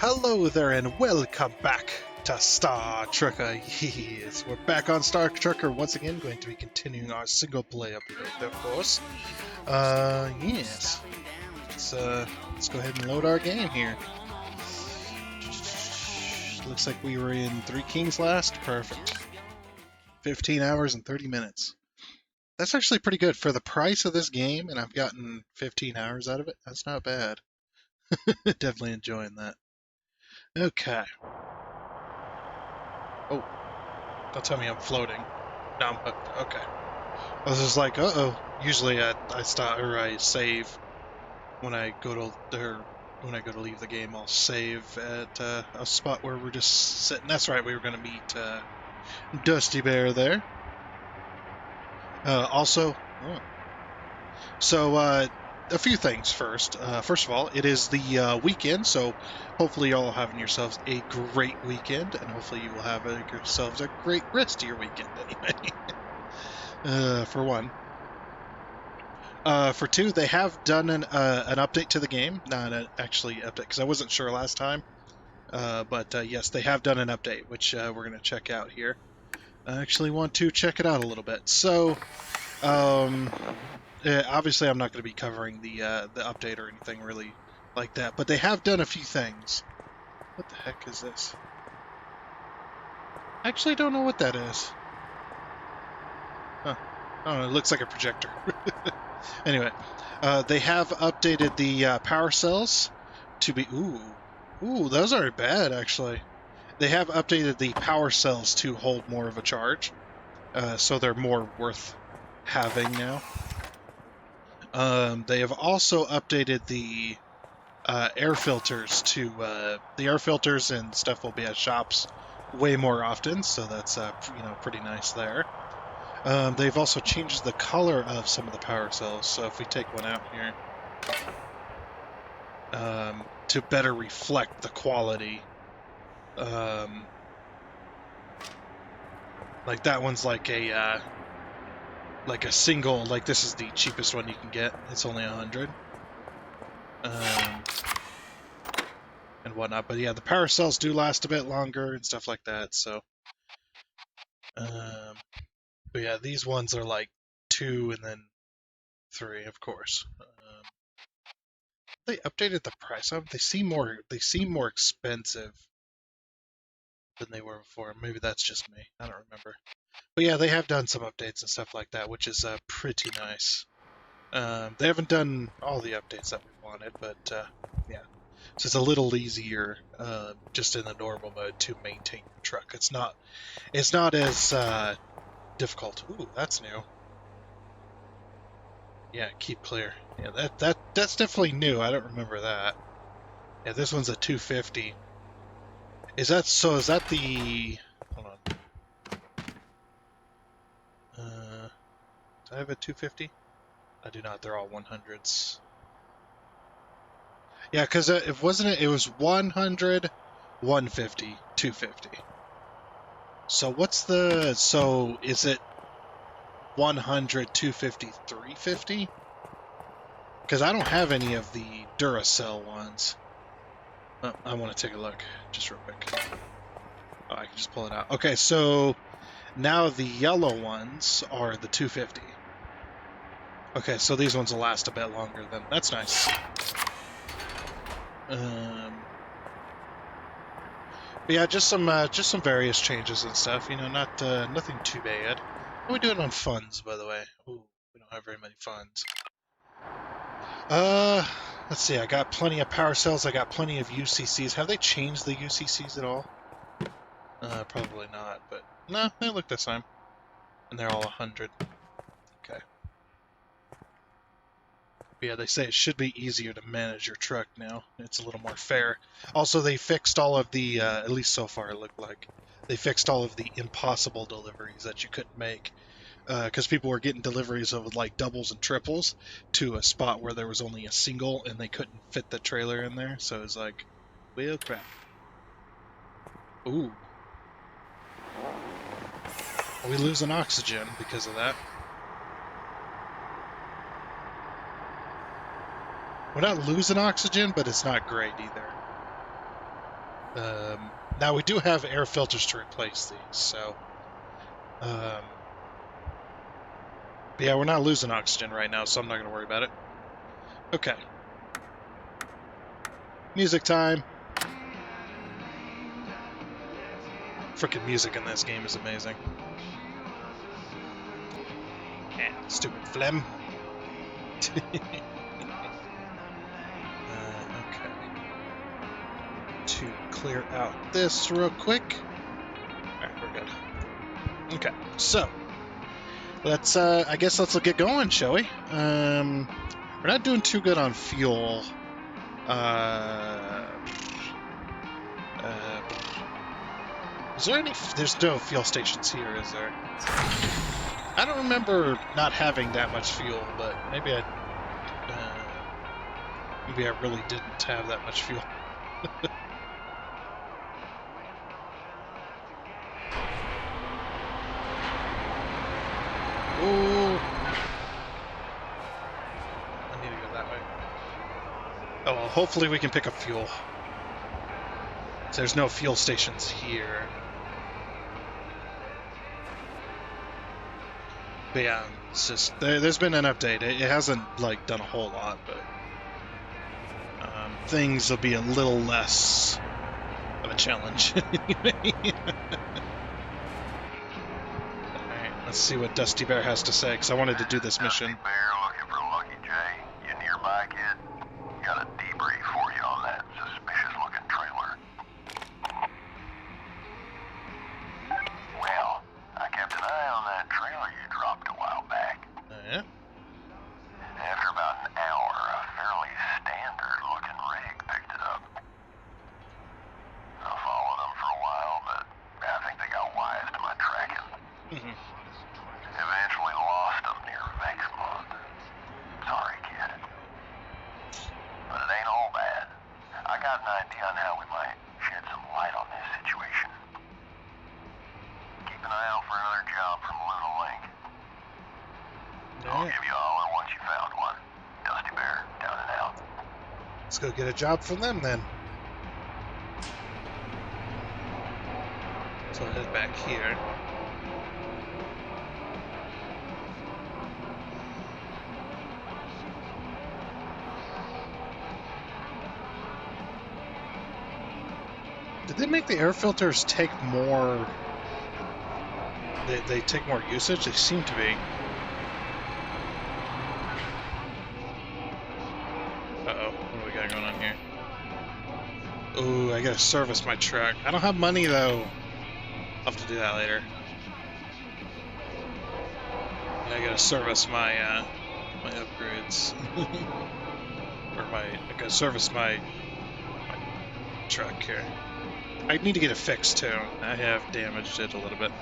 Hello there and welcome back to Star Trekker. Yes, we're back on Star Trekker once again, going to be continuing our single play update, of course. Yes. Let's go ahead and load our game here. Looks like we were in Three Kings last. Perfect. 15 hours and 30 minutes. That's actually pretty good for the price of this game, and I've gotten 15 hours out of it. That's not bad. Definitely enjoying that. Okay. Oh, don't tell me I'm floating. No, I'm hooked. Okay. I was just like, uh-oh. Usually I stop or I save when I go to leave the game. I'll save at a spot where we're just sitting. That's right. We were going to meet Dusty Bear there. Also, so a few things first. First of all, it is the weekend, so hopefully y'all are having yourselves a great weekend, and hopefully you will have yourselves a great rest of your weekend anyway. For one. For two, they have done an update to the game. Not actually update, because I wasn't sure last time. But yes, they have done an update, which we're going to check out here. I actually want to check it out a little bit. So, obviously, I'm not going to be covering the update or anything really like that. But they have done a few things. What the heck is this? I actually don't know what that is. Huh. I don't know. It looks like a projector. Anyway, they have updated the power cells to be... Ooh, those aren't bad, actually. They have updated the power cells to hold more of a charge, so they're more worth having now. They have also updated the air filters to... the air filters and stuff will be at shops way more often, so that's pretty nice there. They've also changed the color of some of the power cells, so if we take one out here, to better reflect the quality. Like that one's like a single, like this is the cheapest one you can get. It's only 100. And whatnot. But yeah, the power cells do last a bit longer and stuff like that, so. But yeah, these ones are like 2 and then 3, of course. They updated the price of them. They seem more expensive than they were before. Maybe that's just me. I don't remember. But yeah, they have done some updates and stuff like that, which is pretty nice. They haven't done all the updates that we wanted, but yeah. So it's a little easier just in the normal mode to maintain your truck. It's not as difficult. Ooh, that's new. Yeah, keep clear. Yeah, that's definitely new. I don't remember that. Yeah, this one's a 250. Is that the... Hold on. Do I have a 250? I do not. They're all 100s. Yeah, because it was 100, 150, 250. So is it 100, 250, 350? Because I don't have any of the Duracell ones. Oh, I want to take a look, just real quick. Oh, I can just pull it out. Okay, so now the yellow ones are the 250. Okay, so these ones will last a bit longer then. That's nice. But yeah, just some various changes and stuff. Not nothing too bad. How are we doing on funds, by the way? Ooh, we don't have very many funds. Let's see. I got plenty of power cells. I got plenty of UCCs. Have they changed the UCCs at all? Probably not. But no, they look the same, and they're all 100. Okay. But yeah, they say it should be easier to manage your truck now. It's a little more fair. Also, they fixed all of the, at least so far it looked like, they fixed all of the impossible deliveries that you couldn't make. Because people were getting deliveries of like doubles and triples to a spot where there was only a single and they couldn't fit the trailer in there. So it was like, well, crap. Ooh. Are we losing oxygen because of that? We're not losing oxygen, but it's not great either. Now we do have air filters to replace these, so yeah, we're not losing oxygen right now, so I'm not going to worry about it. Okay. Music time. Freaking music in this game is amazing. Stupid phlegm. Okay. To clear out this real quick. Alright, we're good. Okay, so let's I guess let's get going, shall we? We're not doing too good on fuel. Is there any? There's no fuel stations here, is there? I don't remember not having that much fuel, but maybe I really didn't have that much fuel. Oh, I need to go that way. Oh well, hopefully we can pick up fuel. There's no fuel stations here. But yeah, it's just there's been an update. It hasn't like done a whole lot, but things will be a little less of a challenge. Anyway. Alright, let's see what Dusty Bear has to say, because I wanted to do this mission. Dusty Bear looking for Lucky J. You nearby, kid? Got a debrief for you on that suspicious-looking trailer. Well, I kept an eye on that trailer you dropped a while back. Yeah? After about an hour, a fairly standard-looking rig picked it up. I followed them for a while, but I think they got wise to my tracking. Eventually lost them near Vexmont. Sorry, kid. But it ain't all bad. I got an idea on how we might shed some light on this situation. Keep an eye out for another job from Luna Link. I'll give you a holler once you found one. Dusty Bear, down and out. Let's go get a job from them then. So I'll head back here. Did they make the air filters take more? They take more usage? They seem to be. Uh-oh, what do we got going on here? Ooh, I gotta service my truck. I don't have money though. I'll have to do that later. Yeah, I gotta service my my upgrades. Or I gotta service my truck here. I need to get it fixed too. I have damaged it a little bit.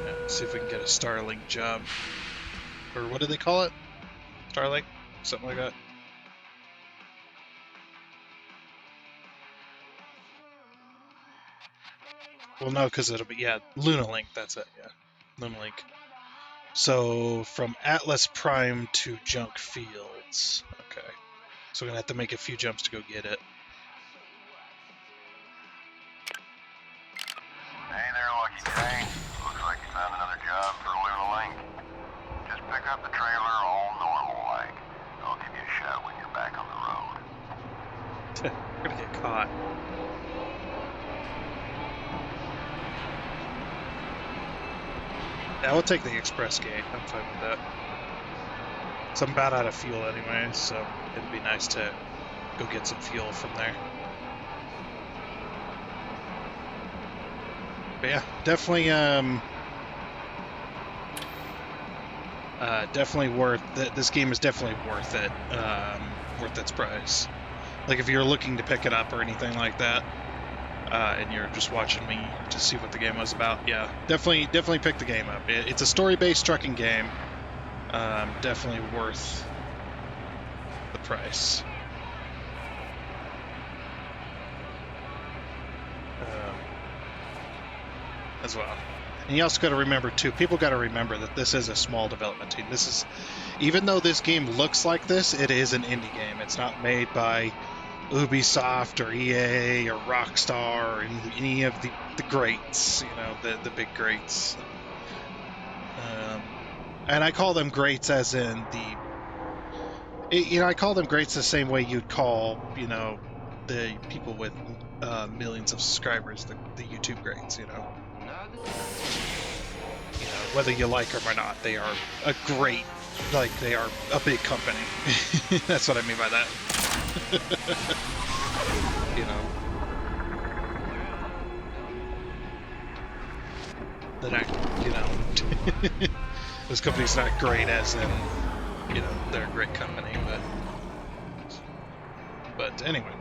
Yeah, let's see if we can get a Starlink job. Or what do they call it? Starlink? Something like that. Well, no, because it'll be, yeah, Lunalink, that's it, yeah. Lunalink. So, from Atlas Prime to Junk Fields. Okay. So we're going to have to make a few jumps to go get it. Hey there, Lucky J. Looks like you found another job for Luna Link. Just pick up the trailer all normal-like. I'll give you a shout when you're back on the road. We're going to get caught. Yeah, we'll take the express gate. I'm fine with that. So I'm about out of fuel anyway, so it'd be nice to go get some fuel from there. But yeah, definitely, definitely worth. This game is definitely worth it. Worth its price. Like if you're looking to pick it up or anything like that, and you're just watching me to see what the game was about, yeah, definitely pick the game up. It's a story-based trucking game. Definitely worth the price. As well. And you also got to remember too, people got to remember that this is a small development team. This is, even though this game looks like this, it is an indie game. It's not made by Ubisoft or EA or Rockstar or any of the greats, the big greats. And I call them greats as in I call them greats the same way you'd call, the people with millions of subscribers, the YouTube greats, whether you like them or not, they are a great, like they are a big company. That's what I mean by that. you know, they're not, this company's not great as in, they're a great company, but anyway.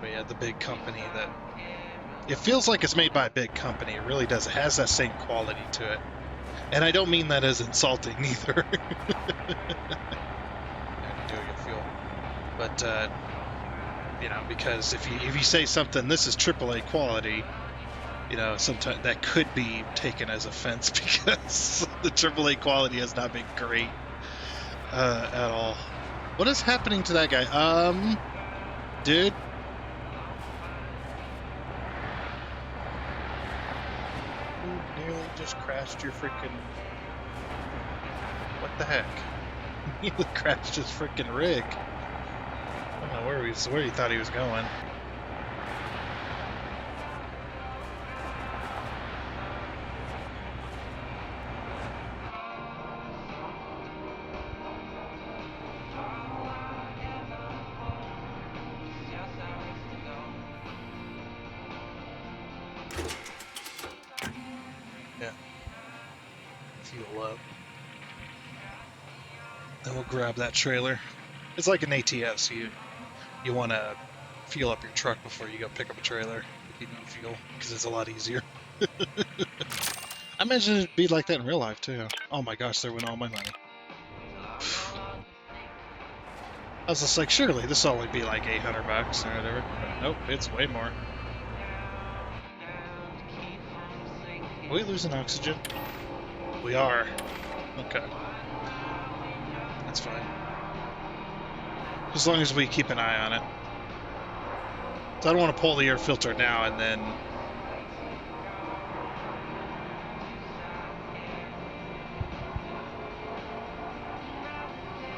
But yeah, the big company that it feels like it's made by a big company. It really does. It has that same quality to it. And I don't mean that as insulting either. But because if you say something, this is AAA quality, sometimes that could be taken as offense because the AAA quality has not been great at all. What is happening to that guy? Dude. You nearly just crashed your freaking... What the heck? He crashed his freaking rig. I don't know where he thought he was going. Yeah. Fuel up. Then we'll grab that trailer. It's like an ATS. You want to fuel up your truck before you go pick up a trailer if you need fuel, because it's a lot easier. I imagine it'd be like that in real life too. Oh my gosh, there went all my money. I was just like, surely this will only be like $800 or whatever. But nope, it's way more. Are we losing oxygen? We are. Okay. That's fine. As long as we keep an eye on it. So I don't want to pull the air filter now and then...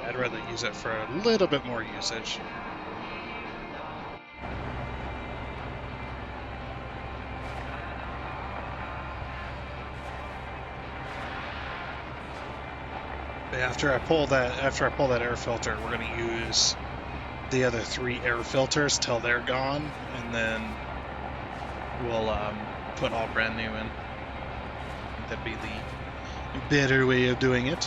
I'd rather use it for a little bit more usage. But after I pull that air filter, we're going to use the other 3 air filters till they're gone, and then we'll put all brand new in. That'd be the better way of doing it.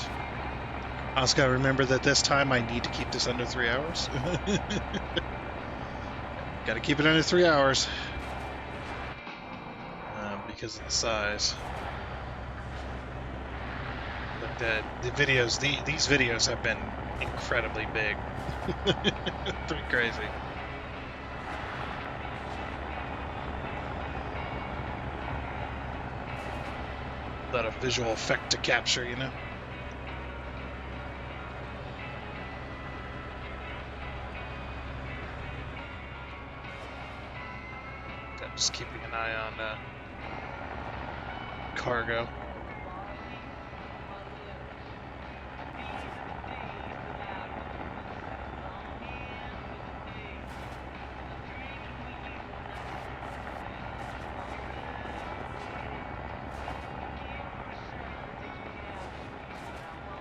I also gotta remember that this time I need to keep this under 3 hours. Gotta keep it under 3 hours because of the size. But the videos, these videos have been incredibly big. Pretty crazy. A lot of visual effect to capture, I'm just keeping an eye on cargo.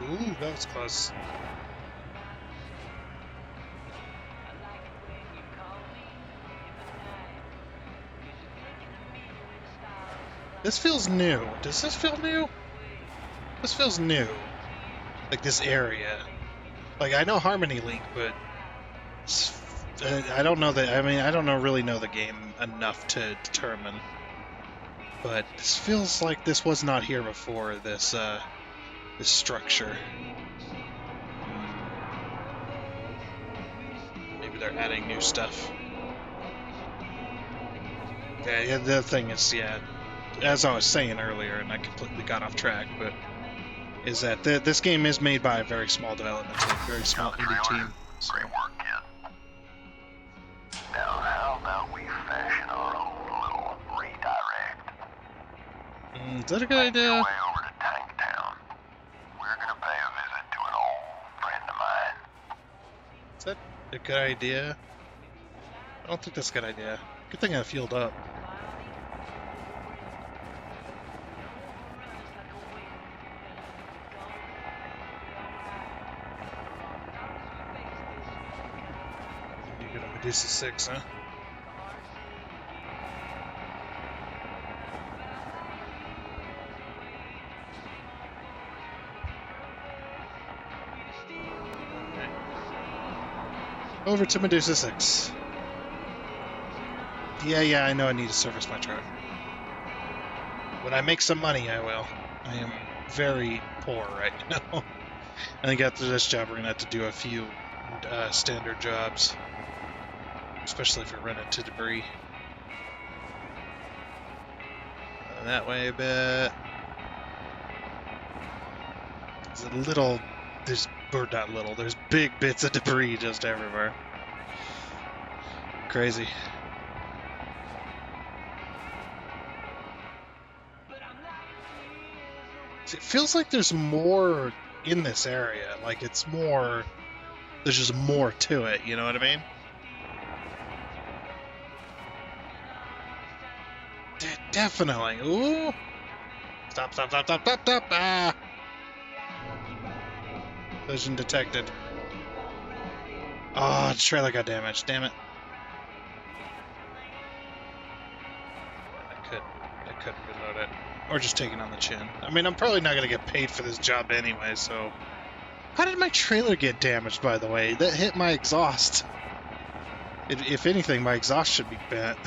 Ooh, that was close. This feels new. Does this feel new? This feels new. Like this area. Like I know Harmony Link, but I don't know that. I mean, I don't really know the game enough to determine. But this feels like this was not here before. This structure. Maybe they're adding new stuff. Yeah, the thing is, yeah, as I was saying earlier, and I completely got off track, but is that this game is made by a very small development team, very small Got the indie trailer? team. So. Great work, kid. Now, how about we fashion our own little redirect? Is that a good Make your idea? way over to Tanktown. We're gonna pay a visit to an old friend of mine. Is that a good idea? I don't think that's a good idea. Good thing I fueled up. You go to Medusa 6, huh? Okay. Over to Medusa 6. Yeah, I know I need to service my truck. When I make some money, I will. I am very poor right now. I think after this job, we're gonna have to do a few standard jobs, especially if we're running to debris. That way a bit. There's big bits of debris just everywhere. Crazy. See, it feels like there's more in this area. Like there's just more to it, you know what I mean? Definitely. Ooh. Stop. Ah! Collision detected. Oh, the trailer got damaged. Damn it. I could reload it. Or just take it on the chin. I mean, I'm probably not going to get paid for this job anyway, so... How did my trailer get damaged, by the way? That hit my exhaust. If anything, my exhaust should be bent.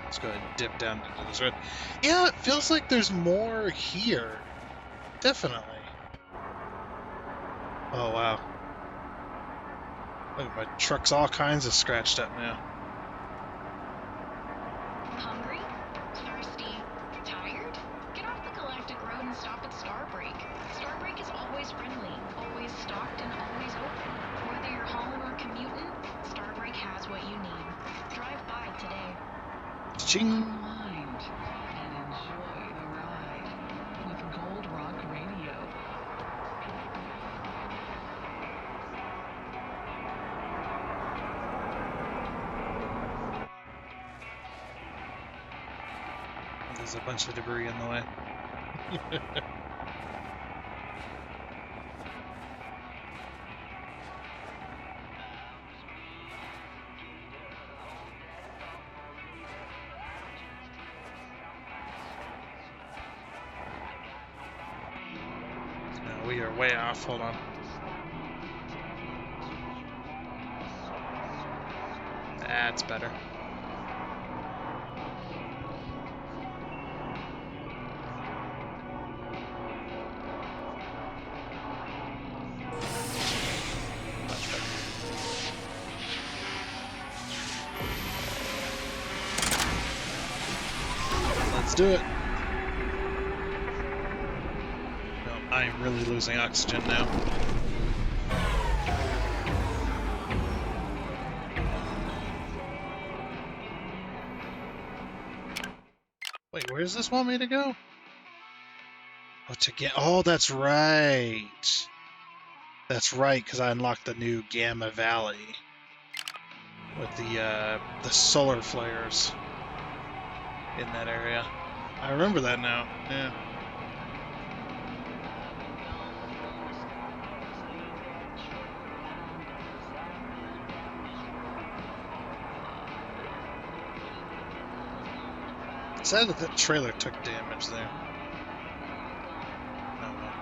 Let's go ahead and dip down into this road. Yeah, it feels like there's more here. Definitely. Oh, wow. Look, my truck's all kinds of scratched up now. Hungry? Thirsty? Tired? Get off the Galactic Road and stop at Starbreak. Starbreak is always friendly, always stocked, and always open. Whether you're hauling or commuting, Starbreak has what you need. Drive by today. Ching! Unwind and enjoy the ride with Gold Rock Radio. There's a bunch of debris in the way. No, we are way off. Hold on. That's better. Much better. Let's do it. No, I am really losing oxygen now. Wait, where does this want me to go? Oh, oh, that's right. That's right, because I unlocked the new Gamma Valley with the solar flares in that area. I remember that now. Yeah. It's sad that the trailer took damage there. Oh, well.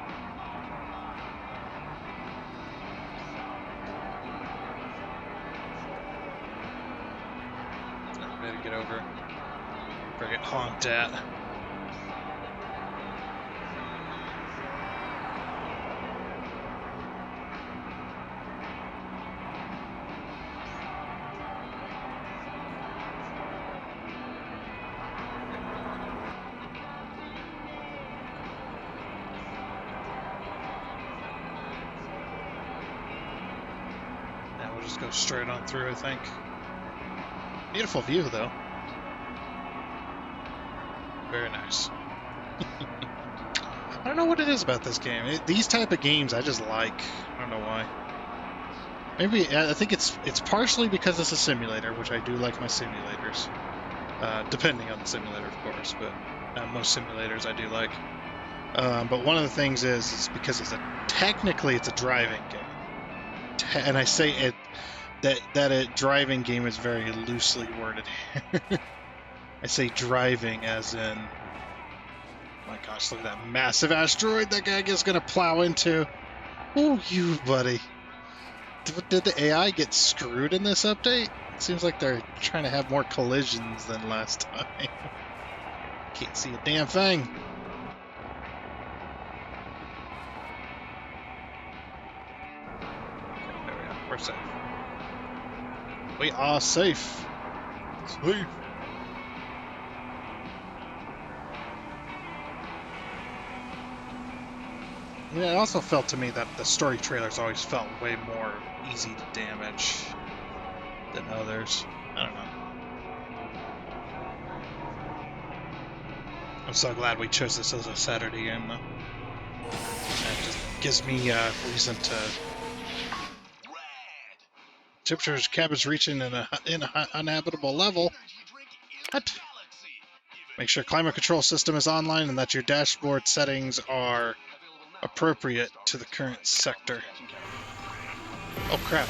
I better get over or get honked at. Just go straight on through, I think. Beautiful view, though. Very nice. I don't know what it is about this game. These type of games I just like. I don't know why. Maybe I think it's partially because it's a simulator, which I do like my simulators. Depending on the simulator, of course, but most simulators I do like. But one of the things is because technically it's a driving game, and I say it that a driving game is very loosely worded here. I say driving as in, my gosh, look at that massive asteroid that guy is gonna plow into. Oh, you buddy. Did the AI get screwed in this update? It seems like they're trying to have more collisions than last time. Can't see a damn thing. Okay, there we go. We're safe. We are safe. Safe. Yeah, it also felt to me that the story trailers always felt way more easy to damage than others. I don't know. I'm so glad we chose this as a Saturday game, though. It just gives me a reason to... Temperature's cabin's reaching in an uninhabitable level. What? Make sure climate control system is online and that your dashboard settings are appropriate to the current sector. Oh crap.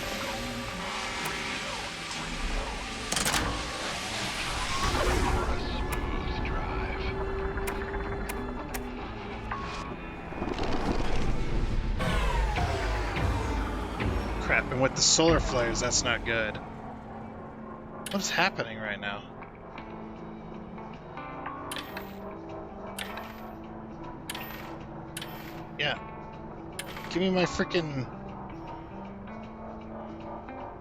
Crap, and with the solar flares, that's not good. What is happening right now? Yeah. Give me my freaking...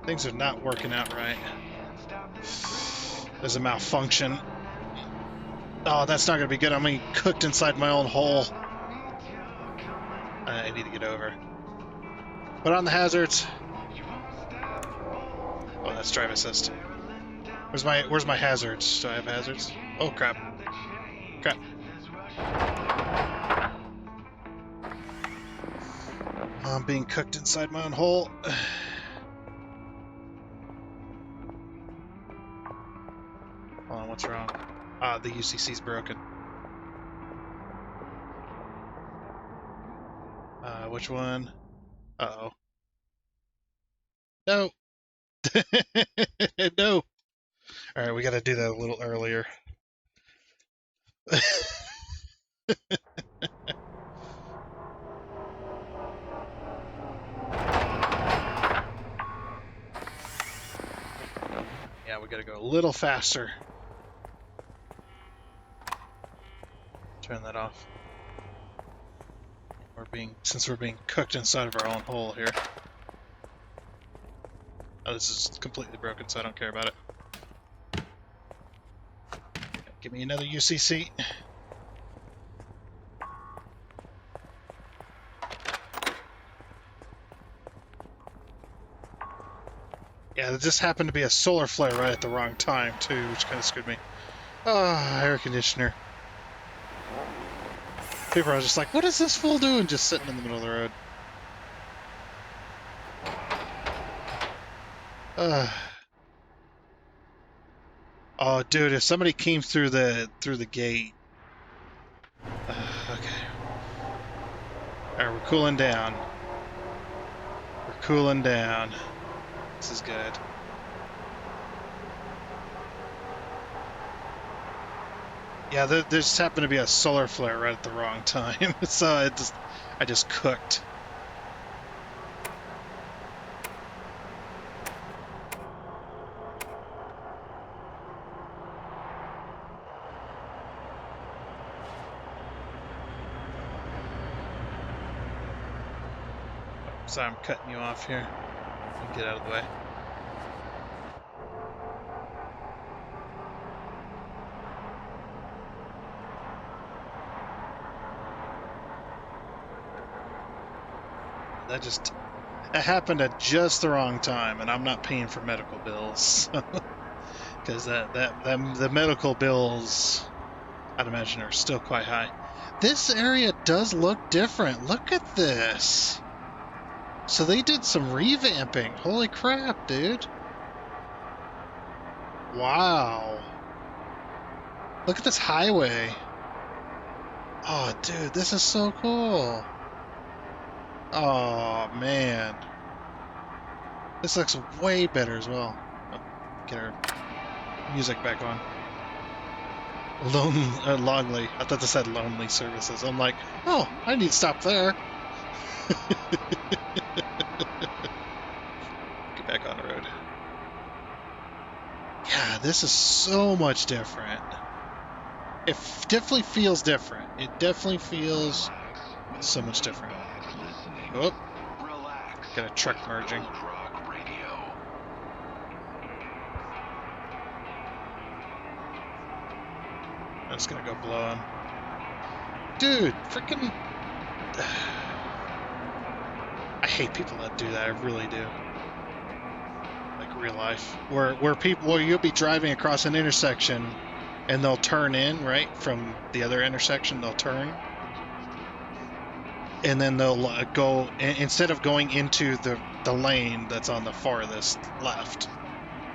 Things are not working out right. There's a malfunction. Oh, that's not going to be good. I'm getting cooked inside my own hole. I need to get over. Put on the hazards. Oh, that's drive assist. Where's my hazards? Do I have hazards? Oh, crap. Crap. I'm being cooked inside my own hole. Hold on, what's wrong? Ah, the UCC's broken. Which one? Uh-oh. No! No! Alright, we gotta do that a little earlier. Yeah, we gotta go a little faster. Turn that off. Since we're being cooked inside of our own hole here. Oh, this is completely broken, so I don't care about it. Give me another UCC. Yeah, there just happened to be a solar flare right at the wrong time, too, which kind of screwed me. Ah, air conditioner. People are just like, what is this fool doing just sitting in the middle of the road? Oh, dude, if somebody came through the gate. Okay. Alright, we're cooling down. We're cooling down. This is good. Yeah, there just happened to be a solar flare right at the wrong time, so I just cooked. Sorry, I'm cutting you off here. Get out of the way. That happened at just the wrong time, and I'm not paying for medical bills. Because the medical bills, I'd imagine, are still quite high. This area does look different. Look at this. So they did some revamping. Holy crap, dude. Wow. Look at this highway. Oh, dude, this is so cool. Oh, man. This looks way better as well. Oh, get our music back on. Lonely. I thought this said lonely services. I'm like, oh, I need to stop there. Get back on the road. Yeah, this is so much different. It definitely feels different. It definitely feels so much different. Oh, got a truck merging. That's gonna go blow him. Dude, freaking... I hate people that do that, I really do. Like real life. Where you'll be driving across an intersection and they'll turn in, right? From the other intersection, they'll turn. And then they'll go, instead of going into the lane that's on the farthest left,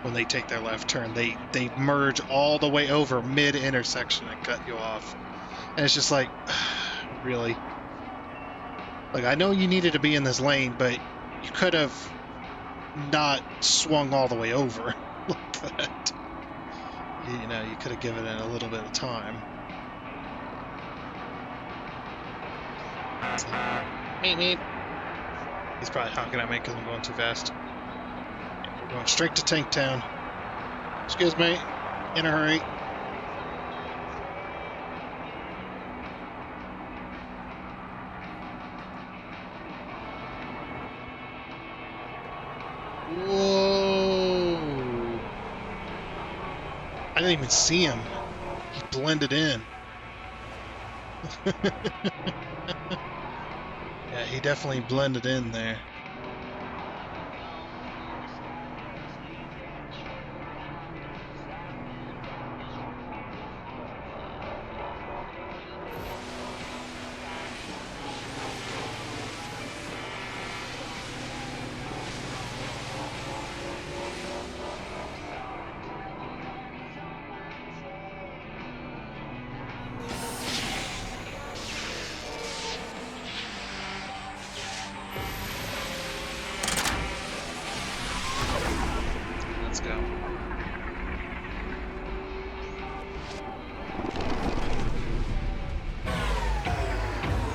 when they take their left turn, they merge all the way over mid-intersection and cut you off. And it's just like, really? Like, I know you needed to be in this lane, but you could have not swung all the way over like that. You know, you could have given it a little bit of time. Meep, meep. He's probably honking at me because I'm going too fast. Yeah, we're going straight to Tank Town. Excuse me. In a hurry. Whoa! I didn't even see him. He blended in. Yeah, he definitely blended in there. Let's go.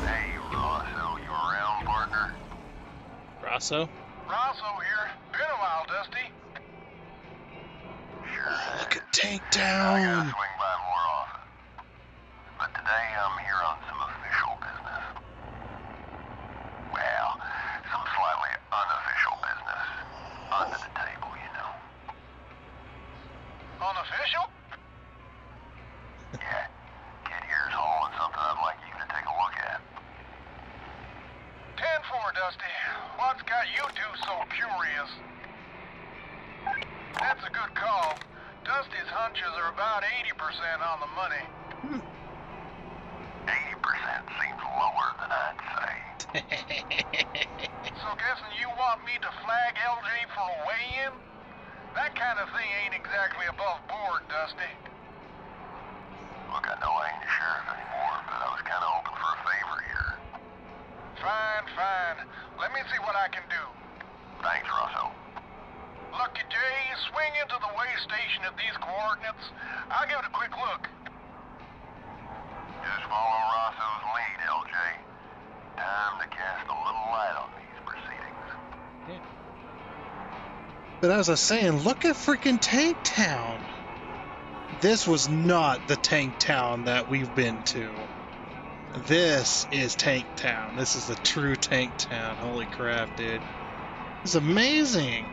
Hey, Rosso, you around, partner? Rosso? Rosso here. Been a while, Dusty. Sure. Look at Tank I gotta Town. swing by more often. But today I'm here on some official business. Well, some slightly unofficial business. Under the table, you know. Unofficial? Yeah. Kid here's hauling something I'd like you to take a look at. 10-4, Dusty. What's got you two so curious? That's a good call. Dusty's hunches are about 80% on the money. 80% seems lower than I'd say. So guessing you want me to flag LJ for a weigh-in? That kind of thing ain't exactly above board, Dusty. Look, I know I ain't the sheriff anymore, but I was kind of hoping for a favor here. Fine, fine. Let me see what I can do. Thanks, Rosso. Lucky Jay, swing into the way station at these coordinates. I'll give it a quick look. Just follow Rosso's lead, LJ. Time to cast a little light on these proceedings. Yeah. But as I was saying, look at freaking Tank Town. This was not the Tank Town that we've been to. This is Tank Town. This is the true Tank Town. Holy crap, dude. It's amazing.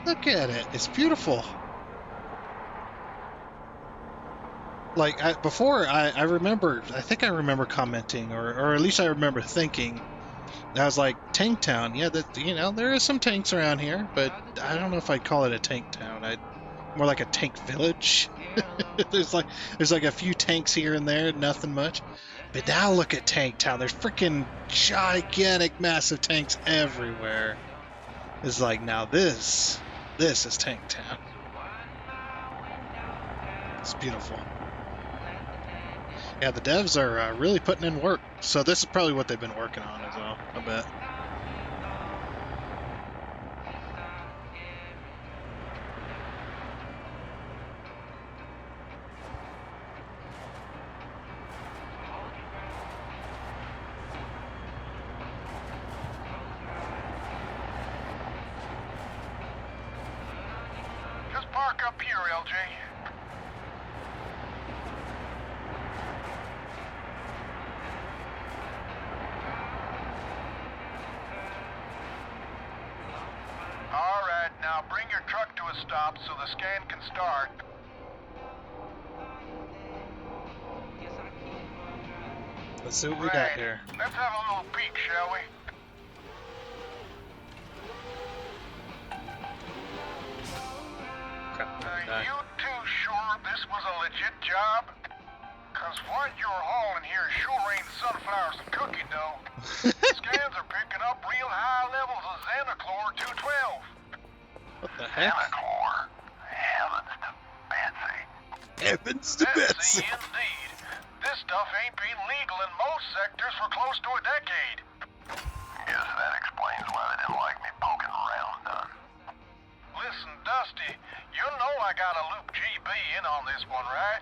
Look at it. It's beautiful. Like, I remember, I think I remember commenting, or at least I remember thinking And I was like, Tank Town, yeah, that there is some tanks around here, but I don't know if I'd call it a tank town. I'd more like a tank village. there's like a few tanks here and there, nothing much. But now look at Tank Town. There's freaking gigantic, massive tanks everywhere. It's like now this is Tank Town. It's beautiful. Yeah, the devs are really putting in work. So this is probably what they've been working on as well, I bet. Just park up here, LJ. All right, now bring your truck to a stop so the scan can start. Let's see what we got here. Let's have a little peek, shall we? You two sure this was a legit job? Cause what you're hauling here sure ain't sunflowers and cookie dough. Scans are picking up real high levels of Xenochlor 212. What the heck? Xenochlor? Heavens to Betsy. Heavens to Betsy. Indeed. This stuff ain't been legal in most sectors for close to a decade. Guess that explains why they didn't like me poking around, Don. Listen, Dusty, you know I gotta loop GB in on this one, right?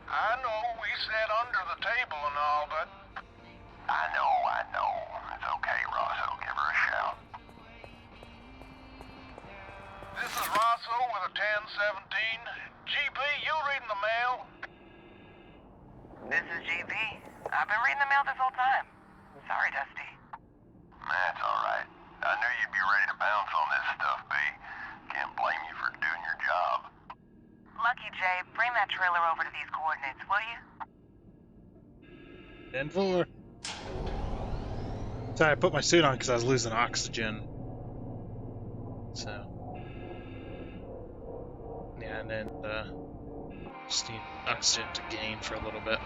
I know we sat under the table and all, but... I know. It's okay, Rosso. Give her a shout. This is Rosso with a 1017. GB, you reading the mail? This is GB. I've been reading the mail this whole time. Sorry, Dusty. That's alright. I knew you'd be ready to bounce on this stuff, B. Can't blame you for doing your job. Lucky Jay, bring that trailer over to these coordinates, will you? 10-4. Sorry, I put my suit on because I was losing oxygen. So, yeah, and then just need oxygen to gain for a little bit.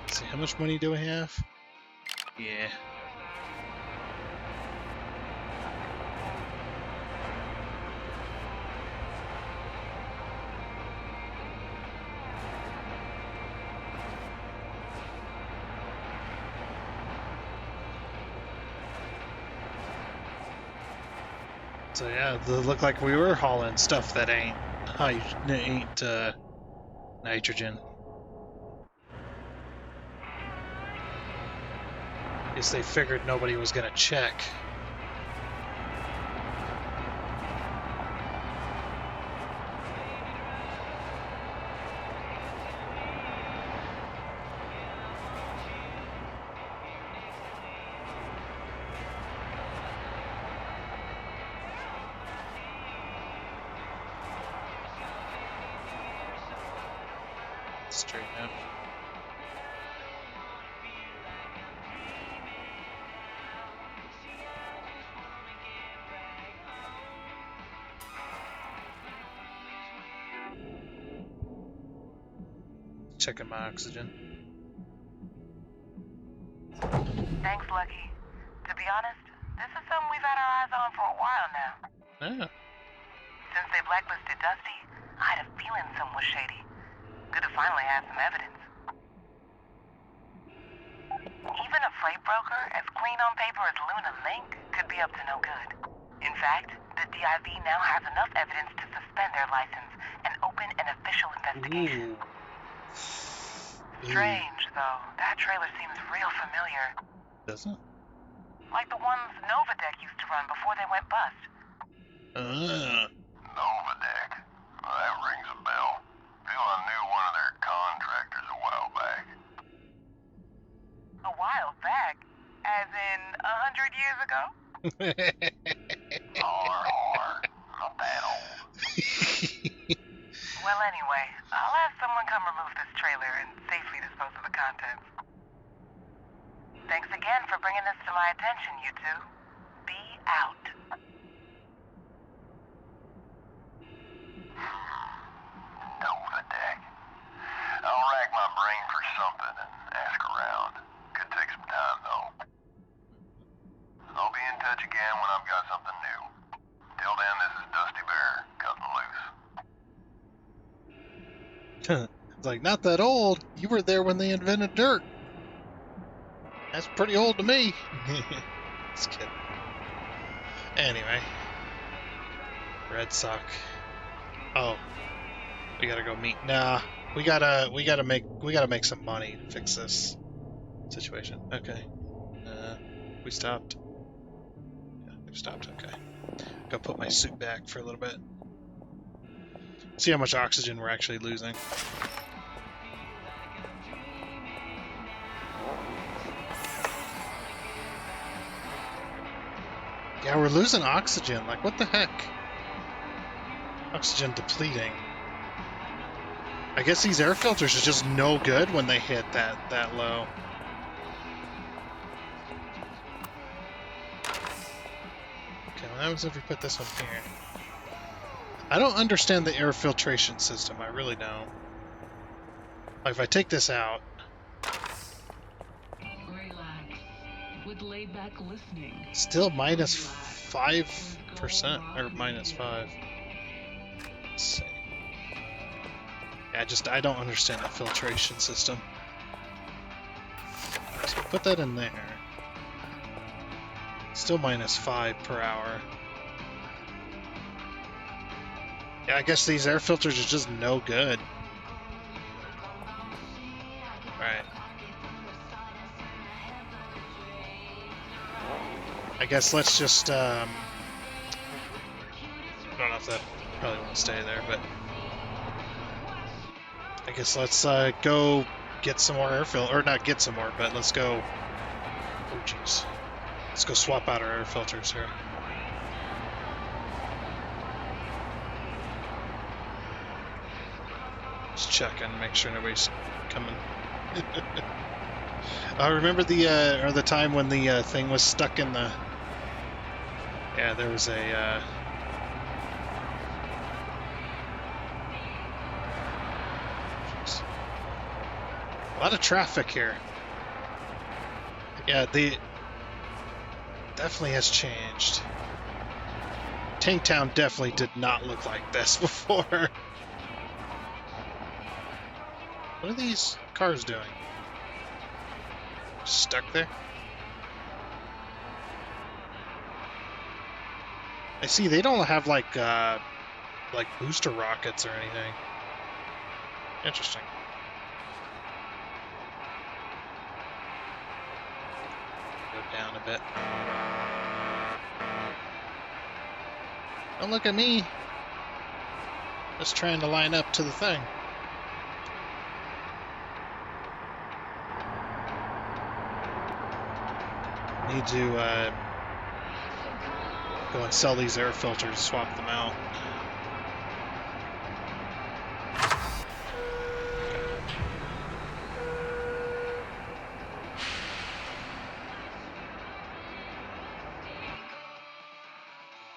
Let's see, how much money do I have? Yeah. So yeah, it looked like we were hauling stuff that ain't nitrogen. Guess they figured nobody was gonna check. Straight up. Checking my oxygen. Thanks, Lucky. To be honest, this is something we've had our eyes on for a while now. Ah, Since they blacklisted Dusty, I had a feeling something was shady. Good to finally have some evidence. Even a freight broker as clean on paper as Luna Link could be up to no good. In fact, the DIV now has enough evidence to suspend their license and open an official investigation. Strange, though. That trailer seems real familiar. doesn't? Like the ones Novadeck used to run before they went bust. Novadeck? Well, that rings a bell. Feel I knew one of their contractors a while back. A while back? As in 100 years ago? Not that old. Well, anyway, I'll have someone come remove this trailer and safely dispose of the contents. Thanks again for bringing this to my attention, you two. Be out. Over the deck. I'll rack my brain for something and ask around. Could take some time, though. I'll be in touch again when I've got something new. Till then, this is Dusty Bear, cutting loose. It's like, not that old. You were there when they invented dirt. That's pretty old to me. Just kidding. Anyway. Red sock. Oh. We gotta go meet. Nah. We gotta make some money to fix this situation. Okay. We stopped. Yeah, we stopped. Okay. Go put my suit back for a little bit. See how much oxygen we're actually losing. Yeah, we're losing oxygen. Like, what the heck? Oxygen depleting. I guess these air filters are just no good when they hit that low. Okay, what happens if we put this one here? I don't understand the air filtration system. I really don't. Like, if I take this out... Relax. With laid back listening. Still minus 5%, or minus 5. Let's see. Yeah, I don't understand that filtration system. So put that in there. Still minus 5 per hour. Yeah, I guess these air filters are just no good. Alright. I guess let's just, I don't know if that probably won't stay there, but I guess let's go get some more air filter, or not get some more, but let's go, oh jeez, let's go swap out our air filters here. Just checking, make sure nobody's coming. I remember the time when the thing was stuck in the. Yeah, there was a. A lot of traffic here. Yeah, the definitely has changed. Tanktown definitely did not look like this before. What are these cars doing? Just stuck there? I see they don't have like booster rockets or anything. Interesting. Go down a bit. Don't look at me. Just trying to line up to the thing. Need to go and sell these air filters, swap them out.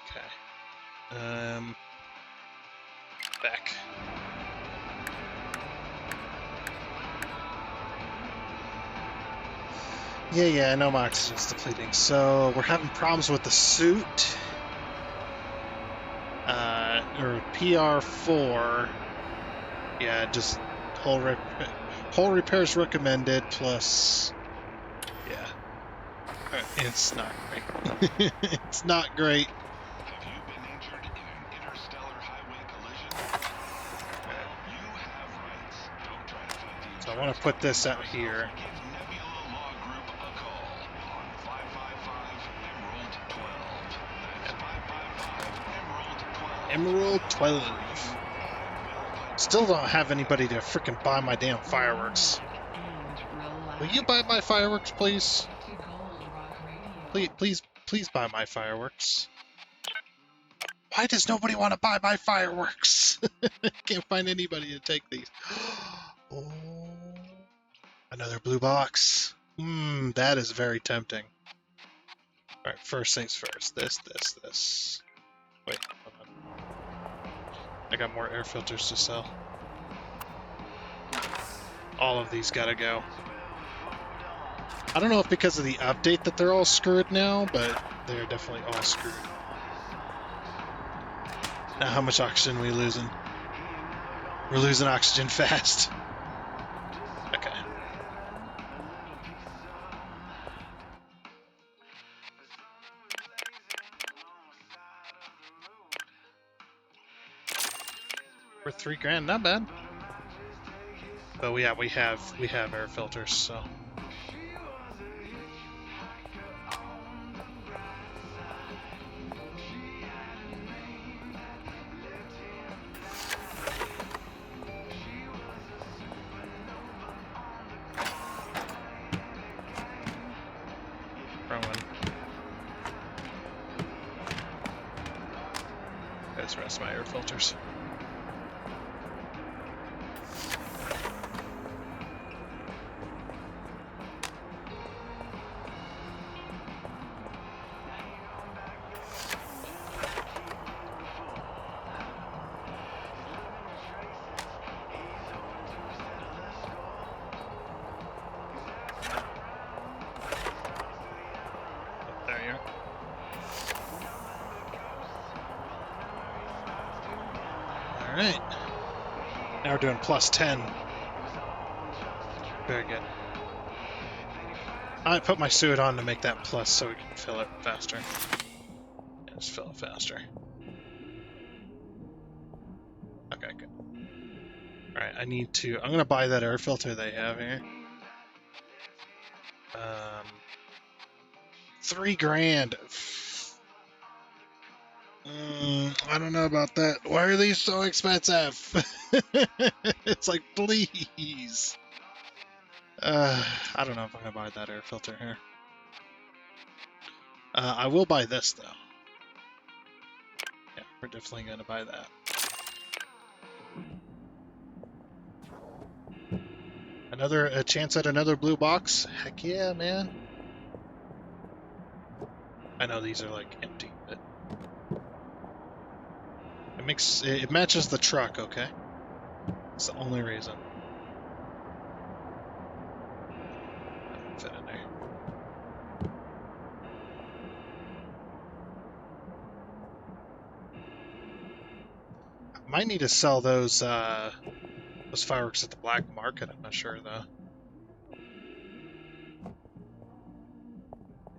Okay. Back. Yeah, I know my oxygen's depleting. So we're having problems with the suit. Or PR4. Yeah, just whole repairs recommended plus. Yeah. It's not great. It's not great. Have you been injured in an interstellar highway collision? You have rights. Don't try to fight the So I want to put this out here. Give Nebula Law Group a call on 555 Emerald 12. That's 555 Emerald 12. Emerald 12. Still don't have anybody to frickin' buy my damn fireworks. Will you buy my fireworks, please? Please buy my fireworks. Why does nobody want to buy my fireworks? Can't find anybody to take these. Oh, another blue box. That is very tempting. Alright, first things first. This. Wait, hold on. I got more air filters to sell. All of these gotta go. I don't know if because of the update that they're all screwed now, but they're definitely all screwed. Now how much oxygen are we losing? We're losing oxygen fast. Okay. For $3,000, not bad. But we have air filters, so. Wrong one. That's the rest of my air filters. There you are. Alright. Now we're doing plus 10. Very good. I put my suit on to make that plus so we can fill it faster. Yeah, just fill it faster. Okay, good. Alright, I'm gonna buy that air filter they have here. $3,000. I don't know about that. Why are these so expensive? It's like, please. I don't know if I'm gonna buy that air filter here. I will buy this though. Yeah, we're definitely gonna buy that. A chance at another blue box? Heck yeah, man. I know these are like empty, but it matches the truck, okay? It's the only reason. Fit in there. I might need to sell those fireworks at the black market. I'm not sure though.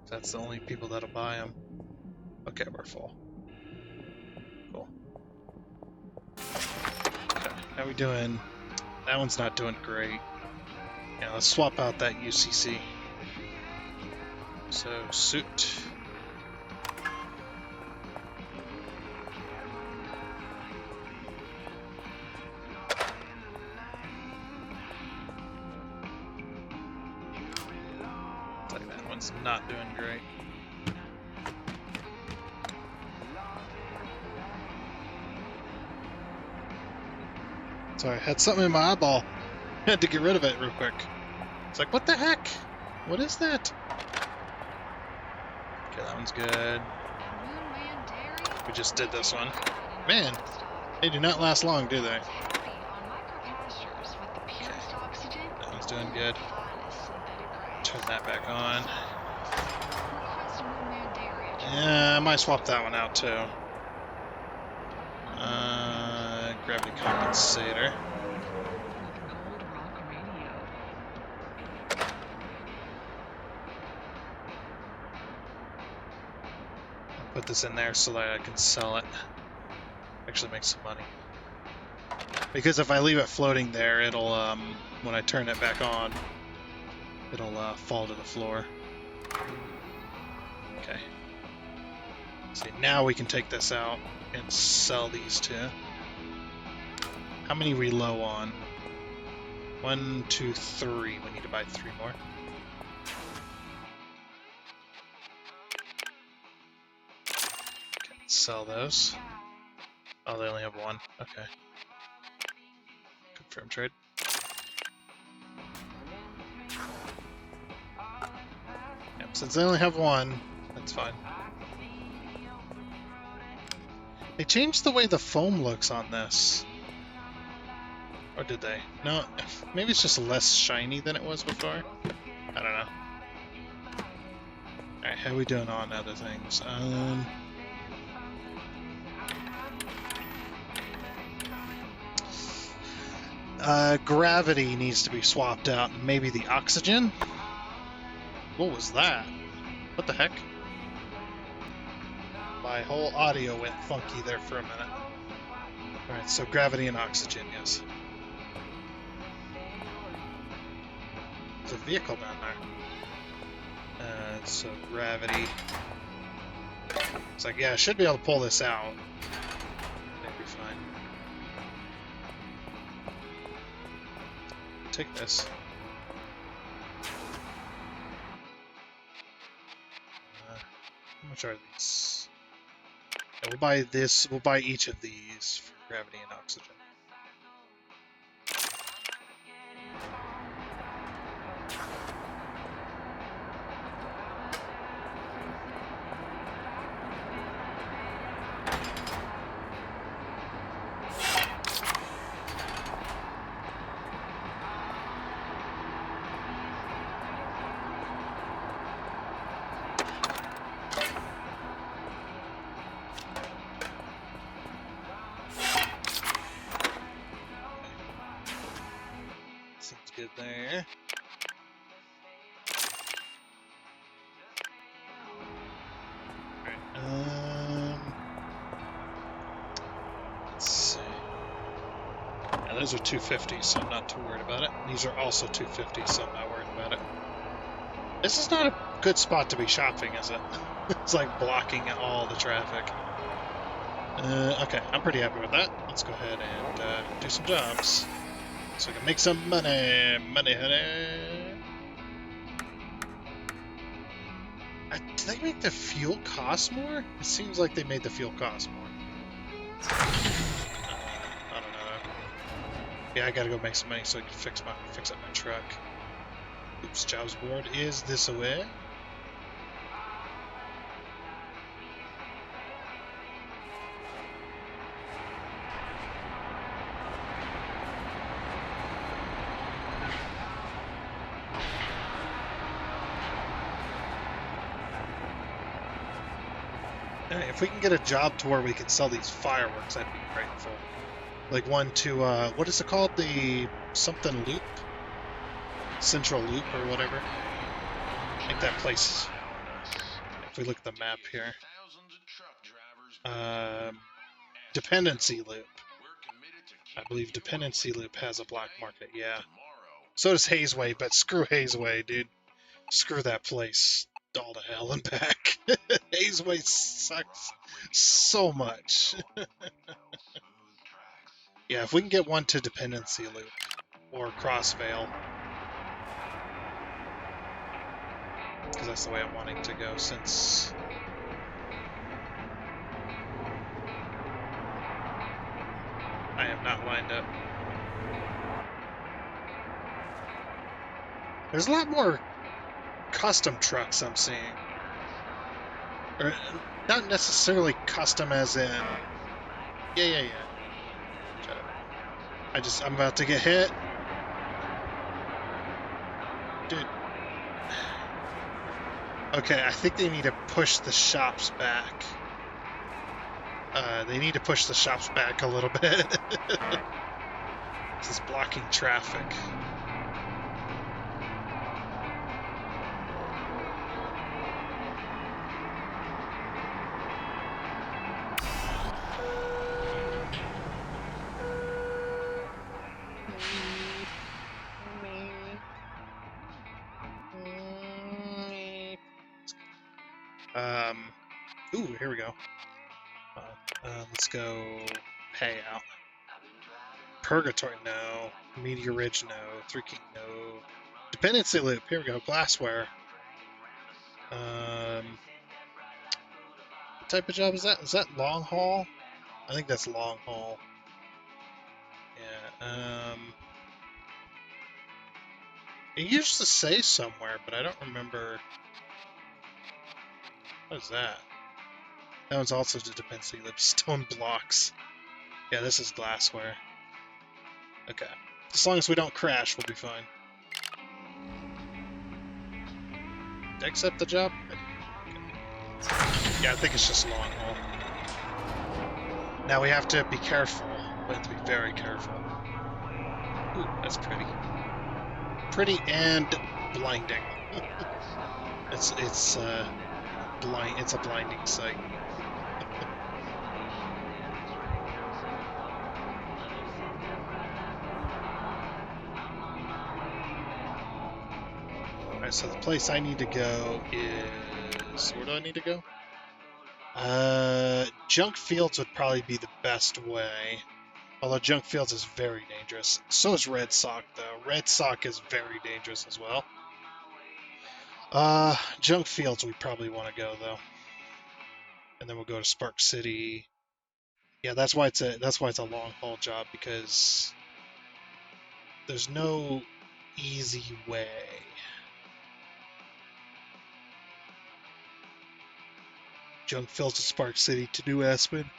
That's the only people that'll buy them. Okay, we're full. Cool. Okay, how we doing? That one's not doing great. Yeah, let's swap out that UCC. So, suit. Like that one's not doing great. Sorry, I had something in my eyeball. I had to get rid of it real quick. It's like, what the heck? What is that? Okay, that one's good. We just did this one. Man, they do not last long, do they? Okay. That one's doing good. Turn that back on. Yeah, I might swap that one out too. Gravity compensator. Put this in there so that I can sell it. Actually make some money. Because if I leave it floating there, it'll, when I turn it back on, it'll fall to the floor. Okay. See, now we can take this out and sell these two. How many are we low on? 1, 2, 3. We need to buy 3 more. Okay, sell those. Oh, they only have 1. Okay. Confirm trade. Since they only have one, that's fine. They changed the way the foam looks on this. Or did they? No, maybe it's just less shiny than it was before. I don't know. Alright, how are we doing on other things? Gravity needs to be swapped out. Maybe the oxygen? What was that? What the heck? My whole audio went funky there for a minute. Alright, so gravity and oxygen, yes. There's a vehicle down there. So gravity. It's like, yeah, I should be able to pull this out. That'd be fine. Take this. How much are these? Yeah, we'll buy this. We'll buy each of these for gravity and oxygen. Good there. Alright, let's see. Yeah, those are 250, so I'm not too worried about it. These are also 250, so I'm not worried about it. This is not a good spot to be shopping, is it? It's like blocking all the traffic. Okay, I'm pretty happy with that. Let's go ahead and do some jobs. So I can make some money. Money, honey. Did they make the fuel cost more? It seems like they made the fuel cost more. I don't know. Yeah, I gotta go make some money so I can fix up my truck. Oops, jobs board is this away. If we can get a job to where we can sell these fireworks, I'd be grateful. Like one to, what is it called? The something loop? Central Loop or whatever. I think that place, if we look at the map here. Dependency Loop. I believe Dependency Loop has a black market, yeah. So does Hazeway, but screw Hazeway, dude. Screw that place. All to hell and back. Hazeway sucks so much. Yeah, if we can get one to Dependency Loop or Crossvale, because that's the way I'm wanting to go since I am not lined up. There's a lot more custom trucks I'm seeing. Or not necessarily custom as in... Yeah. Shut up. I'm about to get hit. Dude. Okay, I think they need to push the shops back. They need to push the shops back a little bit. This is blocking traffic. Ooh, here we go. Let's go payout. Purgatory, no. Meteor Ridge, no. Three King, no. Dependency Loop, here we go. Glassware. What type of job is that? Is that long haul? I think that's long haul. Yeah, it used to say somewhere, but I don't remember What is that? That one's also the dependency loop. Stone blocks. Yeah, this is glassware. Okay. As long as we don't crash, we'll be fine. Did I accept the job? Yeah, I think it's just long haul. Now we have to be careful. We have to be very careful. Ooh, that's pretty. Pretty and blinding. It's blind. It's a blinding sight. Alright, so the place I need to go is... Where do I need to go? Junk Fields would probably be the best way. Although Junk Fields is very dangerous. So is Red Sock, though. Red Sock is very dangerous as well. Junk Fields we probably want to go, though. And then we'll go to Spark City. Yeah, that's why it's a long haul job, because there's no easy way. Junk Fields to Spark City to New Aspen.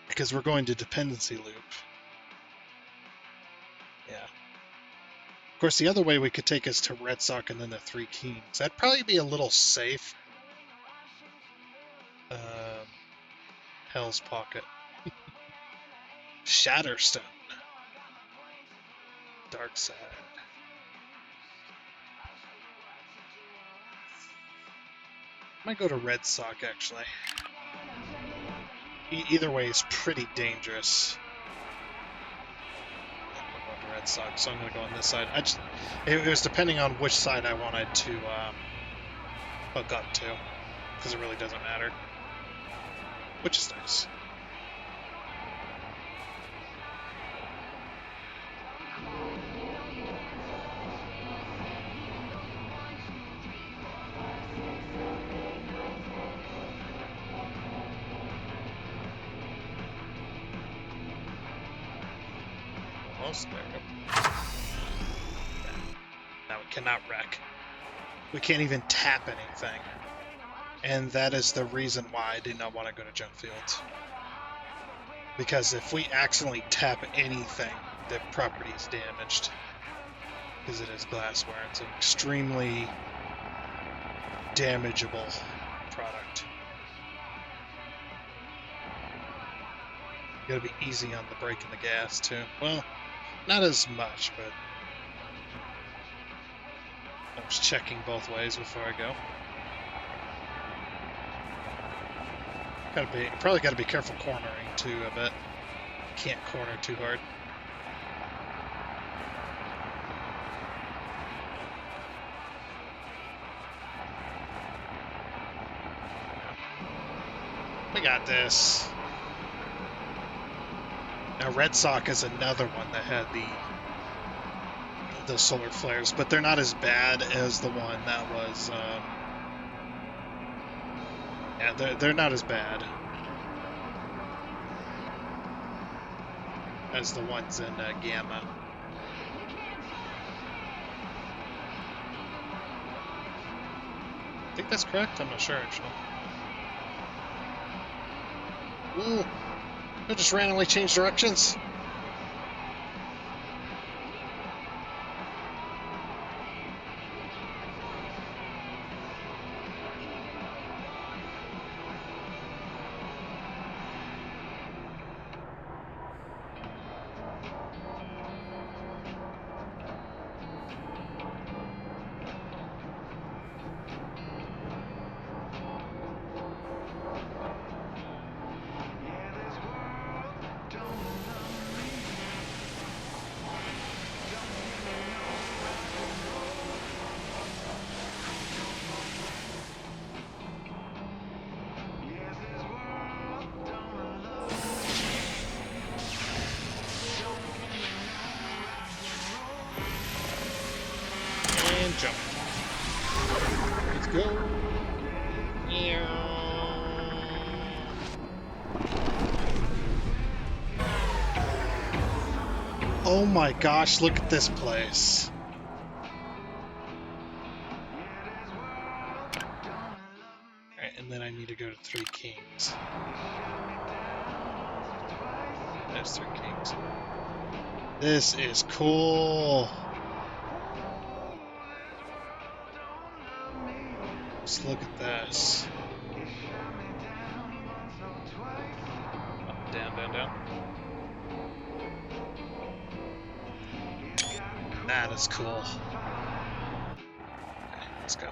Because we're going to Dependency Loop. Yeah. Of course, the other way we could take is to Red Sock and then the Three Kings. That'd probably be a little safe. Hell's Pocket. Shatterstone. Dark Side. Might go to Red Sock, actually. Either way is pretty dangerous. I'm going to Red Sox, so I'm going to go on this side. It was depending on which side I wanted to hook up to, because it really doesn't matter. Which is nice. Almost there. Now we cannot wreck. We can't even tap anything. And that is the reason why I did not want to go to Junk Fields. Because if we accidentally tap anything, the property is damaged. Because it is glassware. It's an extremely damageable product. You gotta be easy on the brake and the gas, too. Well, not as much, but I'm just checking both ways before I go. Probably gotta be careful cornering too, I bet. Can't corner too hard. We got this. Now Red Sock is another one that had the solar flares, but they're not as bad as the one that was yeah, they're not as bad as the ones in Gamma. I think that's correct. I'm not sure actually. Ooh, I just randomly changed directions. Jump. Let's go. Oh my gosh, look at this place. Three Kings. There's Three Kings. This is cool. Just look at this. Up, down, down, down. That is cool. Okay, let's go.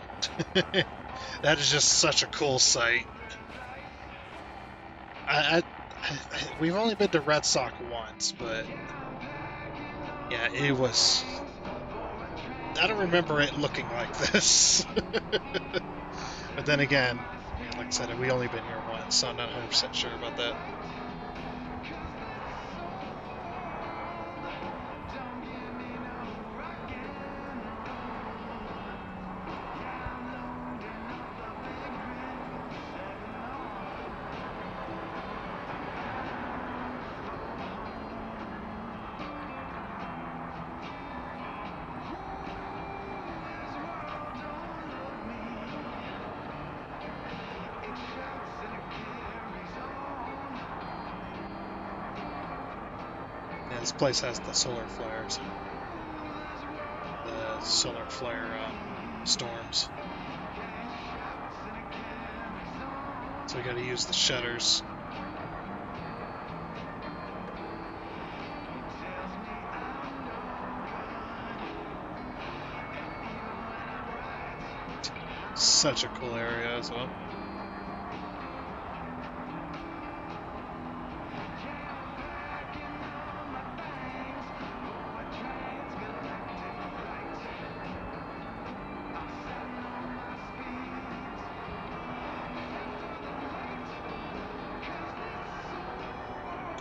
That is just such a cool sight. We've only been to Red Sox once, but yeah, it was. I don't remember it looking like this. But then again, yeah, like I said, we only been here once, so I'm not 100% sure about that. Yeah, this place has the solar flares. The solar flare storms. So we gotta use the shutters. Such a cool area as well.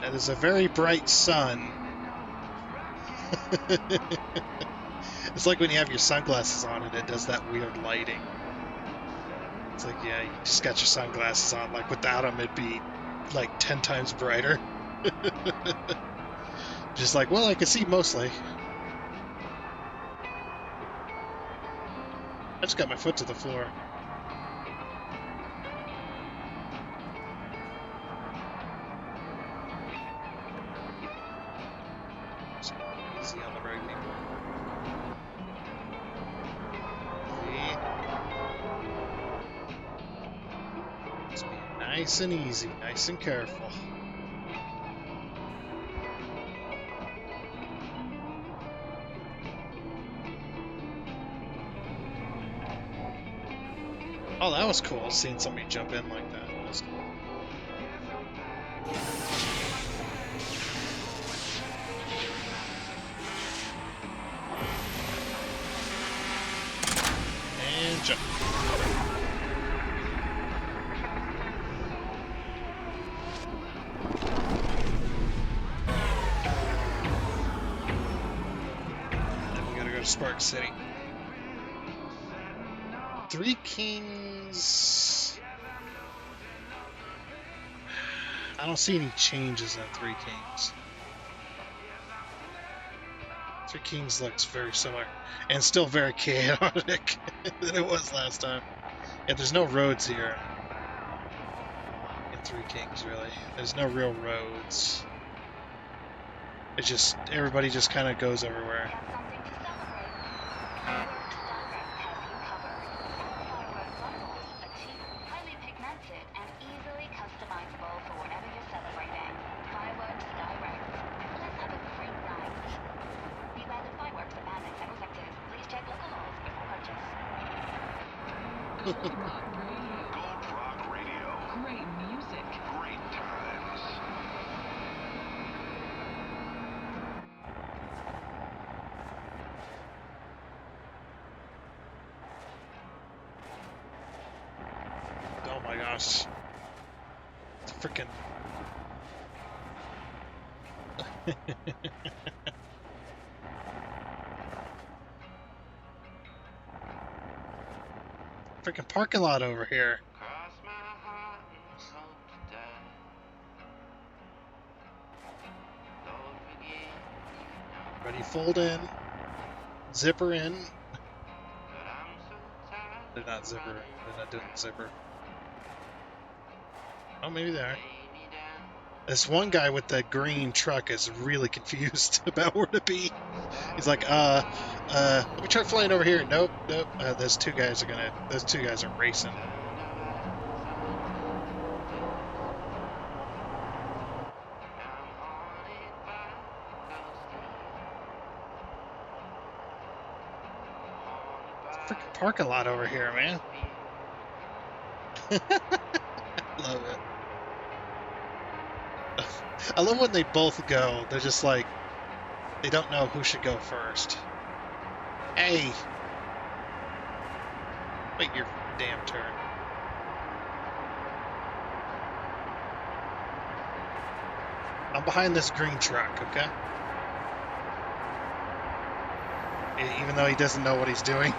It is a very bright sun. It's like when you have your sunglasses on and it does that weird lighting. It's like, yeah, you just got your sunglasses on. Like, without them, it'd be like 10 times brighter. Just like, well, I can see mostly. I just got my foot to the floor. Easy on the braking. Just be nice and easy, nice and careful. Oh, that was cool, seeing somebody jump in like that. That was cool. And jump. Then we gotta go to Spark City. Three Kings. I don't see any changes in Three Kings. Three Kings looks very similar and still very chaotic than it was last time. Yeah, there's no roads here in Three Kings, really. There's no real roads. It's just everybody just kind of goes everywhere. Gold Rock Radio. Great music. Great times. Oh my gosh. It's freaking. Freaking parking lot over here. Ready, fold in, zipper in. They're not zipper. They're not doing the zipper. Oh, maybe they are. This one guy with the green truck is really confused about where to be. He's like, let me try flying over here. Nope, nope. Those two guys are racing. Freaking parking lot over here, man. Love it. I love when they both go. They're just like, they don't know who should go first. Hey! Wait your damn turn. I'm behind this green truck, okay? Even though he doesn't know what he's doing.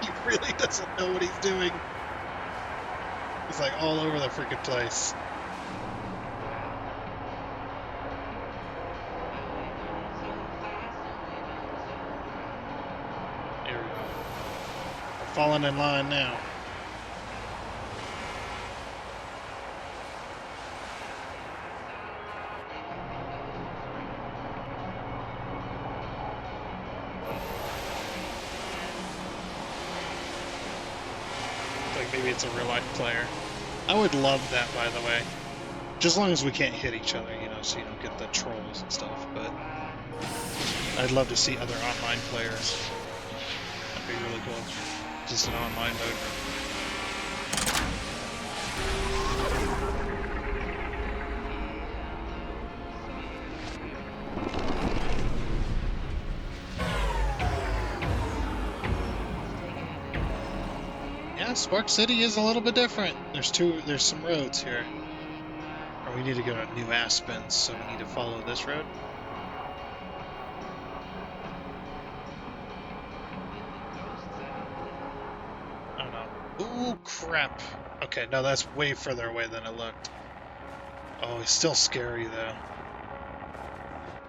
He really doesn't know what he's doing. He's like all over the freaking place. Here we go. We're falling in line now. Maybe it's a real life player. I would love that, by the way. Just as long as we can't hit each other, you know, so you don't get the trolls and stuff. But I'd love to see other online players. That'd be really cool. Just an online mode. Yeah, Spark City is a little bit different. There's some roads here. Or we need to go to New Aspen, so we need to follow this road. I don't know. Ooh, crap. Okay, no, that's way further away than it looked. Oh, he's still scary, though.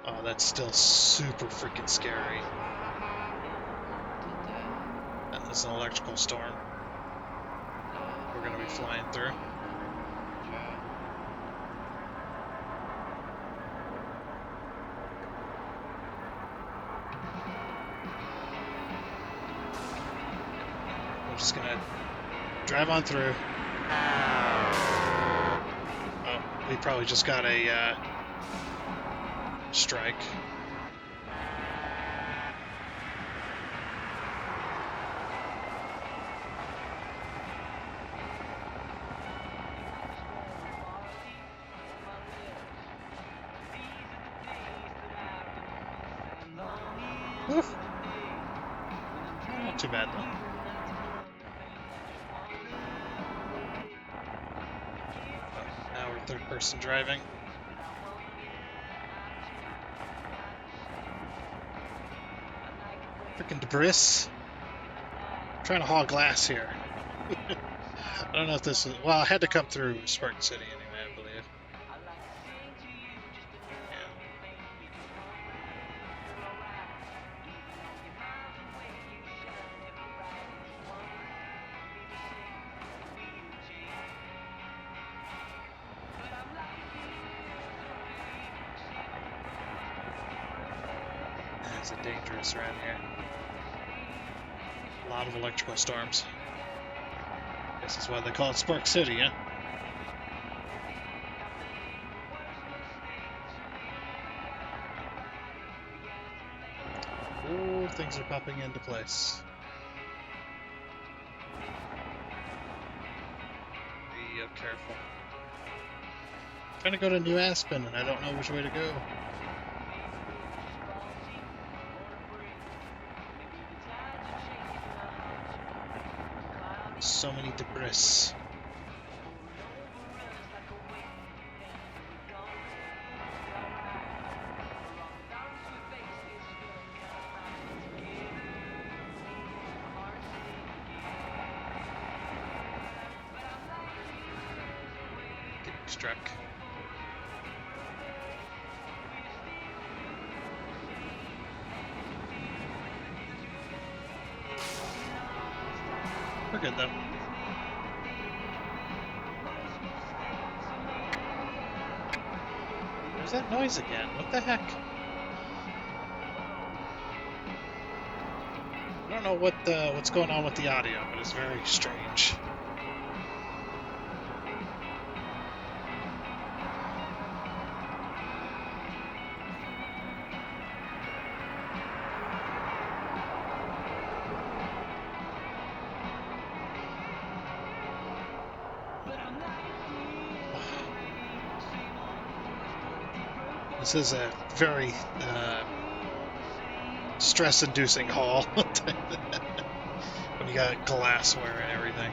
Oh, that's still super freaking scary. That was an electrical storm. We're gonna be flying through. We're just gonna drive on through. Oh, we probably just got a strike. Oof. Not too bad though. Now we're third person driving. Freaking debris. I'm trying to haul glass here. I don't know if this is... Well, I had to come through Spark City anyway, I believe. It's dangerous around here. A lot of electrical storms. This is why they call it Spark City, yeah? Ooh, things are popping into place. Be careful. I'm trying to go to New Aspen and I don't know which way to go. So many debris. Getting struck. We're good though. that noise again? What the heck? I don't know what's going on with the audio, but it's very strange. This is a very stress-inducing haul when you got glassware and everything.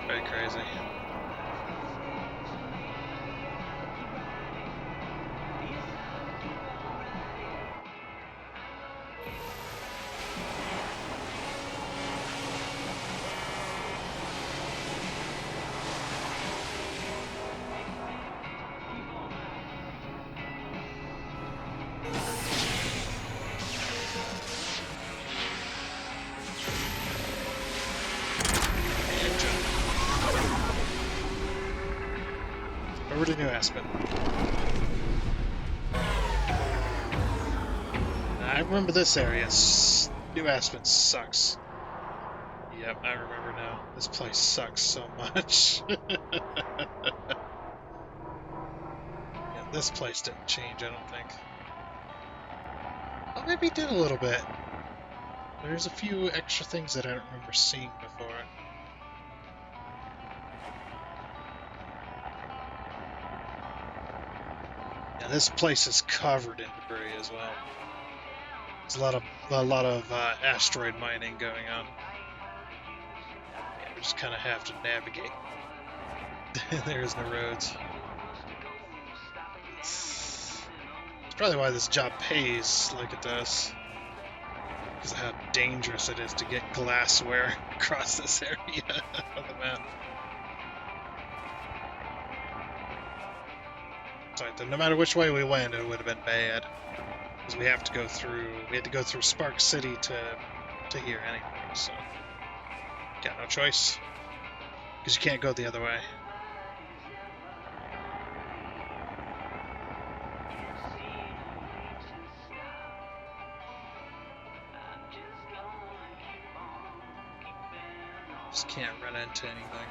Very crazy. Over to New Aspen. I remember this area. New Aspen sucks. Yep, I remember now. This place sucks so much. Yeah, this place didn't change, I don't think. Well, maybe it did a little bit. There's a few extra things that I don't remember seeing before. Yeah, this place is covered in debris as well. There's a lot of asteroid mining going on. Yeah, we just kind of have to navigate. There's no roads. It's probably why this job pays like it does. Because of how dangerous it is to get glassware across this area of the map. So no matter which way we went, it would have been bad. Because we had to go through Spark City to here anyway, so got no choice. Because you can't go the other way. Just can't run into anything.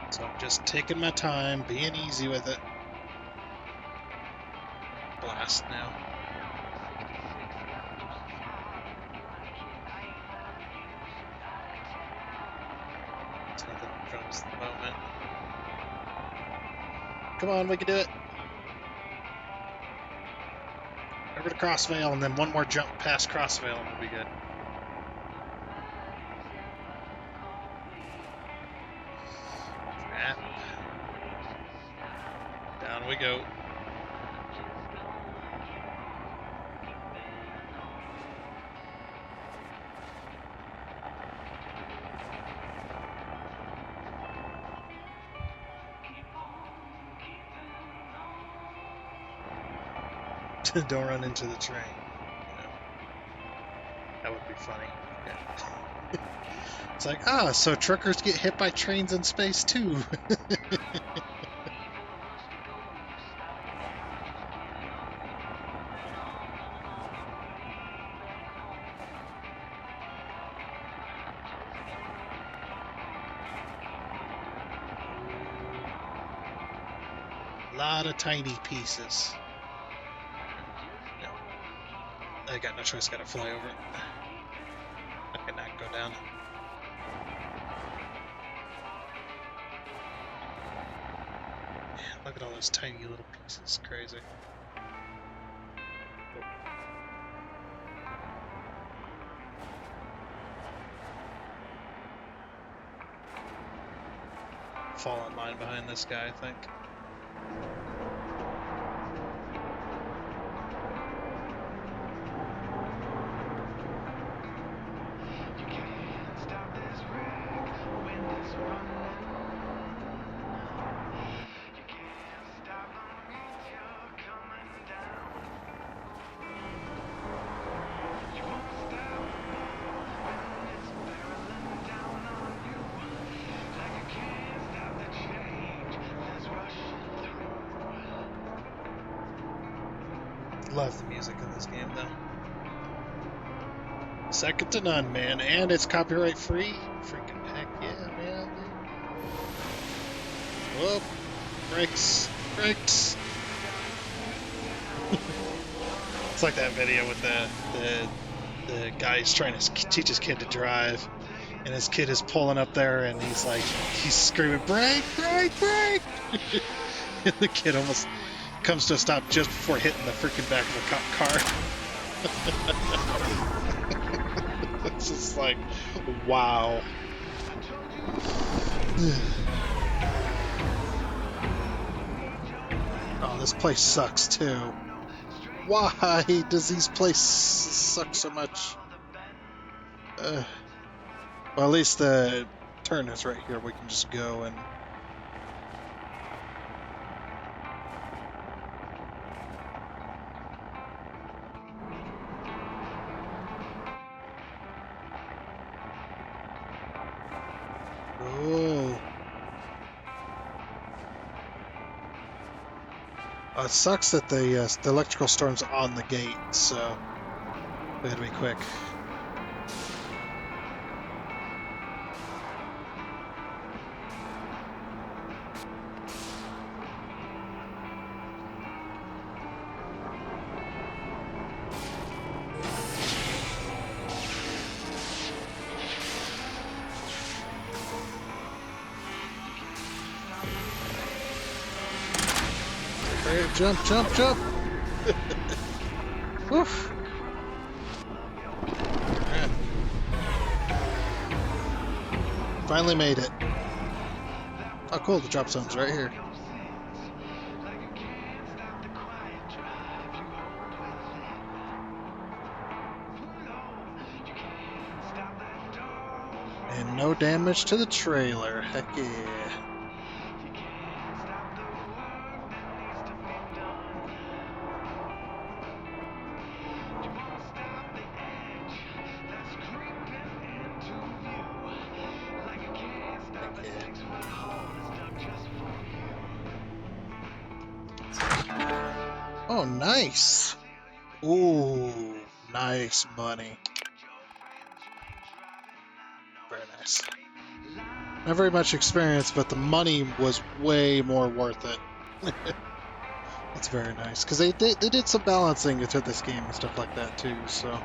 So I'm just taking my time, being easy with it. Blast now. There's nothing in front of us at the moment. Come on, we can do it. Over to Crossvale, and then one more jump past Crossvale, and we'll be good. Crap. Down we go. Don't run into the train. You know, that would be funny. Yeah. It's like, so truckers get hit by trains in space too. A lot of tiny pieces. I got no choice, gotta fly over it. I cannot go down. Man, look at all those tiny little pieces, crazy. Fall in line behind this guy, I think. Love the music in this game, though. Second to none, man. And it's copyright free. Freaking heck yeah, man. Whoop. Brakes. Brakes. It's like that video with the guy who's trying to teach his kid to drive. And his kid is pulling up there and he's screaming, brake, brake, brake! And the kid almost comes to a stop just before hitting the freaking back of the car. It's just like, wow. Oh, this place sucks too. Why does these places suck so much? Well, at least the turn is right here. We can just go and... Oh. It sucks that the electrical storm's on the gate, so we had to be quick. Hey, jump, jump, jump! Woof! Yeah. Finally made it. Oh cool, the drop zone's right here. And no damage to the trailer. Heck yeah. Oh, nice. Ooh, nice money. Very nice. Not very much experience, but the money was way more worth it. That's very nice, because they did some balancing into this game and stuff like that too, so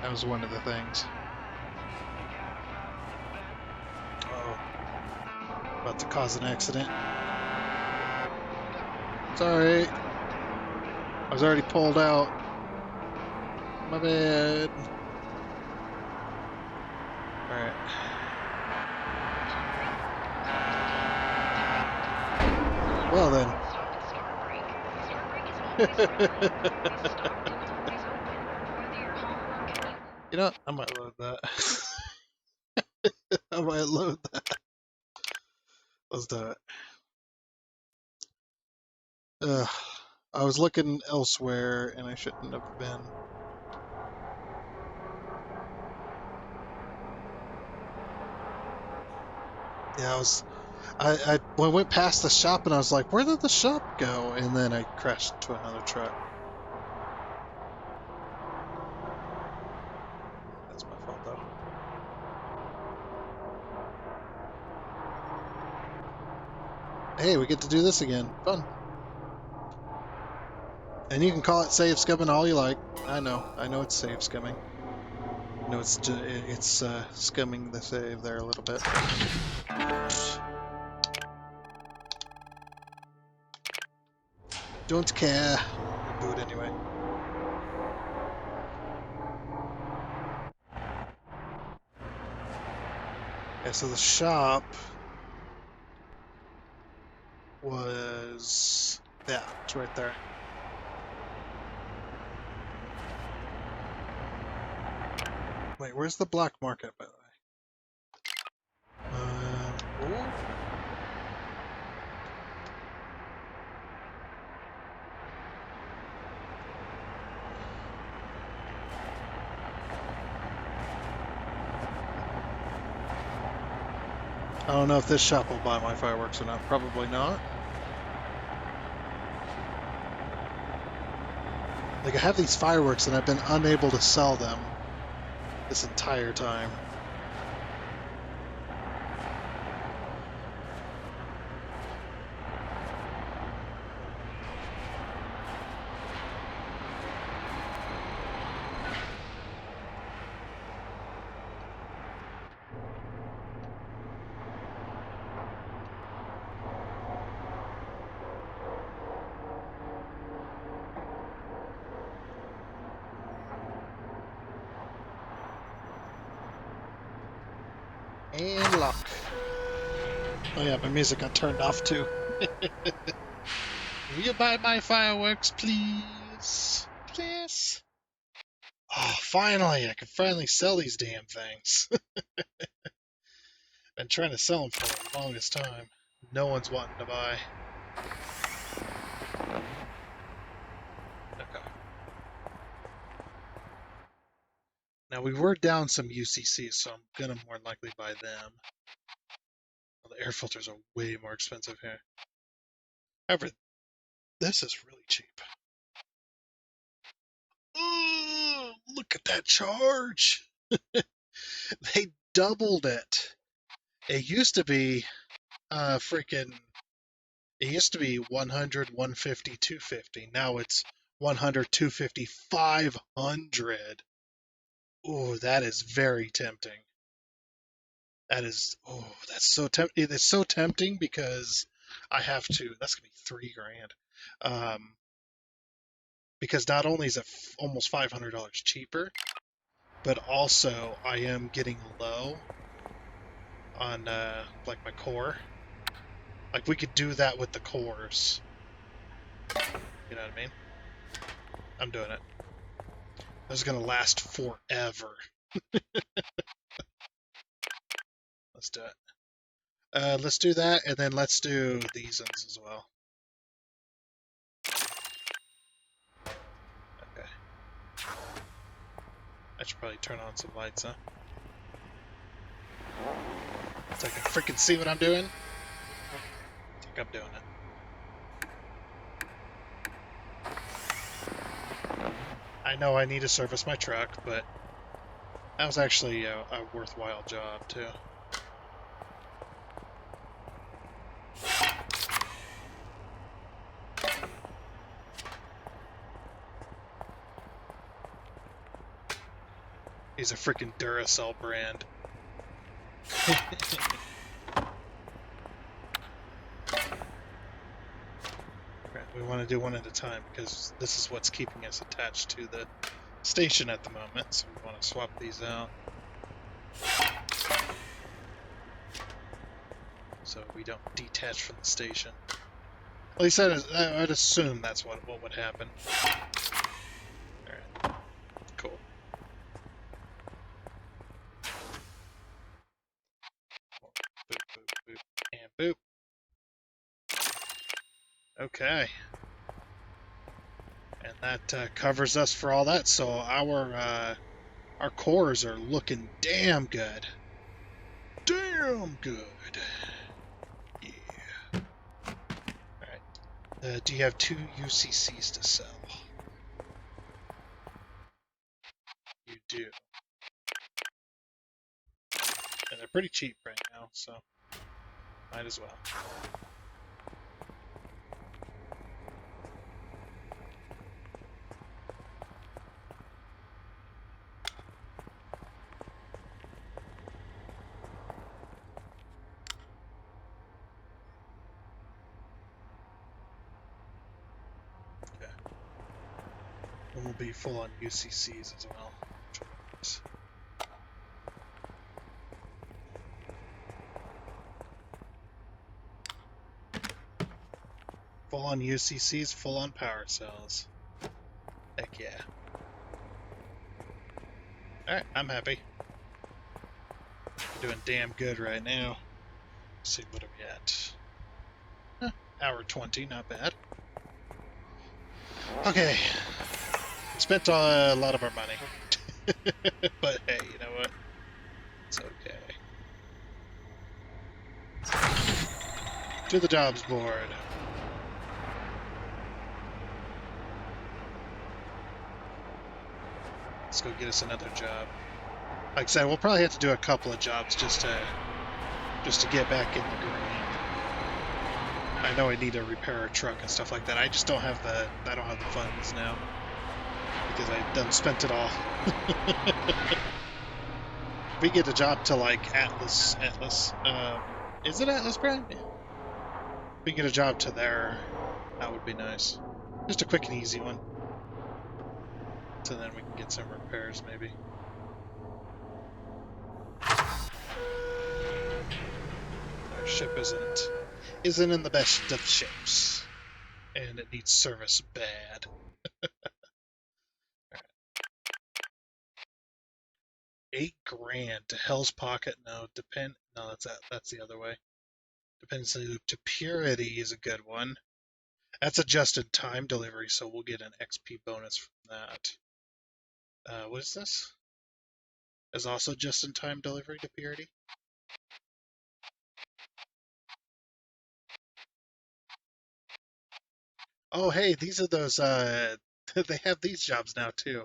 that was one of the things. Oh, about to cause an accident. Sorry, I was already pulled out. My bad. Alright. Well then. You know what? I might load that. I might load that. Let's do it. Ugh. I was looking elsewhere and I shouldn't have been. Yeah, I went past the shop and I was like, where did the shop go? And then I crashed into another truck. That's my fault though. Hey, we get to do this again. Fun. And you can call it save scumming all you like. I know it's save scumming. No, it's scumming the save there a little bit. Don't care. Do it anyway. Yeah, so the shop was... yeah, it's right there. Wait, where's the black market, by the way? Ooh. I don't know if this shop will buy my fireworks or not. Probably not. Like, I have these fireworks and I've been unable to sell them this entire time. And lock. Oh yeah, my music got turned off too. Will you buy my fireworks, please? Please? Oh, finally! I can finally sell these damn things. Been trying to sell them for the longest time. No one's wanting to buy. Okay. Now we were down some UCCs, so I'm gonna more likely buy them. Well, the air filters are way more expensive here. However, this is really cheap. Ooh, look at that charge! They doubled it. It used to be freaking. It used to be 100, 150, 250. Now it's 100, 250, 500. Oh, that is very tempting. That is, oh, that's so tempting. It's so tempting because I have to. That's gonna be $3,000. Um, because not only is it almost $500 cheaper, but also I am getting low on like my core. Like we could do that with the cores. You know what I mean? I'm doing it. This is gonna last forever. Let's do it. Let's do that, and then let's do these ones as well. Okay. I should probably turn on some lights, huh? So I can freaking see what I'm doing. I think I'm doing it. I know I need to service my truck, but that was actually a worthwhile job, too. He's a freaking Duracell brand. We want to do one at a time because this is what's keeping us attached to the station at the moment, so we want to swap these out. So we don't detach from the station. At least I'd assume that's what would happen. Alright. Cool. Boop, boop, boop, and boop. Okay. And that covers us for all that, so our cores are looking damn good. Damn good. Yeah. Alright. Do you have 2 UCCs to sell? You do. And they're pretty cheap right now, so might as well. Okay. And we'll be full on UCCs as well. Full on UCCs, full on power cells. Heck yeah. Alright, I'm happy. We're doing damn good right now. Let's see, what are we at? Hour 20, not bad. Okay. Spent a lot of our money. But hey, you know what? It's okay. To the jobs board. Let's go get us another job. Like I said, we'll probably have to do a couple of jobs just to get back in the green. I know I need to repair a truck and stuff like that. I just don't have the funds now because I done spent it all. If we get a job to like Atlas, is it Atlas Prime? Yeah. If we get a job to there, that would be nice. Just a quick and easy one. So then we can get some repairs maybe. Our ship isn't in the best of shapes. And it needs service bad. $8,000 to Hell's Pocket. No, that's the other way. Dependency loop to Purity is a good one. That's a just-in-time delivery, so we'll get an XP bonus from that. What is this? Is also just-in-time delivery to Purity? Oh, hey, these are those, they have these jobs now, too.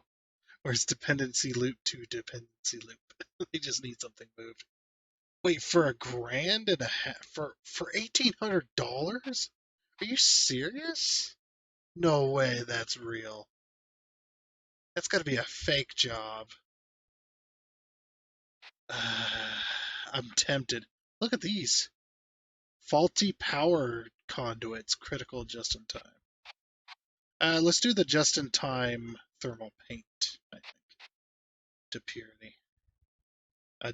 Where it's dependency loop to dependency loop. They just need something moved. Wait, for $1,500 for $1,800? Are you serious? No way that's real. That's got to be a fake job. I'm tempted. Look at these. Faulty power conduits, critical just in time. Let's do the just in time thermal paint, I think, to Purity.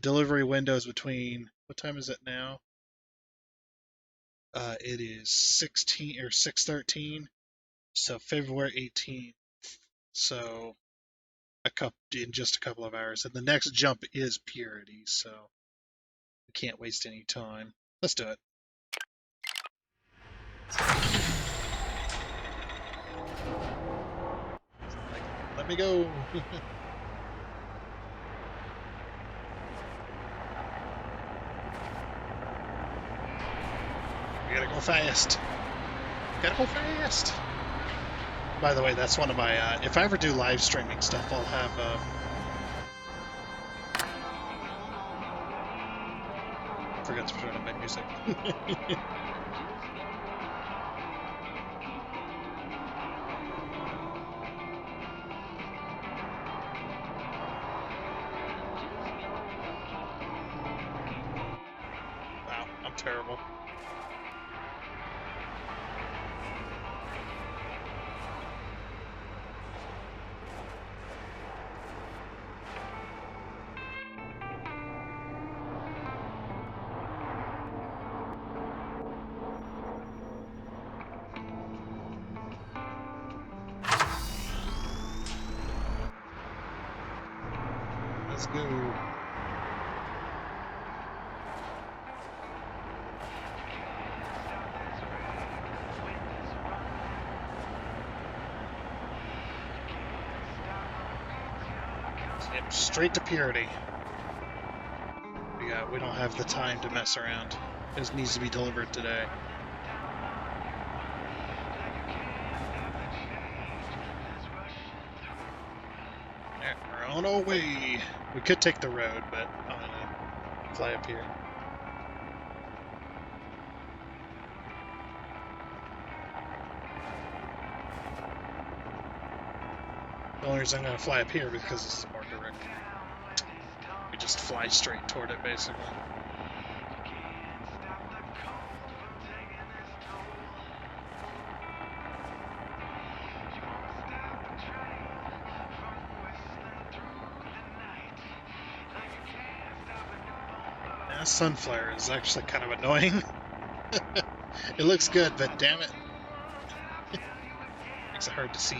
Delivery windows between, what time is it now? It is 6:13, so February 18th. So in just a couple of hours, and the next jump is Purity, so we can't waste any time. Let's do it. Let me go. We gotta go fast. Gotta go fast. By the way, that's one of my. If I ever do live streaming stuff, I'll have. Forgot to turn on my music. Wow, I'm terrible. Let's go. Yep, straight to Purity. We don't have the time to mess around. This needs to be delivered today. Alright, we're on our way. We could take the road, but I'm gonna fly up here. The only reason I'm gonna fly up here is because this is more direct. We just fly straight toward it, basically. That sunflare is actually kind of annoying. It looks good, but damn it. Makes it hard to see.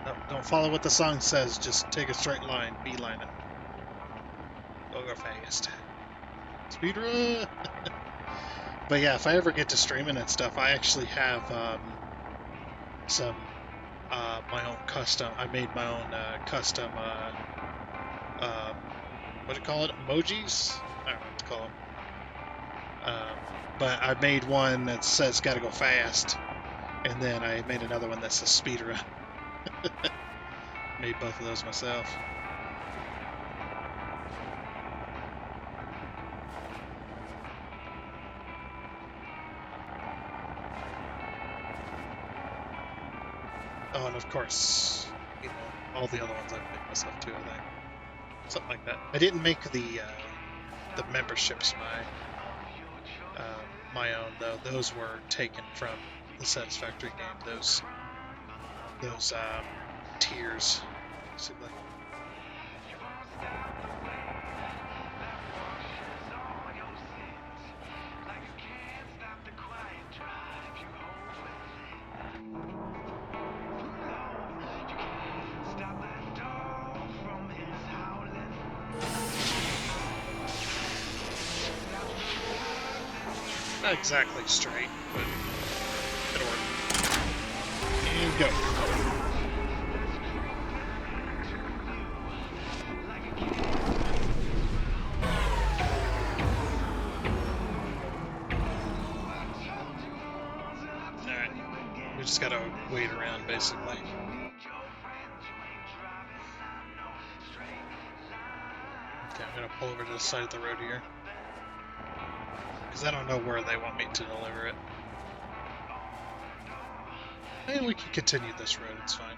No, don't follow what the song says, just take a straight line, beeline it. Don't go fast. Speedrun! But yeah, if I ever get to streaming and stuff, I actually have some my own custom. I made my own custom. What do you call it? Emojis? I don't know what to call them. but I made one that says gotta go fast, and then I made another one that says speed run. Made both of those myself. Oh, and of course, you know, all the other ones I've made myself too, I think. Something like that. I didn't make the memberships my own though. Those were taken from the Satisfactory game. Those tiers, basically. Not exactly straight, but it'll work. And go. Alright. We just gotta wait around, basically. Okay, I'm gonna pull over to the side of the road here. Because I don't know where they want me to deliver it. And we can continue this road, it's fine.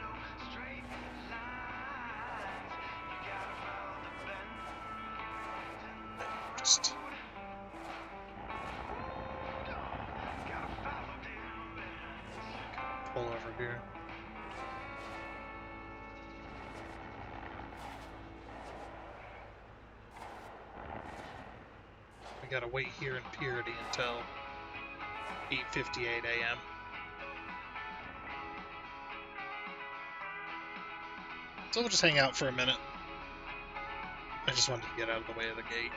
Just... pull over here. We gotta wait here in Purity until 8:58 a.m. So we'll just hang out for a minute. I just wanted to get out of the way of the gate.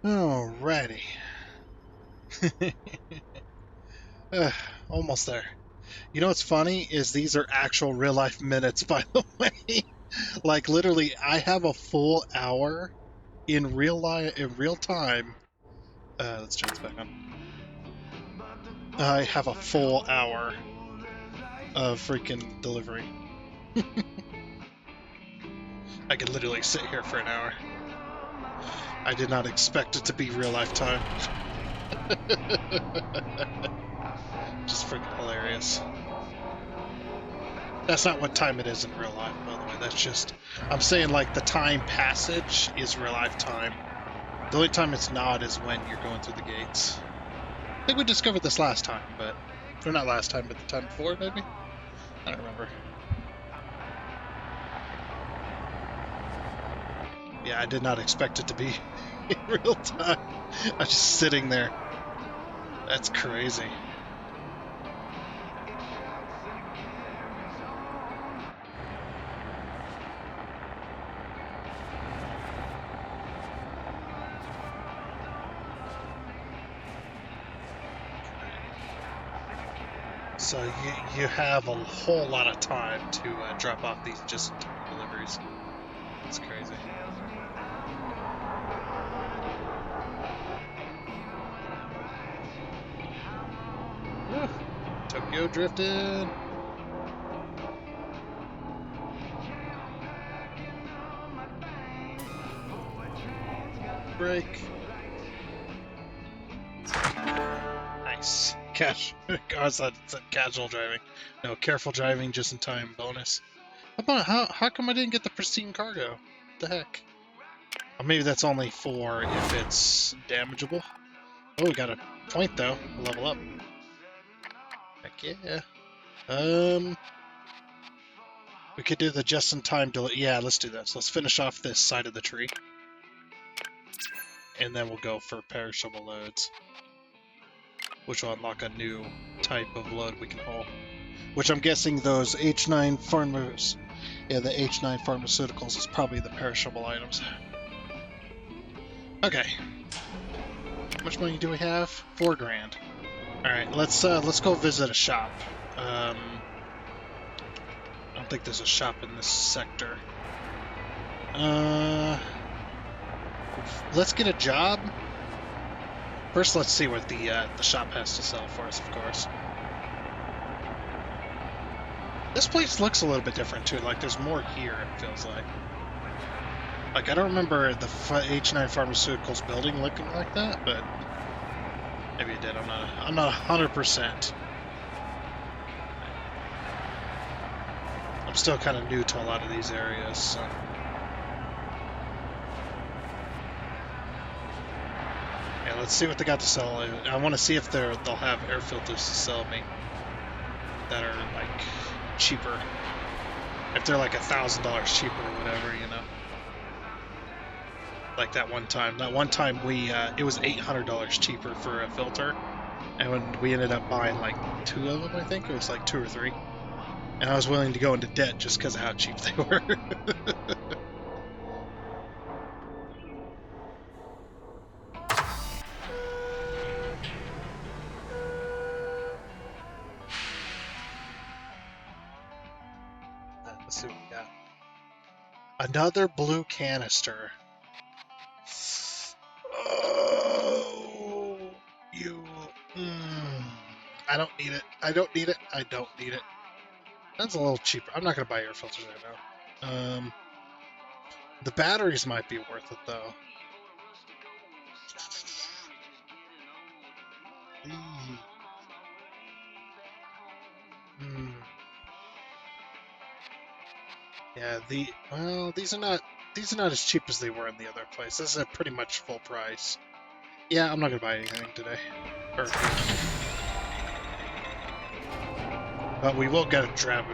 Alrighty. Almost there. You know what's funny is these are actual real life minutes, by the way. Like literally, I have a full hour in real time. Let's turn this back on. I have a full hour of freaking delivery. I could literally sit here for an hour. I did not expect it to be real life time. Just freaking hilarious. That's not what time it is in real life, by the way. That's just... I'm saying, like, the time passage is real life time. The only time it's not is when you're going through the gates. I think we discovered this last time, but... Or not last time, but the time before, maybe? I don't remember. Yeah, I did not expect it to be in real time. I'm just sitting there. That's crazy. So you have a whole lot of time to drop off these just-in-time deliveries. It's crazy. Woo. Tokyo drifted. Brake. Nice. Casual driving. No, careful driving, just in time bonus. How come I didn't get the pristine cargo? What the heck? Or maybe that's only for if it's damageable. Oh, we got a point though. Level up. Heck yeah. We could do the just-in-time yeah, let's do this. Let's finish off this side of the tree. And then we'll go for perishable loads. Which will unlock a new type of load we can haul. Which I'm guessing those H9 farmers... Yeah, the H9 pharmaceuticals is probably the perishable items. Okay. How much money do we have? $4 grand. Alright, let's go visit a shop. don't think there's a shop in this sector. Let's get a job. First, let's see what the shop has to sell for us, of course. This place looks a little bit different too. Like there's more here. It feels like. Like I don't remember the H9 Pharmaceuticals building looking like that, but maybe it did. I'm not 100%. I'm still kind of new to a lot of these areas, so. Yeah, let's see what they got to sell. I want to see if they'll have air filters to sell me that are like cheaper. If they're like $1,000 cheaper or whatever, you know. Like that one time. That one time it was $800 cheaper for a filter, and when we ended up buying like 2 of them, I think it was like 2 or 3, and I was willing to go into debt just because of how cheap they were. Let's see what we got. Another blue canister. Oh, you. I don't need it. I don't need it. I don't need it. That's a little cheaper. I'm not going to buy air filters right now. The batteries might be worth it, though. Yeah, these are not as cheap as they were in the other place. This is a pretty much full price. Yeah, I'm not gonna buy anything today. But we will get a job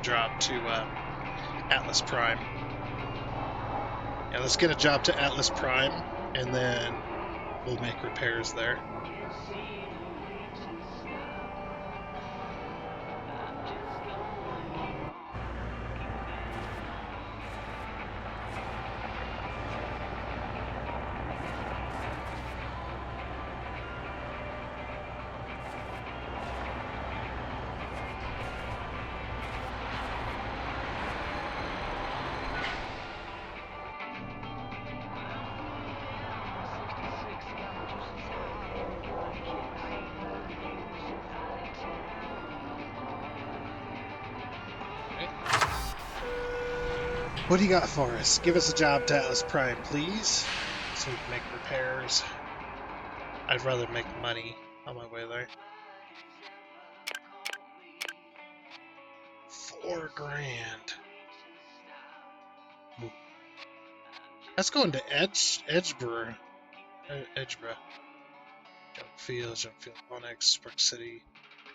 to Atlas Prime. Yeah, let's get a job to Atlas Prime, and then we'll make repairs there. What do you got for us? Give us a job to Atlas Prime, please, so we can make repairs. I'd rather make money on my way there. $4,000. Ooh. Let's go into Edgeborough. Junk Field, Onyx, Spark City.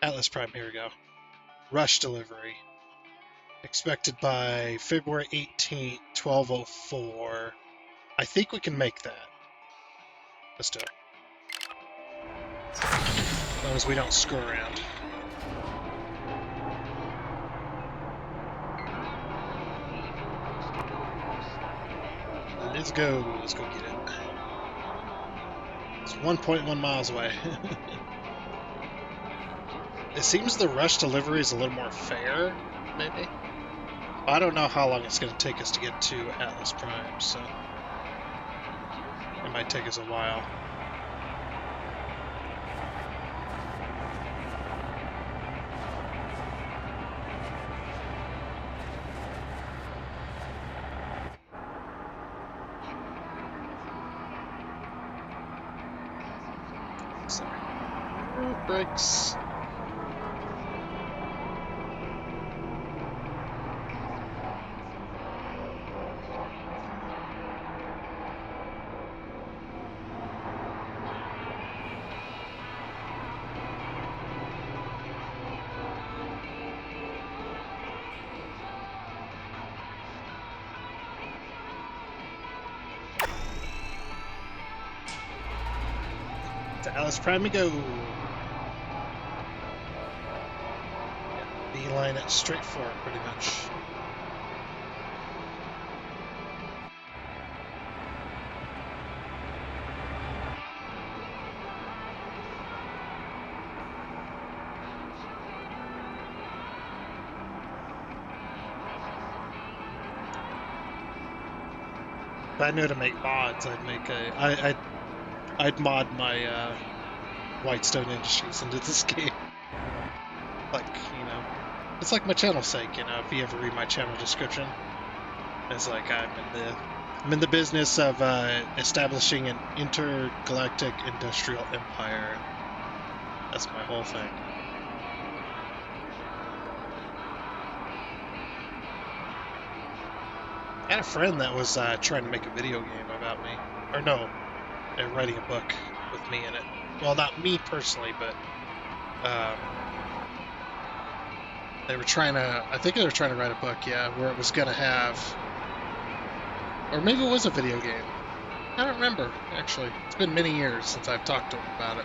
Atlas Prime, here we go. Rush delivery. Expected by February 18th, 12:04. I think we can make that. Let's do it. As long as we don't screw around. Let's go. Let's go get it. It's 1.1 miles away. It seems the rush delivery is a little more fair, maybe. I don't know how long it's going to take us to get to Atlas Prime, so it might take us a while. Sorry. Brakes. To Atlas Prime we go. Beeline it straight forward, pretty much. If I knew to make mods, I'd mod my Whitestone Industries into this game. Like, it's like my channel sake, if you ever read my channel description. It's like I'm in the business of establishing an intergalactic industrial empire. That's my whole thing. I had a friend that was trying to make a video game about me. Or no, writing a book with me in it. Well, not me personally, but they were trying to, I think they were trying to write a book, yeah, where it was going to have, or maybe it was a video game. I don't remember, actually. It's been many years since I've talked to him about it.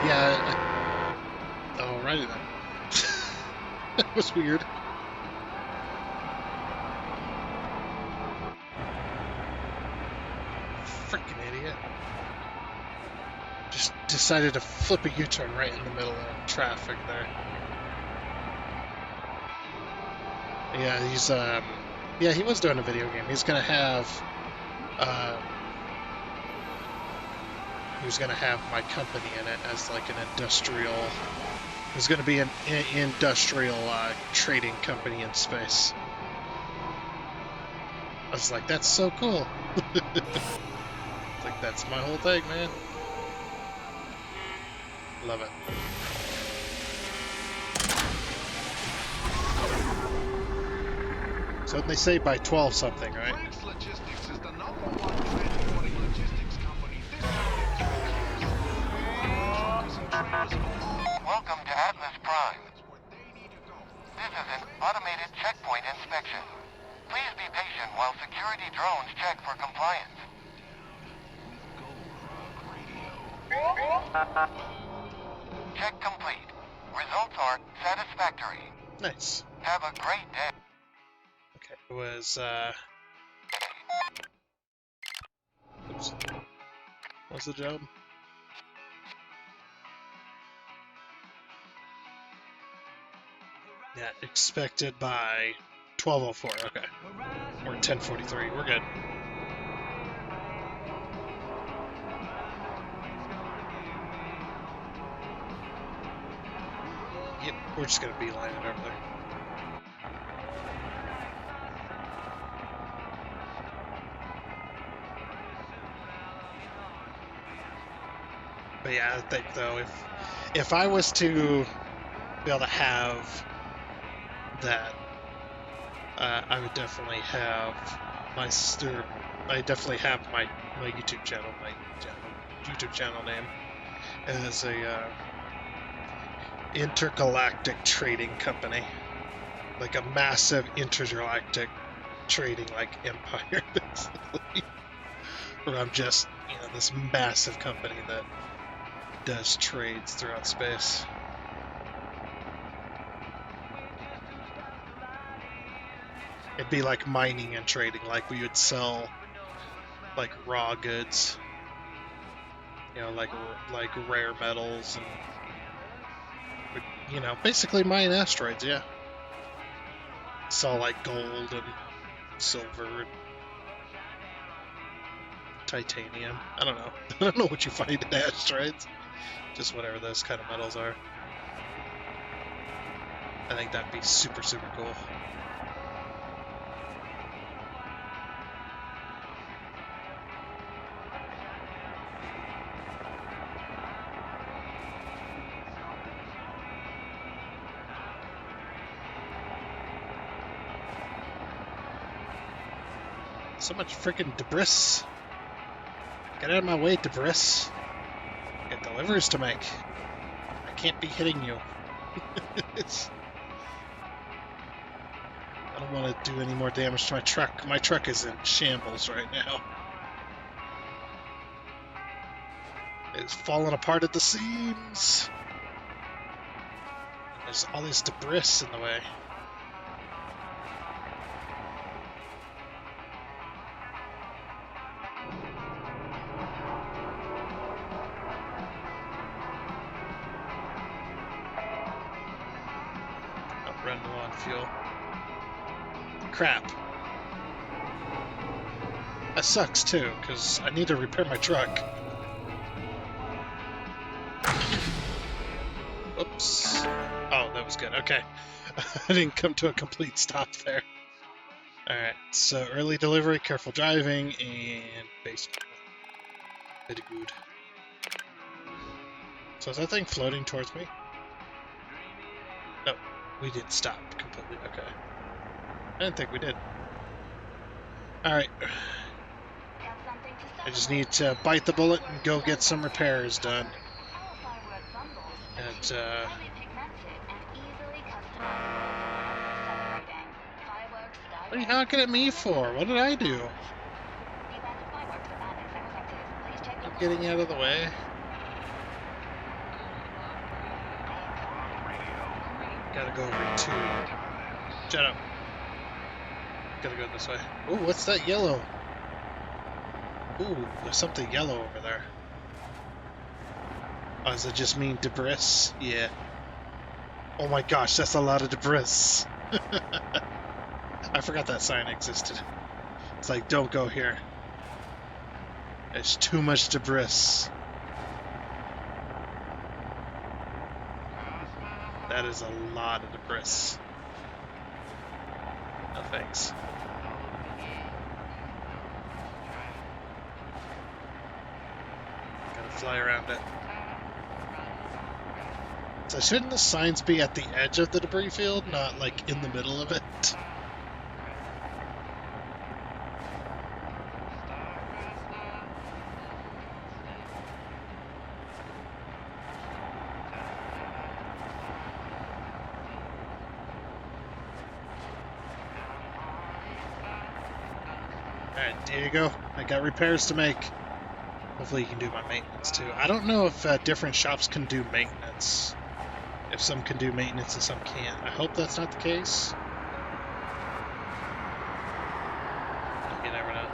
Yeah. Alrighty then. That was weird. Freaking idiot. Just decided to flip a U-turn right in the middle of traffic there. Yeah, he was doing a video game. He's gonna have, my company in it as like an industrial. There's gonna be an industrial trading company in space. I was like, that's so cool. Like, that's my whole thing, man. Love it. So they say by 12 something, right? Frank's Logistics is the number one transporting logistics company. Welcome to Atlas Prime. This is an automated checkpoint inspection. Please be patient while security drones check for compliance. Check complete. Results are satisfactory. Nice. Have a great day. Okay, it was, oops. What's the job? Yeah, expected by 12:04, okay. Or 10:43, we're good. Yep, we're just gonna beeline it over there. But yeah, I think though, if I was to be able to have that, I would definitely have my my YouTube channel, YouTube channel name as a intergalactic trading company, like a massive intergalactic trading empire, basically. Where I'm just this massive company that does trades throughout space. It'd be like mining and trading, like we would sell like raw goods, like rare metals and basically mine asteroids, yeah. Sell like gold and silver and titanium. I don't know. I don't know what you find in asteroids. Just whatever those kind of metals are. I think that'd be super, super cool. So much freaking debris. Get out of my way, debris. Got deliveries to make. I can't be hitting you. I don't want to do any more damage to my truck. My truck is in shambles right now. It's falling apart at the seams. There's all this debris in the way. I'm running low on fuel. Crap. That sucks too, because I need to repair my truck. Oops. Oh, that was good. Okay. I didn't come to a complete stop there. Alright, so early delivery, careful driving, and base. Very good. So is that thing floating towards me? No, we did stop completely. Okay. I didn't think we did. Alright. I just need to bite the bullet and go get some repairs done. And, what are you honking at me for? What did I do? I'm getting out of the way. Gotta go over to... Shut up. Gotta go this way. Ooh, what's that yellow? Ooh, there's something yellow over there. Oh, does it just mean debris? Yeah. Oh my gosh, that's a lot of debris. I forgot that sign existed. It's like, don't go here. There's too much debris. That is a lot of debris. No thanks. Gotta fly around it. So shouldn't the signs be at the edge of the debris field, not like in the middle of it? Alright, Diego, I got repairs to make. Hopefully you can do my maintenance too. I don't know if different shops can do maintenance. If some can do maintenance and some can't. I hope that's not the case. You never know.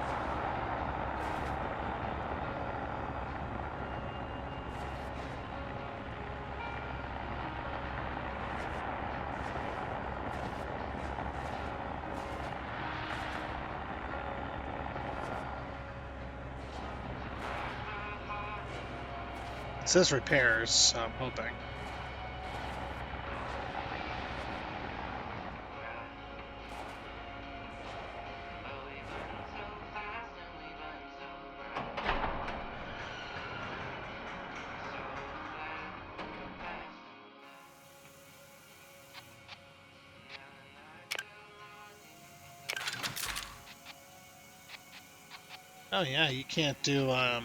It says repairs, so I'm hoping. Oh yeah, you can't do, I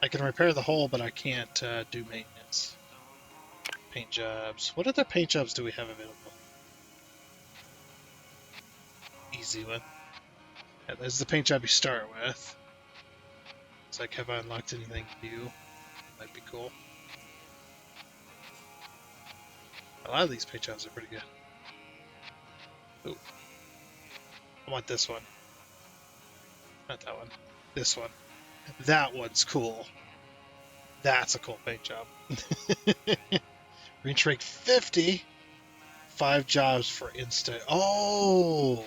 can repair the hull, but I can't do maintenance. Paint jobs. What other paint jobs do we have available? Easy one. Yeah, there's the paint job you start with. It's like, have I unlocked anything new? Might be cool. A lot of these paint jobs are pretty good. Ooh. I want this one. Not that one. This one. That one's cool. That's a cool paint job. Reach rate 50. 5 jobs for instant. Oh!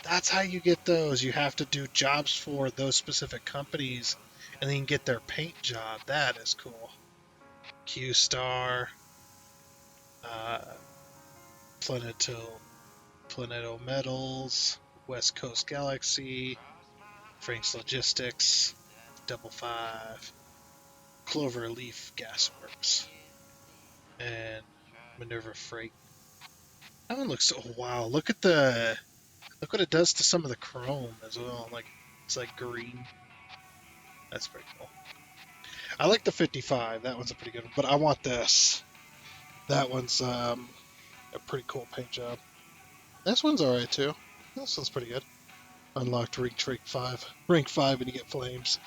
That's how you get those. You have to do jobs for those specific companies, and then you can get their paint job. That is cool. Q-Star. Planeto Metals. West Coast Galaxy. Frank's Logistics. Double 5. Clover Leaf Gasworks. And Minerva Freight. That one looks... Oh, wow. Look what it does to some of the chrome as well. Like, it's like green. That's pretty cool. I like the 55. That one's a pretty good one. But I want this. That one's a pretty cool paint job. This one's alright too. This one's pretty good. Unlocked rank 5. Rank 5 and you get flames.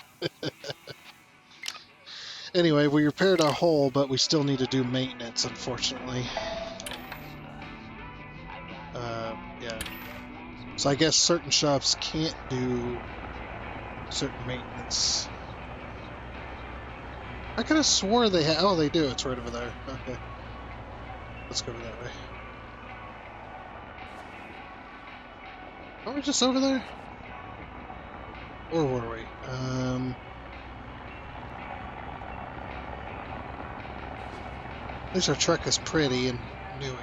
Anyway, we repaired our hull, but we still need to do maintenance, unfortunately. Yeah. So I guess certain shops can't do certain maintenance. I could have swore they had... Oh, they do. It's right over there. Okay. Let's go that way. Are we just over there? Where were we? At least our truck is pretty and new again.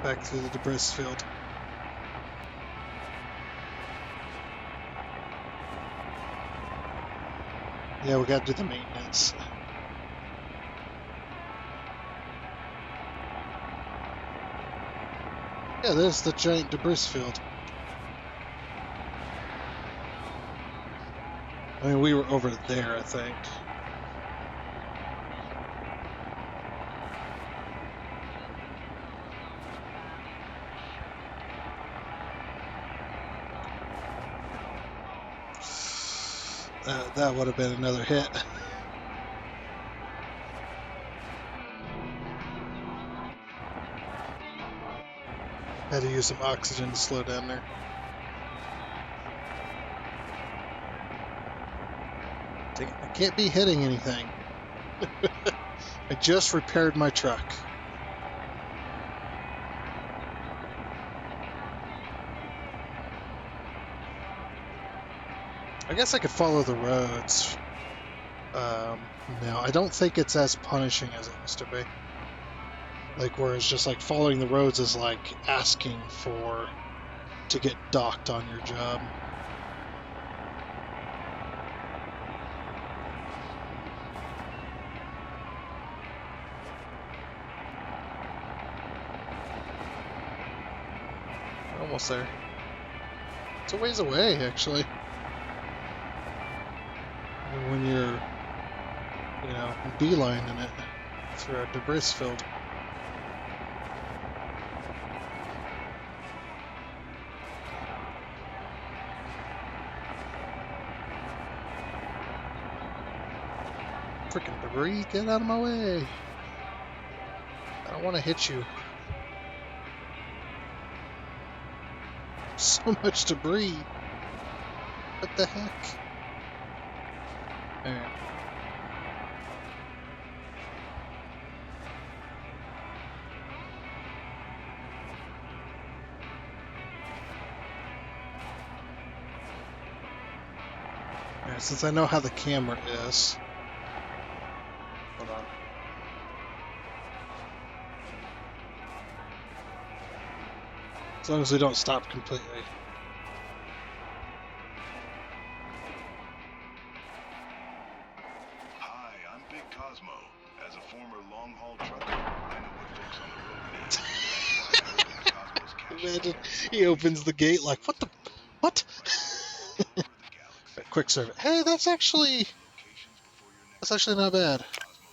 Back through the debris field. Yeah, we gotta do the maintenance. Yeah, there's the giant debris field. I mean, we were over there, I think. That would have been another hit. Had to use some oxygen to slow down there. I can't be hitting anything. I just repaired my truck. I guess I could follow the roads. Now, I don't think it's as punishing as it used to be. Like, where it's just like following the roads is like asking to get docked on your job. Almost there. It's a ways away, actually. When you're, beelining it through a debris field. Freaking debris, get out of my way. I don't want to hit you. So much debris. What the heck? Alright. Alright, since I know how the camera is. Hold on. As long as we don't stop completely. Hi, I'm Big Cosmo. As a former long-haul trucker, I know what folks on the road need. That's why I Cosmo's cash. Imagine he opens the gate like, what the... What? Quick service. Hey, that's actually not bad.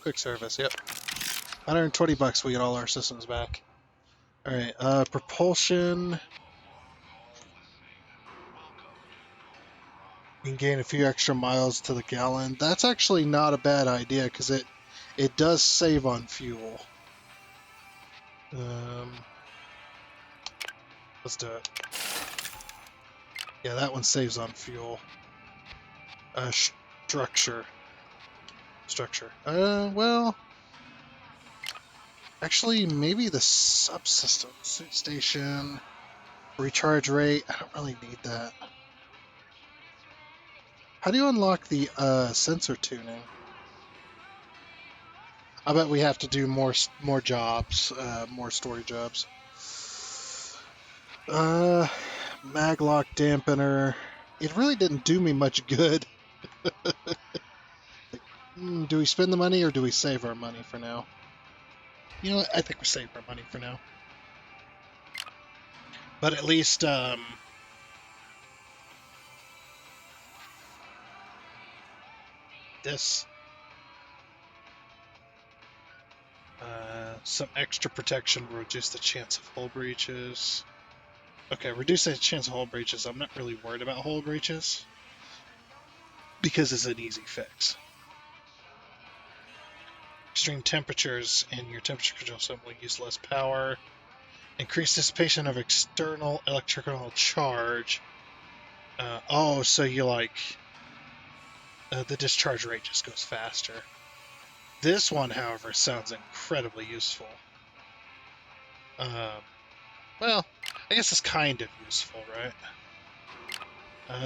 Quick service, yep. $120, we get all our systems back. Alright, propulsion. You can gain a few extra miles to the gallon. That's actually not a bad idea because it does save on fuel. Let's do it. Yeah, that one saves on fuel. Structure. Well, actually, maybe the subsystem. Suit station, recharge rate. I don't really need that. How do you unlock the sensor tuning? I bet we have to do more jobs, more story jobs. Maglock dampener. It really didn't do me much good. Do we spend the money or do we save our money for now? You know what? I think we save our money for now. But at least, this. Some extra protection will reduce the chance of hull breaches. Okay, reduce the chance of hull breaches. I'm not really worried about hull breaches because it's an easy fix. Extreme temperatures and your temperature control system will use less power. Increase dissipation of external electrical charge. So you like... The discharge rate just goes faster. This one, however, sounds incredibly useful. Well, I guess it's kind of useful, right?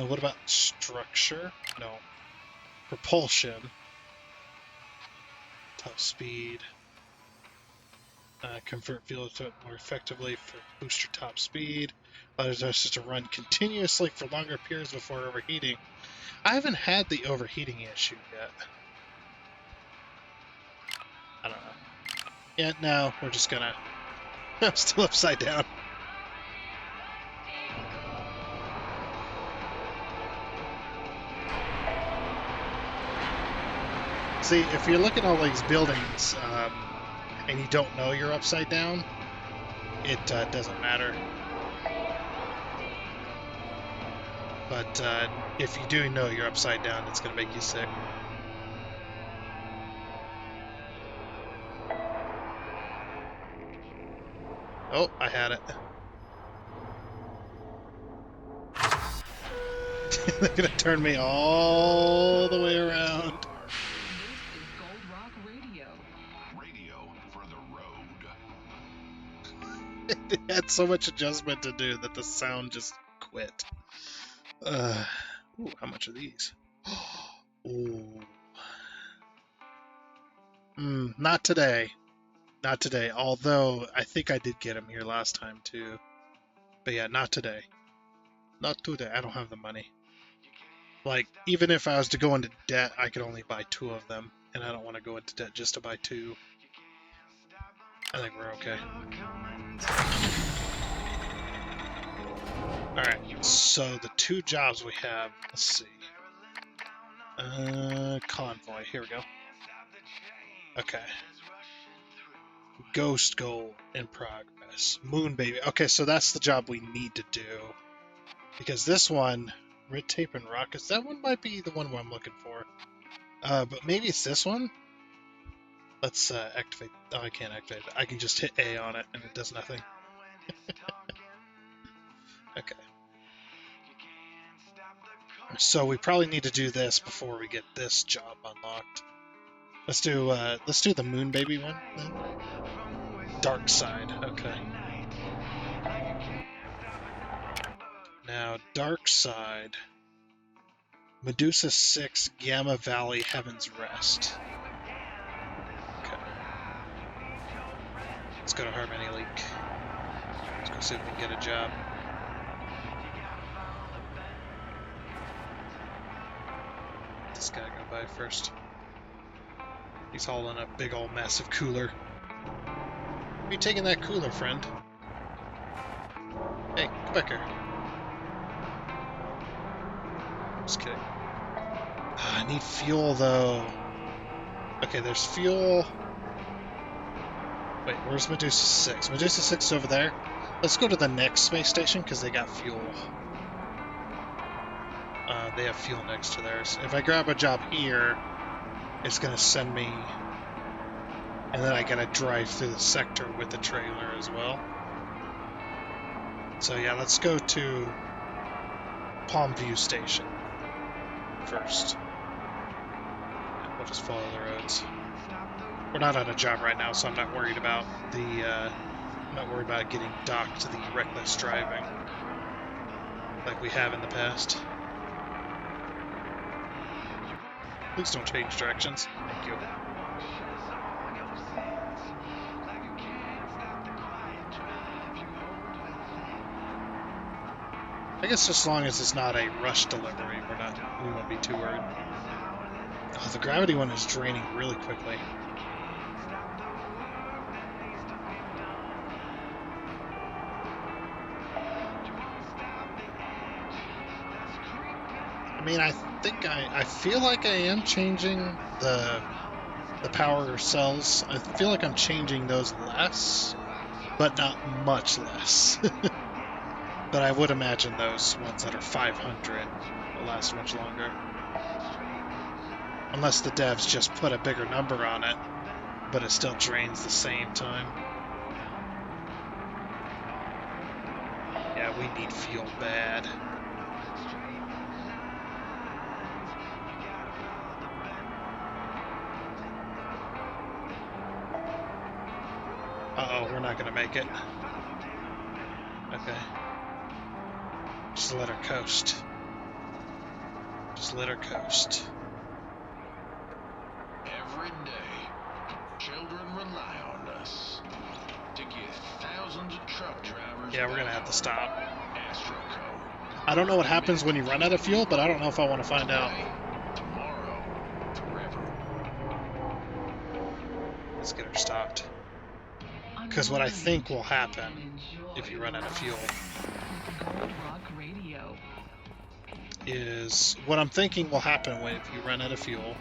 What about structure? No. Propulsion. Top speed. Convert fuel to it more effectively for boost your top speed. Allows us to run continuously for longer periods before overheating. I haven't had the overheating issue yet. I don't know. Yeah, no, we're just gonna... I'm still upside down. See, if you're looking at all these buildings and you don't know you're upside down, it doesn't matter. But if you do know you're upside down, it's going to make you sick. Oh, I had it. They're going to turn me all the way around. This is Gold Rock Radio. Radio for the road. It had so much adjustment to do that the sound just quit. Ooh, how much are these? Ooh. Not today. Not today. Although I think I did get them here last time too. But yeah, not today. Not today. I don't have the money. Like, even if I was to go into debt, I could only buy 2 of them. And I don't want to go into debt just to buy 2. I think we're okay. Alright, so the 2 jobs we have, let's see. Convoy, here we go. Okay. Ghost goal in progress. Moon baby. Okay, so that's the job we need to do. Because this one, red tape and rockets, that one might be the one I'm looking for. But maybe it's this one? Let's activate. Oh, I can't activate it. I can just hit A on it and it does nothing. Okay. So we probably need to do this before we get this job unlocked. Let's do the moon baby one then. Dark side. Okay. Now dark side. Medusa 6 Gamma Valley Heaven's Rest. Okay. Let's go to Harmony Leak. Let's go see if we can get a job. This guy go by first. He's hauling a big old massive cooler. Where are you taking that cooler, friend? Hey, come back here. Just kidding. I need fuel, though. Okay, there's fuel. Wait, where's Medusa 6? Medusa 6 is over there. Let's go to the next space station, because they got fuel. They have fuel next to theirs. If I grab a job here, it's going to send me... And then I got to drive through the sector with the trailer as well. So yeah, let's go to Palm View Station first. We'll just follow the roads. We're not on a job right now, so I'm not worried about getting docked to the reckless driving like we have in the past. Please don't change directions. Thank you. I guess as long as it's not a rush delivery, we won't be too worried. Oh, the gravity one is draining really quickly. I mean, I feel like I am changing the power cells. I feel like I'm changing those less, but not much less. But I would imagine those ones that are 500 will last much longer. Unless the devs just put a bigger number on it, but it still drains the same time. Yeah, we need fuel bad. Uh-oh, we're not gonna make it. Okay. Just let her coast. Just let her coast. Every day, children rely on us to get thousands of truck drivers. Yeah, we're gonna have to stop. Astrocode. I don't know what happens when you run out of fuel, but I don't know if I want to find out. Tomorrow, forever. Let's get her stopped. Because what I think will happen if you run out of fuel Gold Rock Radio. is what I'm thinking will happen when if you run out of fuel.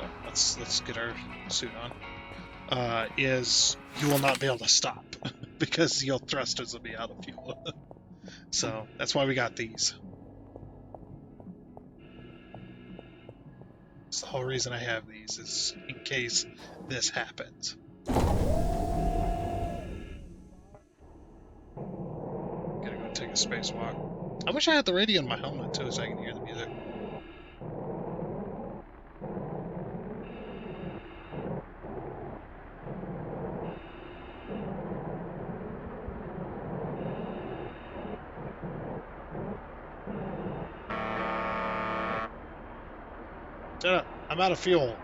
Oh, let's get our suit on. Is you will not be able to stop because your thrusters will be out of fuel. So that's why we got these. That's the whole reason I have these is in case this happens. Gotta go take a spacewalk. I wish I had the radio in my helmet too, so I can hear the music. Shut up! I'm out of fuel.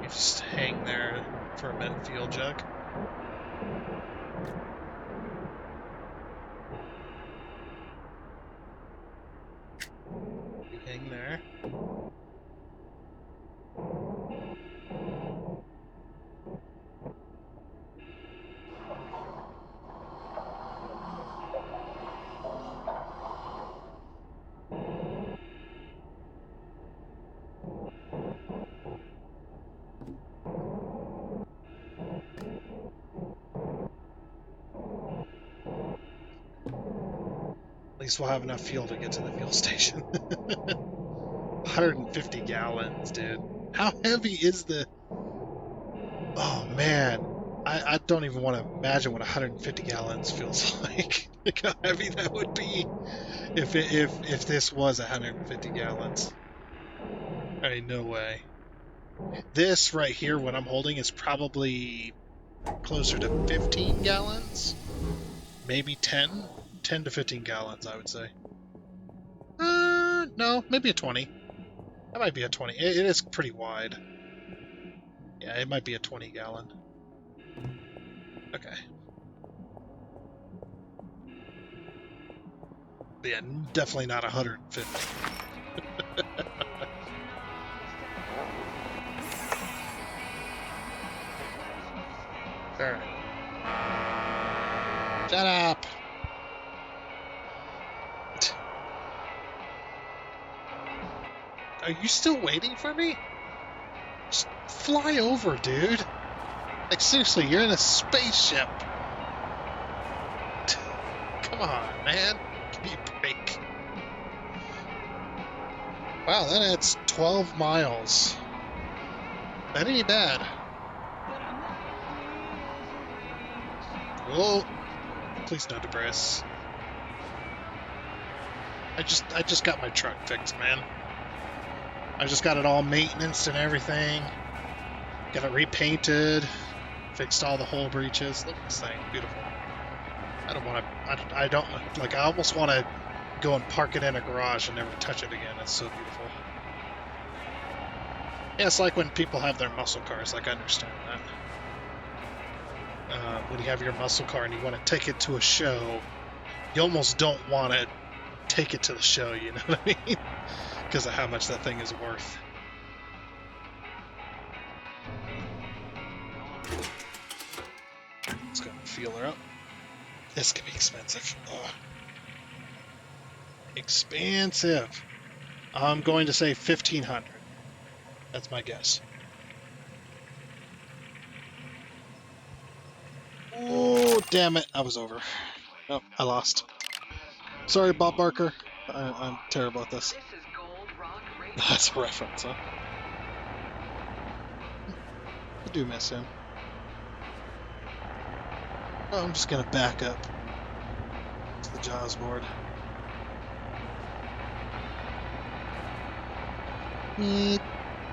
You just hang there for a minute, fuel jug. You hang there. At least we'll have enough fuel to get to the fuel station. 150 gallons, dude. How heavy is the... Oh, man. I don't even want to imagine what 150 gallons feels like. Look how heavy that would be if this was 150 gallons. I mean, no way. This right here, what I'm holding, is probably closer to 15 gallons. Maybe 10 to 15 gallons, I would say. No, maybe a 20. That might be a 20. It is pretty wide. Yeah, it might be a 20 gallon. Okay. Yeah, definitely not 150. Alright. Shut up! Are you still waiting for me? Just fly over, dude. Like, seriously, you're in a spaceship. Come on, man. Give me a break. Wow, that's 12 miles. That ain't bad. Whoa. Please no debris. I just got my truck fixed, man. I just got it all maintenanced and everything. Got it repainted. Fixed all the hole breaches. Look at this thing. Beautiful. I don't want to... I don't... Like, I almost want to go and park it in a garage and never touch it again. It's so beautiful. Yeah, it's like when people have their muscle cars. Like, I understand that. When you have your muscle car and you want to take it to a show, you almost don't want to take it to the show, you know what I mean? Because of how much that thing is worth. Let's go and feel her up. This could be expensive. Ugh. Expensive. I'm going to say 1,500. That's my guess. Oh, damn it. I was over. Oh, I lost. Sorry, Bob Barker. I'm terrible at this. This is Gold Rock Radio. That's a reference, huh? I do miss him. Oh, I'm just gonna back up to the Jaws board. Beep,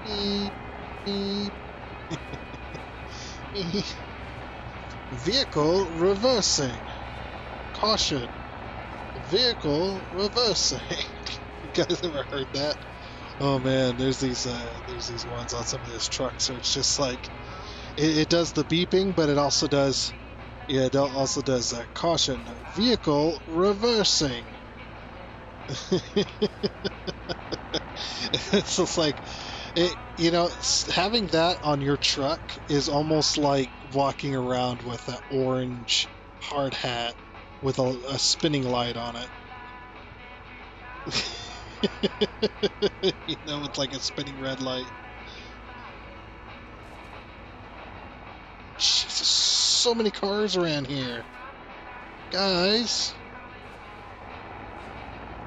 beep, beep. Vehicle reversing. Caution. Vehicle reversing. You guys ever heard that? Oh man, there's these ones on some of these trucks where it's just like it does the beeping, but it also does caution. Vehicle reversing. It's just like having that on your truck is almost like walking around with an orange hard hat with a spinning light on it. It's like a spinning red light. Jesus, so many cars around here. Guys.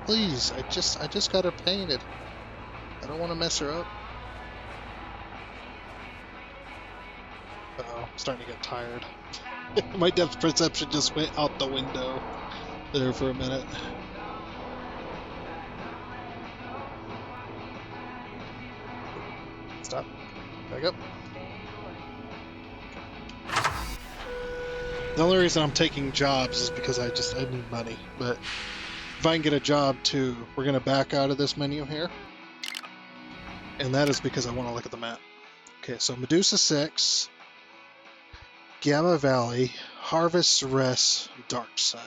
Please, I just got her painted. I don't want to mess her up. Uh-oh, I'm starting to get tired. My depth perception just went out the window there for a minute. Stop. Back up. The only reason I'm taking jobs is because I need money. But if I can get a job too, we're going to back out of this menu here. And that is because I want to look at the map. Okay, so Medusa 6, Gamma Valley, Harvest Rest, Dark Side.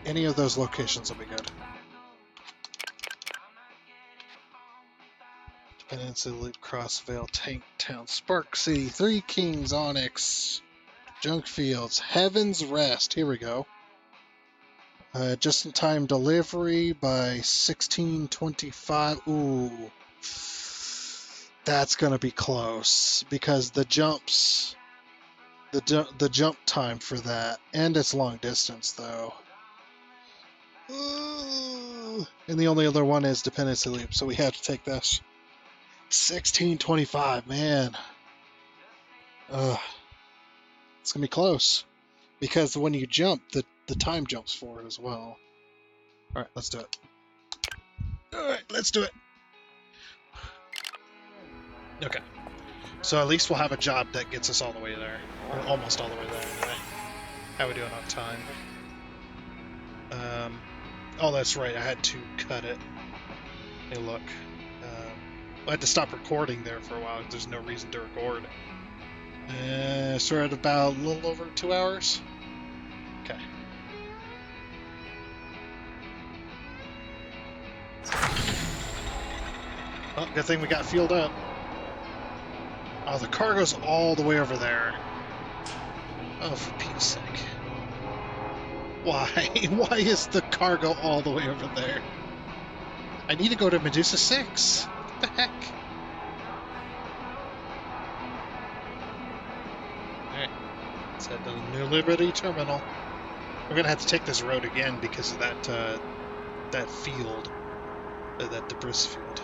Any of those locations will be good. Dependency Loop, Crossvale, Tank Town, Spark City, Three Kings, Onyx, Junk Fields, Heaven's Rest. Here we go. Just-in-time delivery by 1625. Ooh, that's gonna be close because the jumps, the jump time for that, and it's long distance though. Ooh. And the only other one is Dependency Loop, so we have to take this. 1625, man. It's gonna be close because when you jump, the time jumps forward as well. All right, let's do it. All right, let's do it. Okay, so at least we'll have a job that gets us all the way there, or almost all the way there. Anyway, how are we doing on time? Oh, that's right. I had to cut it. Hey, look. I had to stop recording there for a while because there's no reason to record. So we're at about a little over 2 hours. Okay. Well, good thing we got fueled up. Oh, the cargo's all the way over there. Oh, for Pete's sake. Why? Why is the cargo all the way over there? I need to go to Medusa 6. What the heck? Alright. Let's head to the New Liberty Terminal. We're gonna have to take this road again because of that field. That debris field.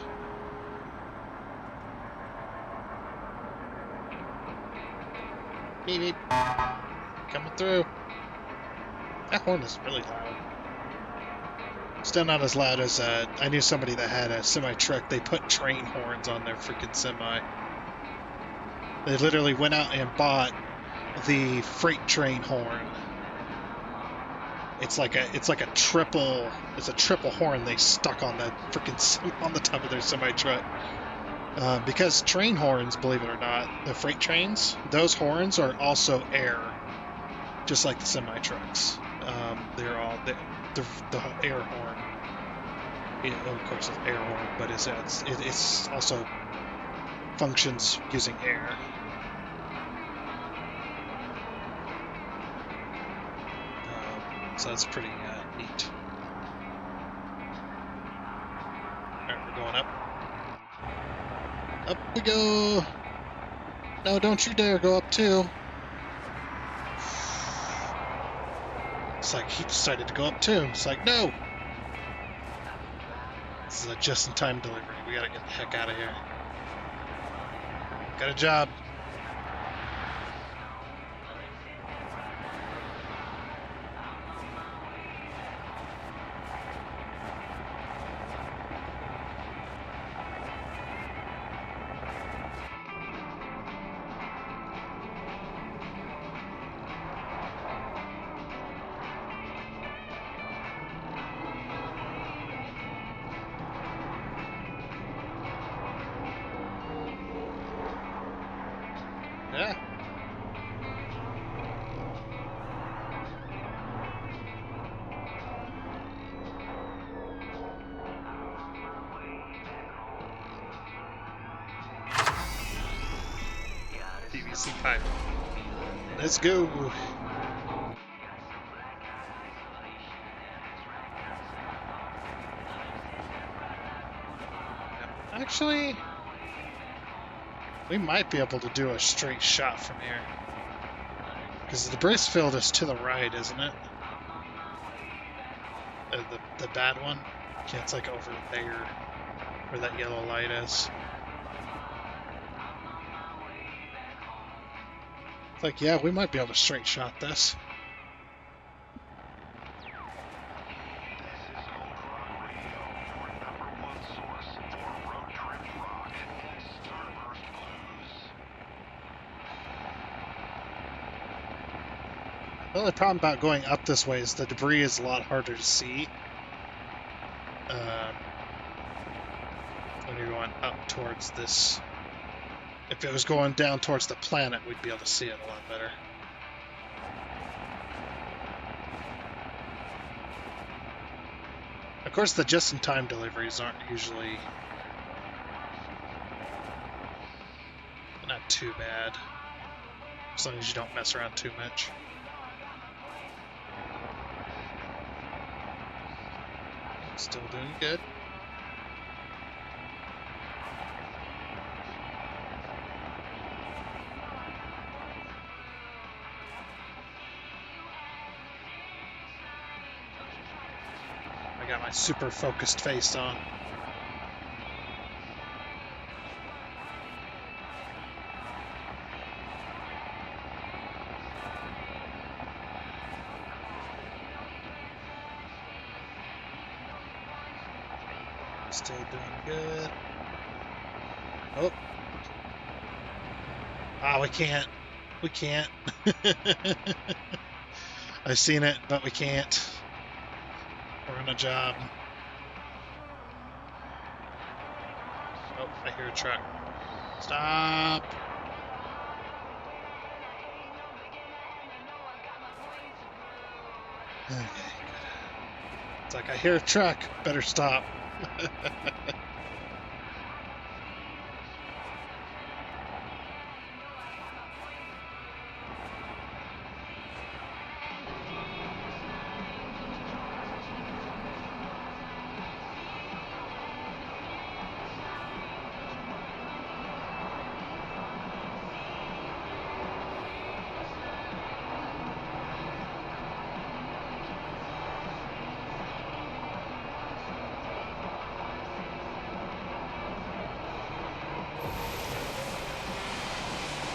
Beep beep. Coming through. That horn is really loud. Still not as loud as I knew somebody that had a semi truck. They put train horns on their freaking semi. They literally went out and bought the freight train horn. It's like a triple horn they stuck on the freaking on the top of their semi truck. Because train horns, believe it or not, the freight trains, those horns are also air, just like the semi trucks. They're all the air horn. Of course, it's air horn, but it's also functions using air. So that's pretty neat. Alright, we're going up. Up we go! No, don't you dare go up too. It's like he decided to go up too. It's like, no! This is a just-in-time delivery. We gotta get the heck out of here. Got a job. see pipe. Let's go. Actually, we might be able to do a straight shot from here. Because the debris field is to the right, isn't it? The bad one? Yeah, it's like over there, where that yellow light is. It's like, yeah, we might be able to straight shot this. The only problem about going up this way is the debris is a lot harder to see. When you're going up towards this. If it was going down towards the planet, we'd be able to see it a lot better. Of course, the just-in-time deliveries aren't usually not too bad, as long as you don't mess around too much. Still doing good. I got my super focused face on. Still doing good. Oh. Ah, we can't. We can't. I've seen it, but we can't. We're on a job. Oh, I hear a truck. Stop! Okay, good. It's like, I hear a truck. Better stop.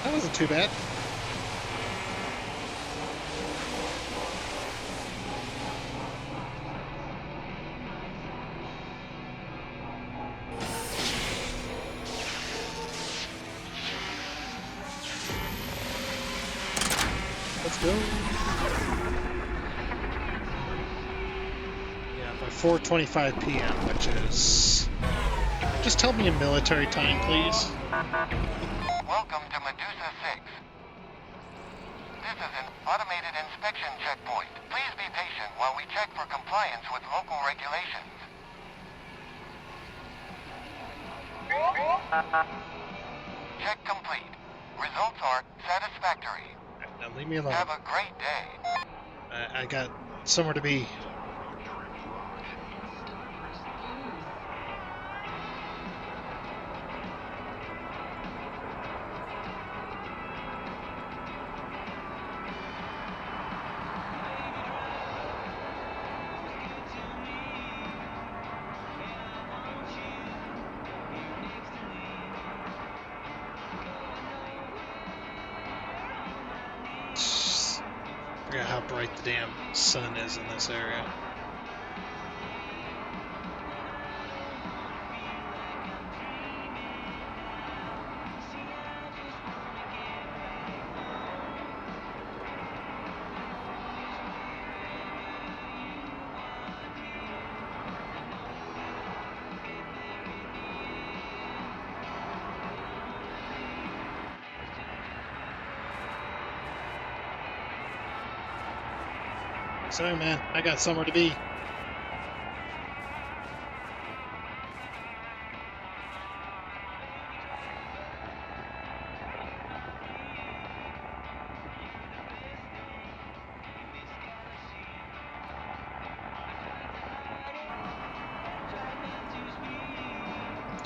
That wasn't too bad. Let's go. Yeah, by 4:25 p.m., which is... Just tell me in military time, please. Welcome to Medusa 6. This is an automated inspection checkpoint. Please be patient while we check for compliance with local regulations. Check complete. Results are satisfactory. Now leave me alone. Have a great day. I got somewhere to be. Forgot how bright the damn sun is in this area. Sorry, man. I got somewhere to be.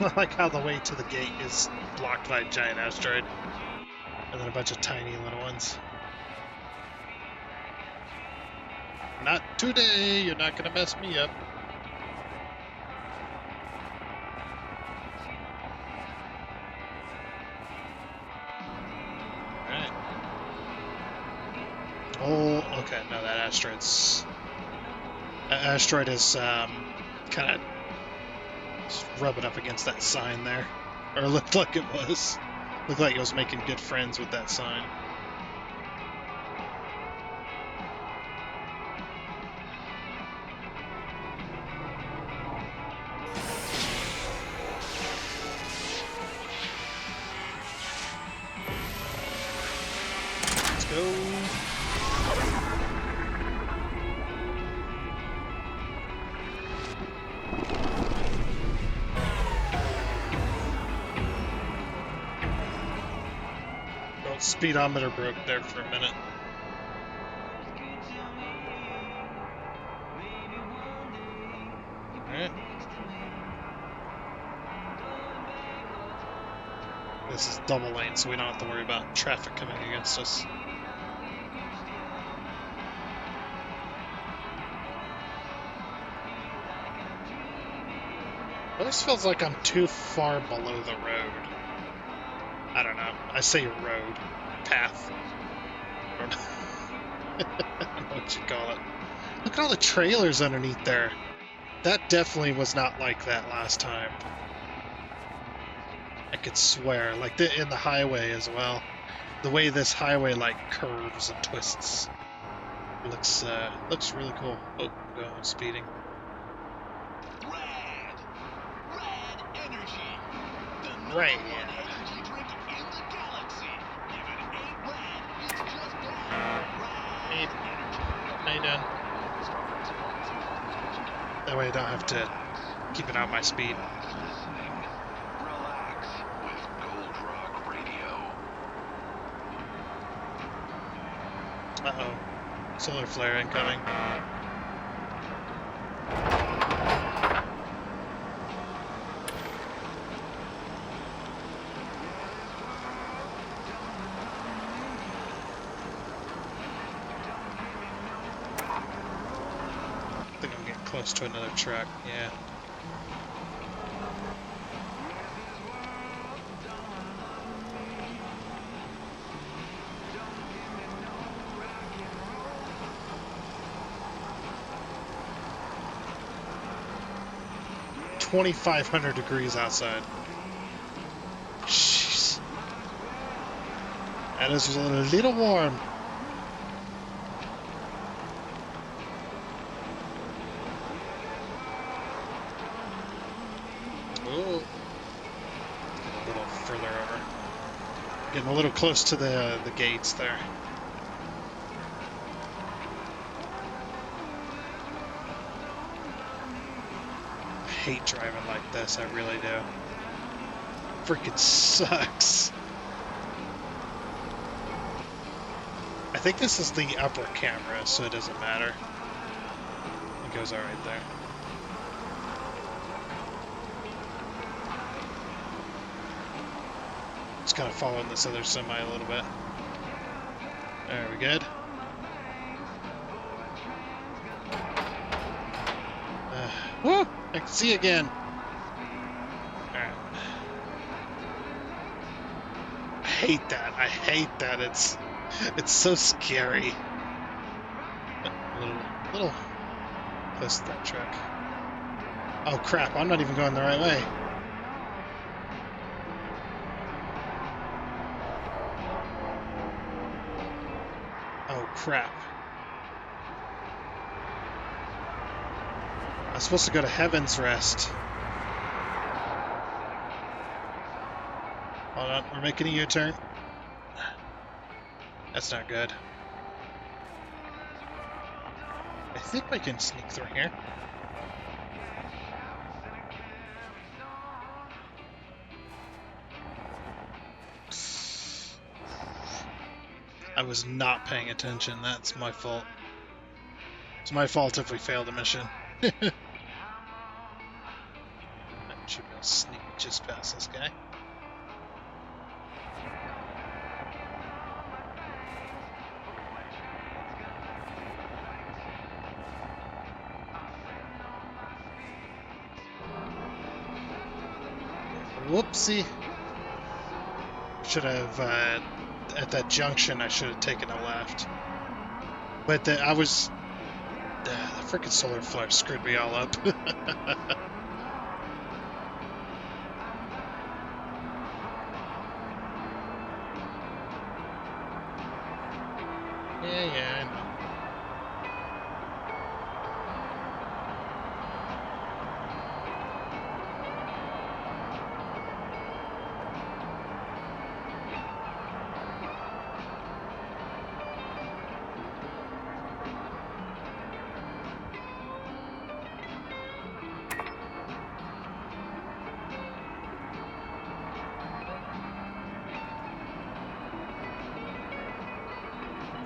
I like how the way to the gate is blocked by a giant asteroid. And then a bunch of tiny little ones. Not today! You're not gonna mess me up. Alright. Oh, okay, no, that asteroid's... That asteroid is, kind of rubbing up against that sign there. Or looked like it was. Looked like it was making good friends with that sign. Let's go. Oh, speedometer broke there for a minute. Alright. This is double lane, so we don't have to worry about traffic coming against us. Well, this feels like I'm too far below the road. I don't know. I say road. Path. I don't know. I don't know what you call it. Look at all the trailers underneath there. That definitely was not like that last time. I could swear. Like in the highway as well. The way this highway like curves and twists. Looks really cool. Oh, I'm going speeding. Rad energy. The number Right. one energy drink in the galaxy. If it ain't rad, it's just bad. Hey, Rad how you doing? That way I don't have to keep it out my speed. listening. Relax with Gold Rock Radio. Uh-oh. Solar flare incoming. I think I'm getting close to another truck, yeah. $2,500 degrees outside. Jeez. That is a little warm. Oh. A little further over. Getting a little close to the gates there. I hate driving like this, I really do. Freaking sucks. I think this is the upper camera, so it doesn't matter. It goes alright there. Just kind of following this other semi a little bit. There, we good? Woo! I can see again. Alright. I hate that. I hate that. It's so scary. A little close to that truck. Oh crap, I'm not even going the right way. Oh crap. I'm supposed to go to Heaven's Rest. Hold on, we're making a U-turn. That's not good. I think we can sneak through here. I was not paying attention. That's my fault. It's my fault if we fail the mission. I should be able to sneak just past this guy. Whoopsie. Should have, at that junction, I should have taken a left. But the freaking solar flare screwed me all up. Yeah, I know.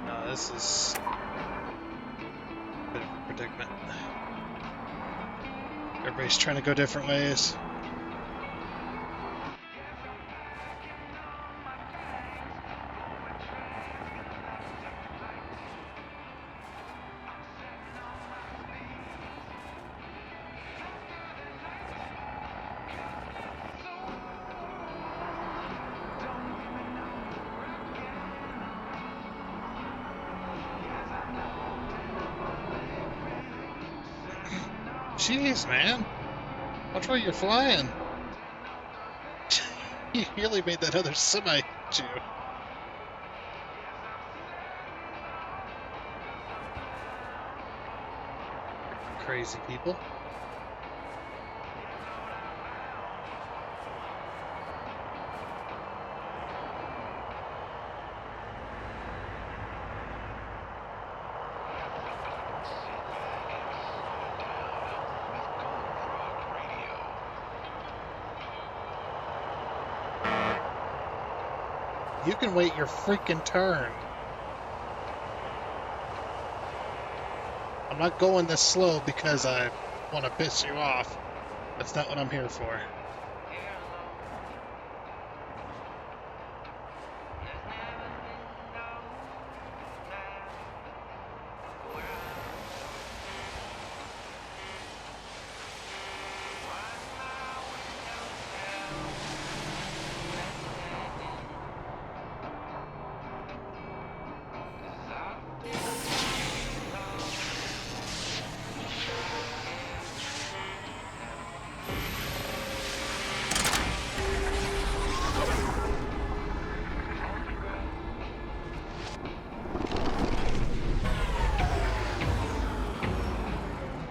No, this is a bit of a predicament. Everybody's trying to go different ways. Jeez, man. Watch where you're flying. You really made that other semi hit you. Crazy people. You can wait your freaking turn. I'm not going this slow because I want to piss you off. That's not what I'm here for.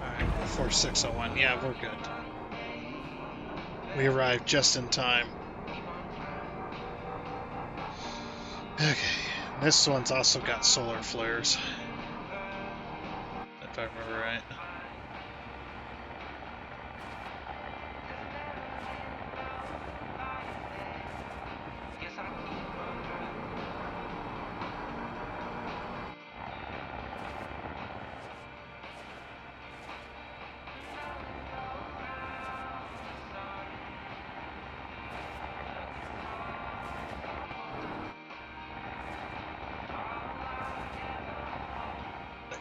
Alright, 4601. Yeah, we're good. We arrived just in time. Okay, this one's also got solar flares. If I remember right.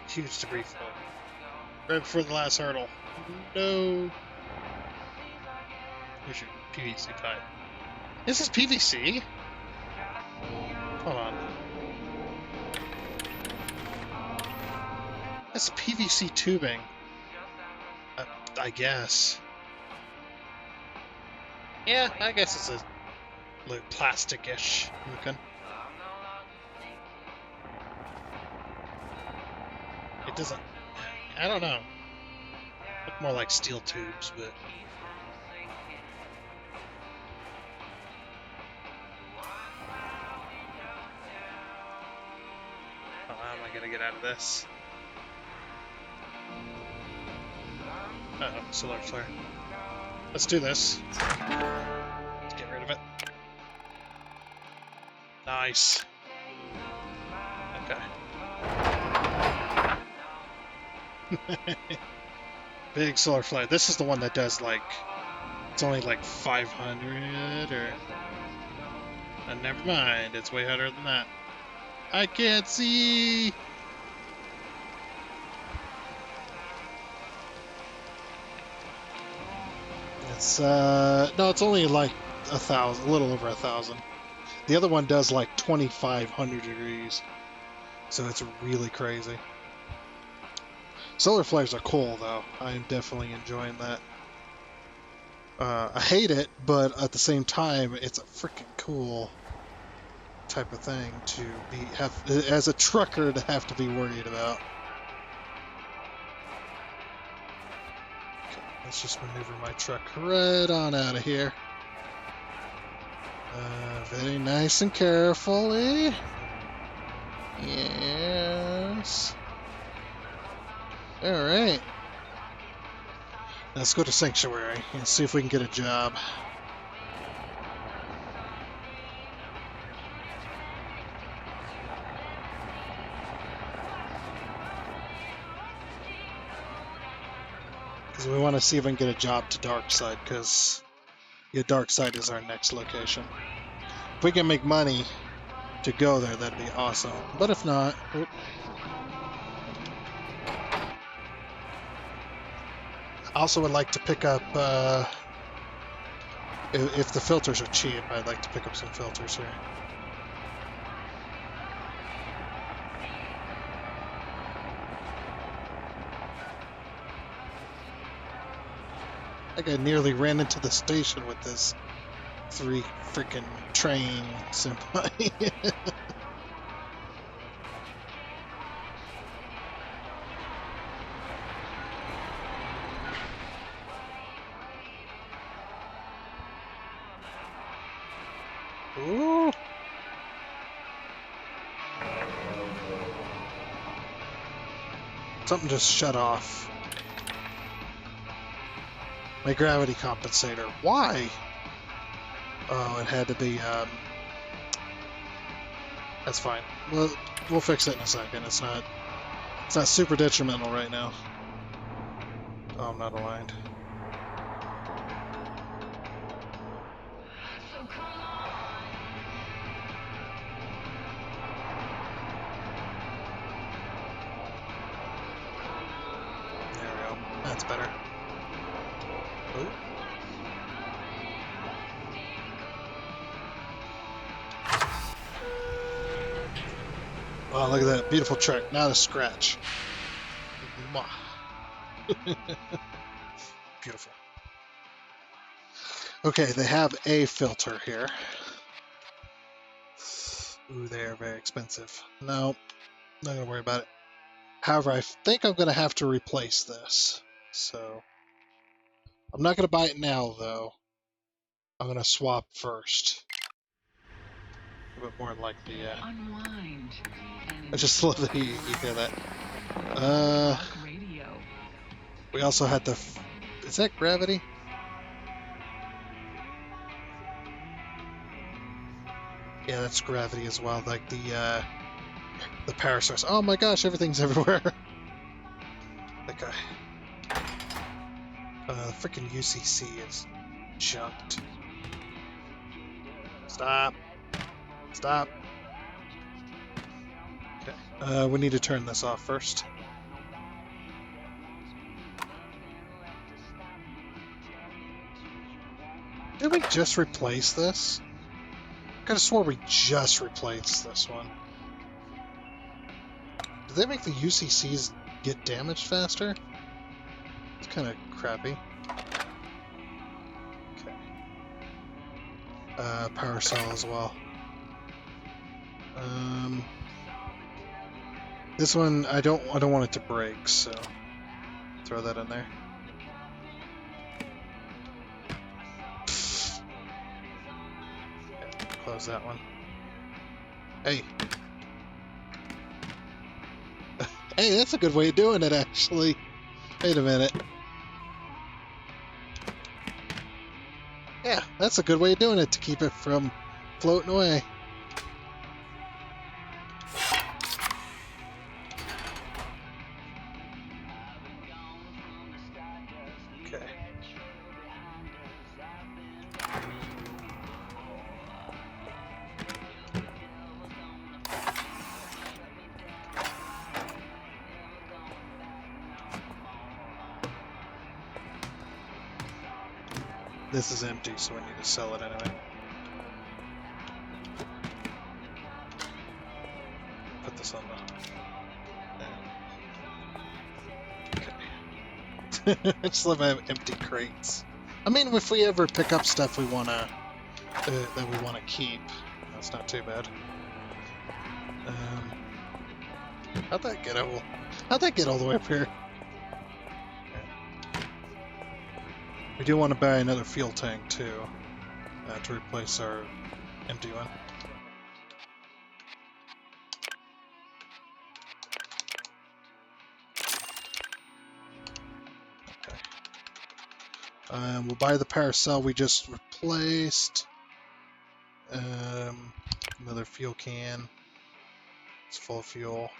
Huge debris flow. Right before the last hurdle. No. Here's your PVC pipe. This is PVC? Hold on. That's PVC tubing. I guess. Yeah, I guess it's a little plastic-ish looking. It doesn't... I don't know. Look more like steel tubes, but... Oh, how am I gonna get out of this? Uh-oh, solar flare. Let's do this. Let's get rid of it. Nice. Okay. Big solar flare. This is the one that does, like, It's only like 500 or... never mind, it's way harder than that. I can't see! It's, no, it's only like 1,000, a little over 1,000. The other one does like 2,500 degrees, so it's really crazy. Solar flares are cool, though. I'm definitely enjoying that. I hate it, but at the same time, it's a freaking cool type of thing to have as a trucker to have to be worried about. Okay, let's just maneuver my truck right on out of here. Very nice and carefully. Yes. All right. Let's go to Sanctuary and see if we can get a job. Because we want to see if we can get a job to Darkside, because Darkside is our next location. If we can make money to go there, that'd be awesome. But if not... Oop. I also would like to pick up... if the filters are cheap, I'd like to pick up some filters here. I think I nearly ran into the station with this 3 freaking train senpai. Ooh. Something just shut off. My gravity compensator. Why? Oh, it had to be, that's fine. We'll fix it in a second. It's not super detrimental right now. Oh, I'm not aligned. There we go. That's better. Ooh. Wow, look at that. Beautiful track. Not a scratch. Beautiful. Okay, they have a filter here. Ooh, they are very expensive. No, not going to worry about it. However, I think I'm going to have to replace this. So, I'm not going to buy it now, though. I'm going to swap first. A bit more likely, yeah. Unwind. I just love that you hear that. Radio. We also had the... Is that gravity? Yeah, that's gravity as well. Like the power source. Oh my gosh, everything's everywhere. That guy. The freaking UCC is junked. Stop. Stop. Okay. We need to turn this off first. Did we just replace this? I could have swore we just replaced this one. Did they make the UCCs get damaged faster? It's kind of crappy. Okay. Power cell as well. This one I don't want it to break, so throw that in there. Yeah, close that one. Hey. Hey, that's a good way of doing it, actually. Wait a minute. Yeah, that's a good way of doing it to keep it from floating away. Okay. This is empty, so we need to sell it anyway. Put this on the... Okay. I just love having empty crates. I mean, if we ever pick up stuff we wanna that we wanna keep, that's not too bad. How'd that get all the way up here? We do want to buy another fuel tank too, to replace our empty one. Okay. We'll buy the paracel we just replaced. Another fuel can. It's full of fuel.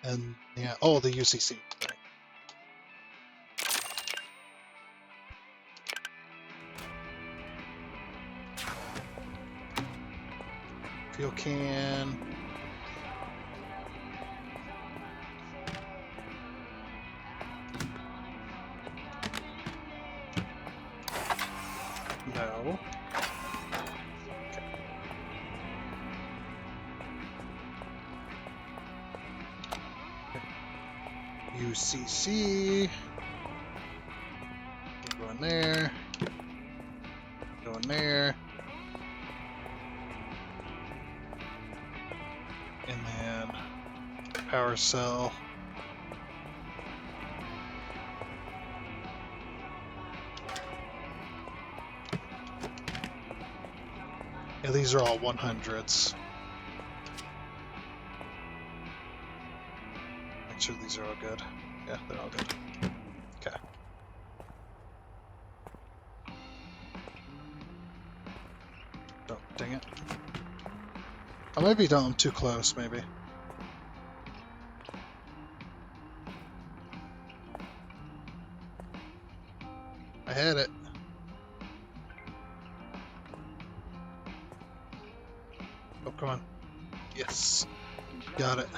And yeah, oh, the UCC. Right. Fuel can. No. UCC. Go in there. Go in there. And then power cell. Yeah, these are all 100s. Make sure these are all good. Yeah, they're all good. Okay. Oh, dang it. I might be down too close, maybe. I had it. Oh, come on. Yes. Got it.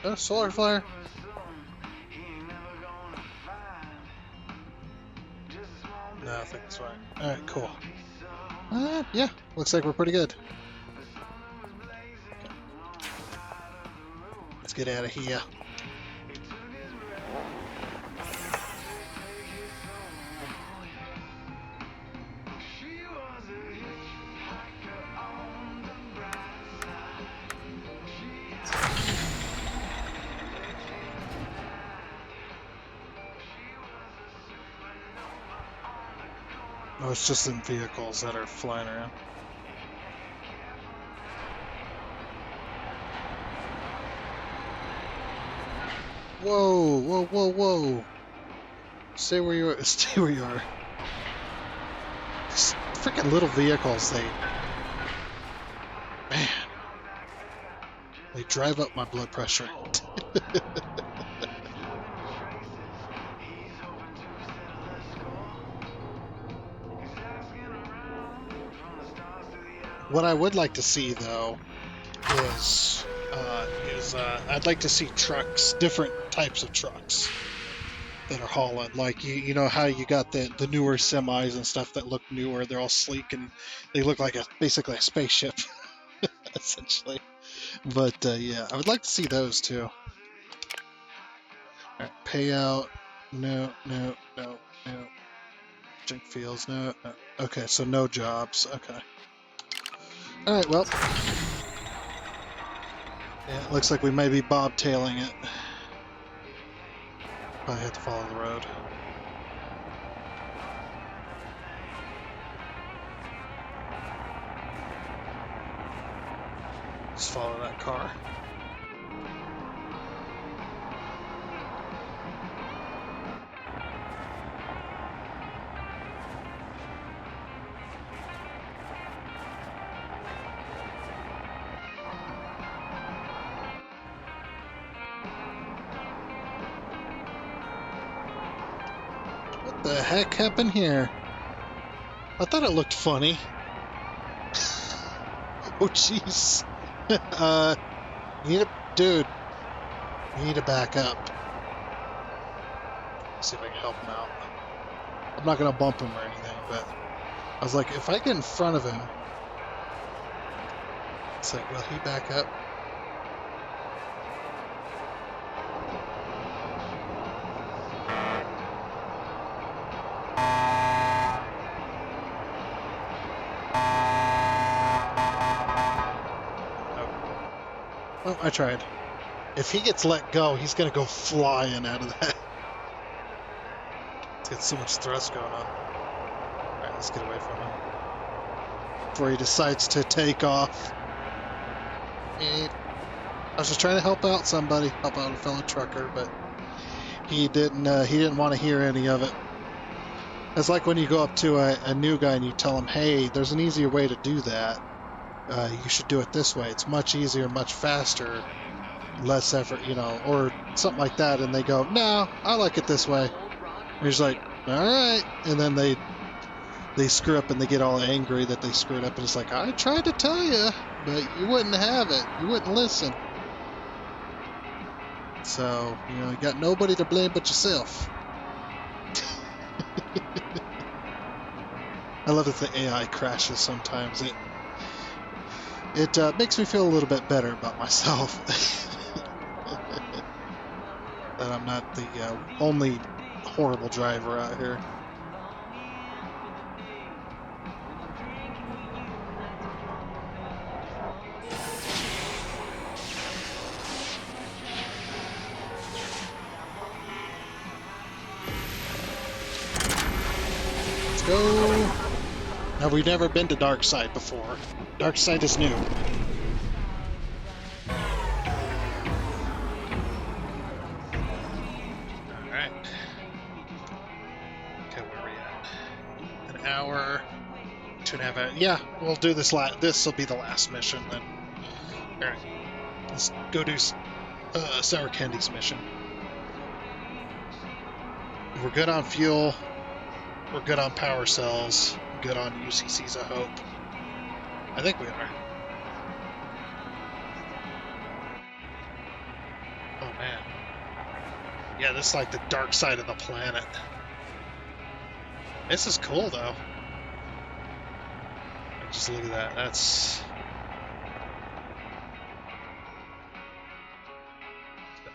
Oh, solar flare. No, I think that's fine. Alright, cool. Yeah, looks like we're pretty good. Let's get out of here. Oh, it's just in vehicles that are flying around. Whoa, whoa, whoa, whoa. Stay where you are. Stay where you are. These freaking little vehicles, man, they drive up my blood pressure. What I would like to see, though, is I'd like to see trucks, different types of trucks that are hauling. Like you know how you got the newer semis and stuff that look newer. They're all sleek and they look like basically a spaceship, essentially. But yeah, I would like to see those too. All right, payout. No. Junk fields. No. Okay, so no jobs. Okay. All right. Well. Yeah, it looks like we may be bobtailing it. Probably have to follow the road. Just follow that car. What the heck happened here? I thought it looked funny. Oh, jeez. You need to, dude, you need to back up. See if I can help him out. I'm not gonna bump him or anything, but I was like, if I get in front of him, it's like, will he back up? Well, I tried. If he gets let go, he's gonna go flying out of that. It's got so much thrust going on. Alright, let's get away from him. Before he decides to take off. I was just trying to help out somebody, help out a fellow trucker, but he didn't want to hear any of it. It's like when you go up to a new guy and you tell him, hey, there's an easier way to do that. You should do it this way. It's much easier, much faster, less effort, or something like that. And they go, no, I like it this way. And he's like, all right. And then they screw up and they get all angry that they screwed up. And it's like, I tried to tell you, but you wouldn't have it. You wouldn't listen. So, you got nobody to blame but yourself. I love that the AI crashes sometimes. It makes me feel a little bit better about myself. That I'm not the only horrible driver out here. Let's go. Now, we've never been to Dark Side before. Dark Side is new. Alright. Okay, where are we at? An hour, 2.5 hours. Yeah, we'll do this this will be the last mission then. Alright. Let's go do Sour Candy's mission. We're good on fuel. We're good on power cells. Good on UCCs, I hope. I think we are. Oh, man. Yeah, this is like the dark side of the planet. This is cool, though. Just look at that. That's...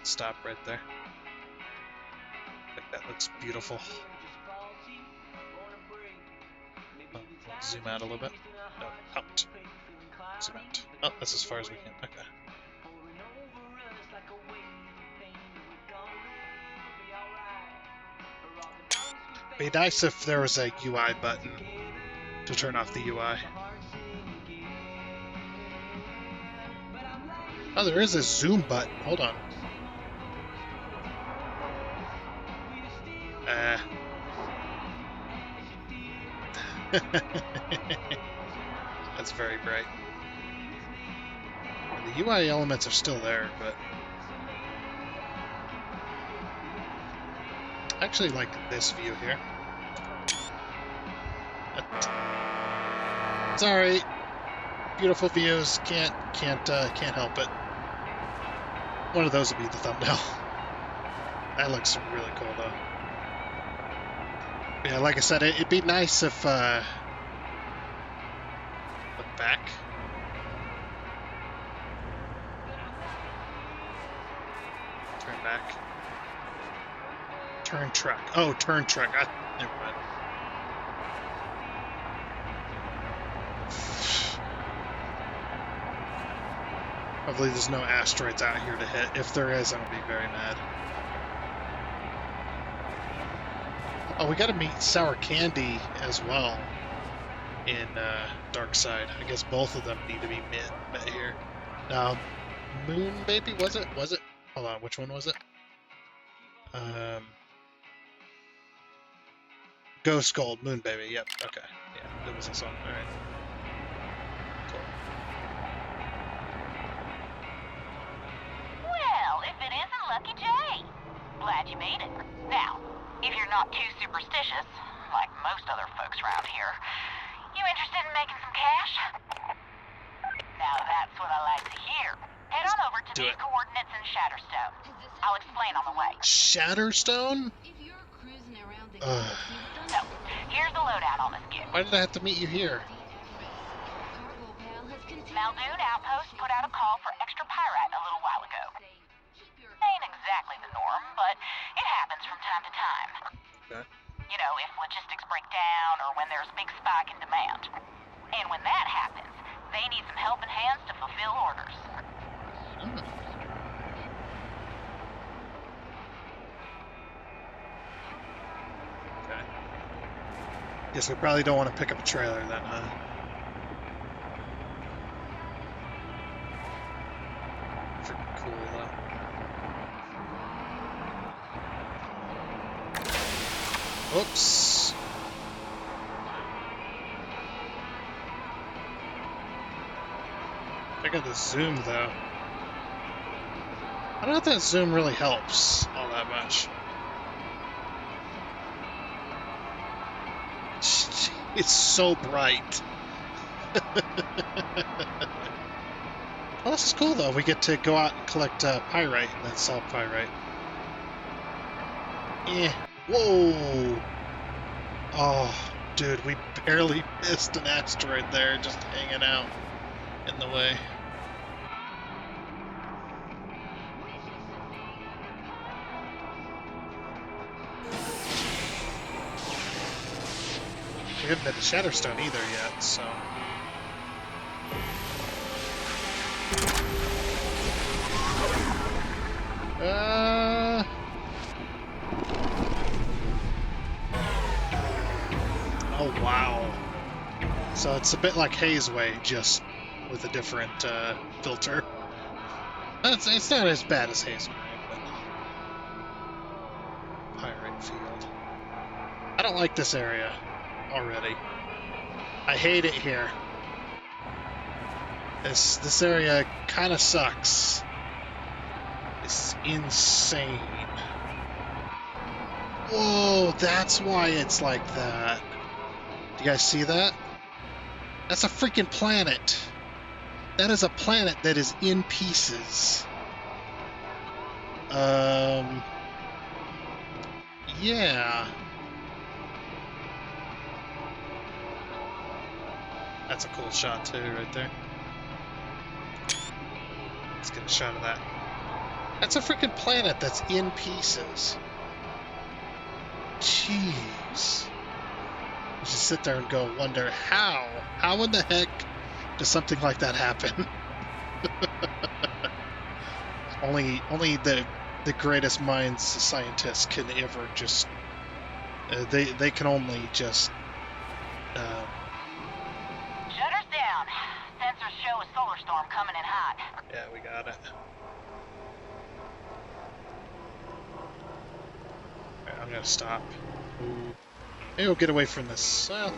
Stop right there. I think that looks beautiful. Oh, zoom out a little bit. No, out. Zoom out. Oh, that's as far as we can. Okay. Be nice if there was a UI button to turn off the UI. Oh, there is a zoom button. Hold on. That's very bright. And the UI elements are still there, but I actually like this view here. It's alright. Beautiful views. Can't help it. One of those will be the thumbnail. That looks really cool, though. Yeah, like I said, it'd be nice if look back. Turn back. Turn truck. Oh, turn truck. Never mind. Hopefully there's no asteroids out here to hit. If there is, I'm going to be very mad. Oh, we got to meet Sour Candy as well in Dark Side. I guess both of them need to be met here. Now, Moon Baby, was it? Was it? Hold on, which one was it? Ghost Gold, Moon Baby, yep, okay. Yeah, it was this one, alright. Cool. Well, if it isn't Lucky Jay. Glad you made it. Now, if you're not too superstitious, like most other folks around here, you interested in making some cash? Now that's what I like to hear. Head on over to Do these it. coordinates in Shatterstone. I'll explain on the way. Shatterstone? If you're cruising around the Ugh. galaxy with So, here's the lowdown on this kid. Why did I have to meet you here? Cargo Pal has continued. Muldoon Outpost put out a call for extra pyrite a little while ago. Ain't exactly the norm, but it happens from time to time. Okay. You know, if logistics break down or when there's a big spike in demand. And when that happens, they need some helping hands to fulfill orders. Okay. Guess we probably don't want to pick up a trailer then, huh? Freaking cool, though. Oops. I got the zoom, though. I don't know if that zoom really helps all that much. It's so bright. Well, this is cool, though. We get to go out and collect pyrite and then sell pyrite. Eh. Whoa! Oh, dude, we barely missed an asteroid there, just hanging out in the way. We haven't been to Shatterstone either yet, so... Oh, wow. So it's a bit like Hazeway, just with a different filter. It's not as bad as Hazeway, but... Pyrite Field. I don't like this area already. I hate it here. This area kind of sucks. It's insane. Whoa, that's why it's like that. Do you guys see that? That's a freaking planet. That is a planet that is in pieces. Yeah. That's a cool shot too, right there. Let's get a shot of that. That's a freaking planet that's in pieces. Jeez. You just sit there and go, wonder how? How in the heck does something like that happen? only the greatest minds, scientists, can ever just. They can only just. Shutters down. Sensors show a solar storm coming in hot. Yeah, we got it. Alright, I'm gonna stop. Ooh. Maybe we'll get away from this. Wait,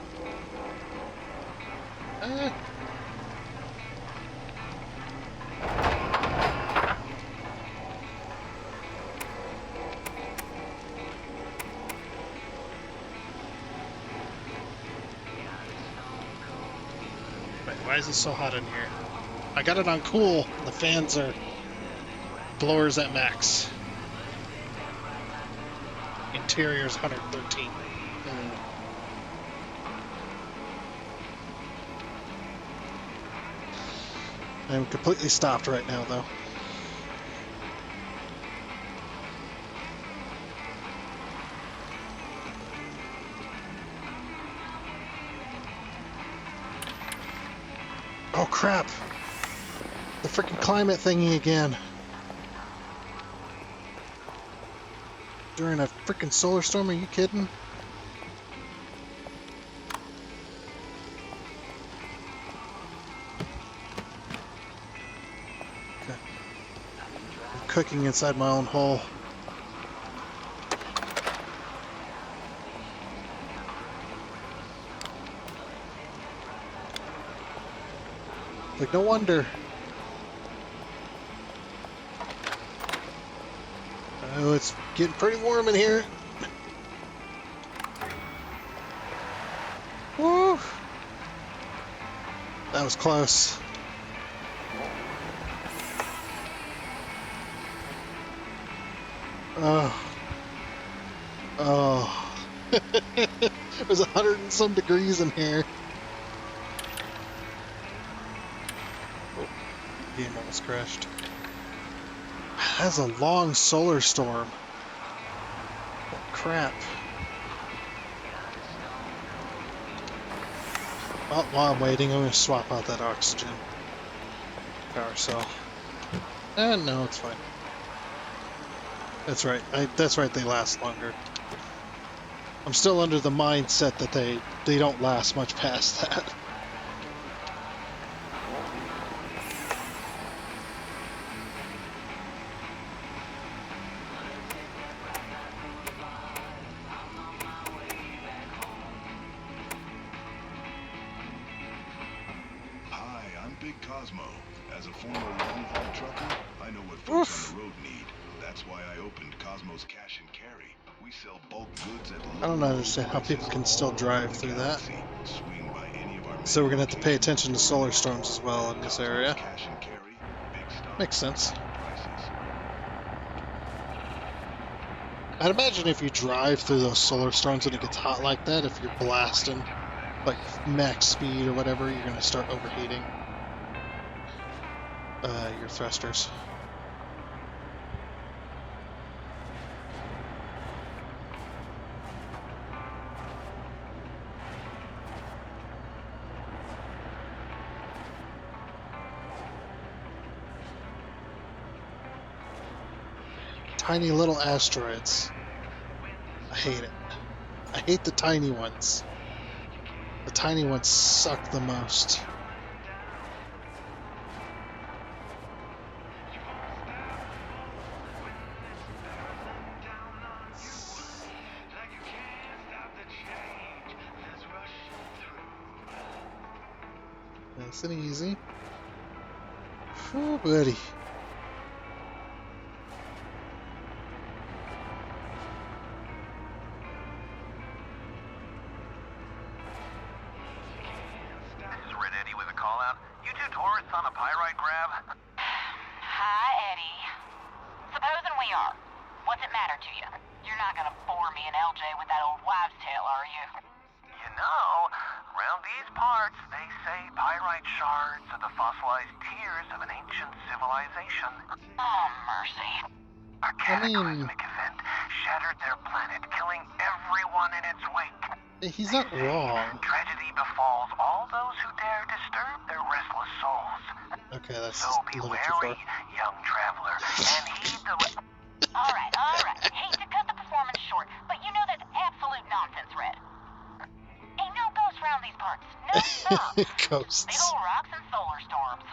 why is it so hot in here? I got it on cool. The fans are blowers at max. Interior's 113. I'm completely stopped right now, though. Oh crap! The freaking climate thingy again. During a freaking solar storm, are you kidding? Okay. I'm cooking inside my own hole. Like, no wonder. Oh, it's getting pretty warm in here. Woo! That was close. Oh, oh. There's 100 and some degrees in here. Oh, the game almost crashed. That's a long solar storm. Holy crap. Well, while I'm waiting, I'm going to swap out that oxygen power cell. No, it's fine. That's right. That's right, they last longer. I'm still under the mindset that they don't last much past that. Hi, I'm Big Cosmo. As a former long-haul trucker, I know what folks Oof. on the road need. That's why I opened Cosmo's Cash and Carry. We sell bulk goods at I low don't road understand how people prices can still all drive over the through that. galaxy. Swing by any of our So we're many going to have to pay locations. attention to solar storms as well in this Cosmo's area. Cash and Carry, big stuff, Makes sense. low prices. I'd imagine if you drive through those solar storms and it gets hot like that, if you're blasting like max speed or whatever, you're going to start overheating your thrusters. Tiny little asteroids. I hate it. I hate the tiny ones. The tiny ones suck the most. Nice and easy. Oh, buddy. This is Red Eddie with a call out. You two tourists on a pyrite grab? Hi, Eddie. Supposing we are. What's it matter to you? You're not gonna bore me and LJ with that old wives' tale, are you? You know, around these parts, they say pyrite shards are the fossilized tears of an ancient civilization. Oh, mercy. A cataclysmic event shattered their planet, killing everyone in its wake. He's not wrong. Tragedy befalls all those who dare disturb their restless souls. Okay, that's So a be little too wary, far. young traveler, and heed the... All right, all right. Hate to cut the performance short, but you know that's absolute nonsense, Red. Ain't no ghosts around these parts. No, sir. Big Ghosts. old rocks and solar storms.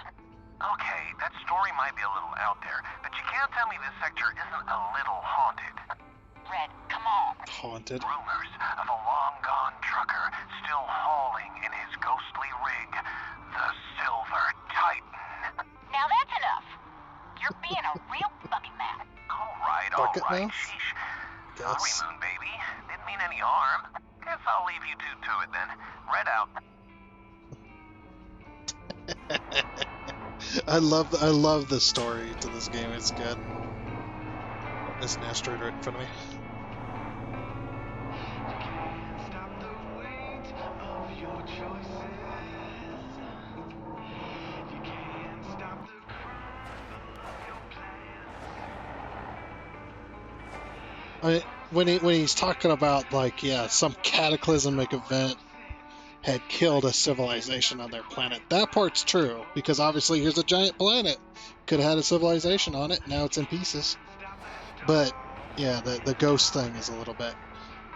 Okay, that story might be a little out there, but you can't tell me this sector isn't a little haunted. Red, come on. Haunted. Rumors of a long-gone trucker still hauling in his ghostly rig, the Silver Titan. Now that's enough. You're being a real fucking mad. All right, Bucket all right, mouth? sheesh. Sorry, Guess. Moon Baby. Didn't mean any harm. Guess I'll leave you two to it then. Red out. I love the story to this game. It's good. Oh, there's an asteroid right in front of me. When he's talking about like some cataclysmic event had killed a civilization on their planet, that part's true because obviously here's a giant planet, could have had a civilization on it. Now it's in pieces. But yeah, the ghost thing is a little bit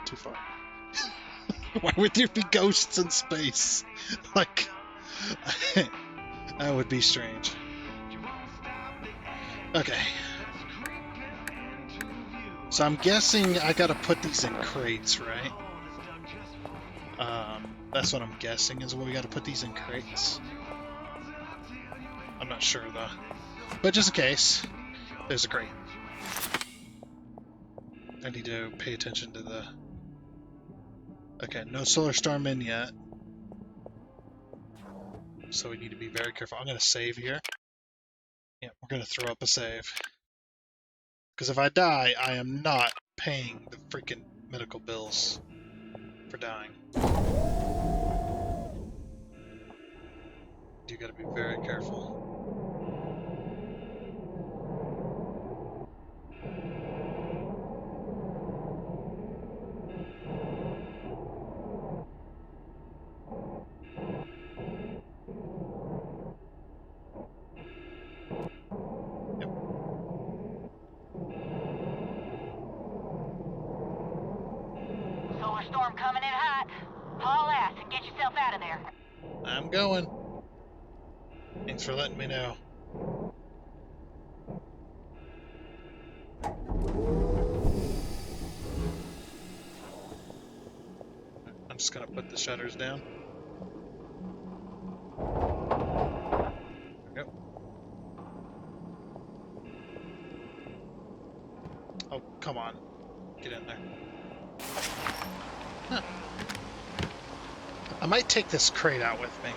too far. Why would there be ghosts in space? Like that would be strange. Okay. So I'm guessing I gotta put these in crates, right? That's what I'm guessing is we gotta put these in crates. I'm not sure though. But just in case, there's a crate. I need to pay attention to the... Okay, no solar storm in yet. So we need to be very careful. I'm gonna save here. Yeah, we're gonna throw up a save. Because if I die, I am not paying the freaking medical bills for dying. You gotta be very careful. Solar storm coming in hot. Haul ass and get yourself out of there. I'm going. Thanks for letting me know. I'm just gonna put the shutters down. There we go. Oh, come on. Get in there. Huh. I might take this crate out with me.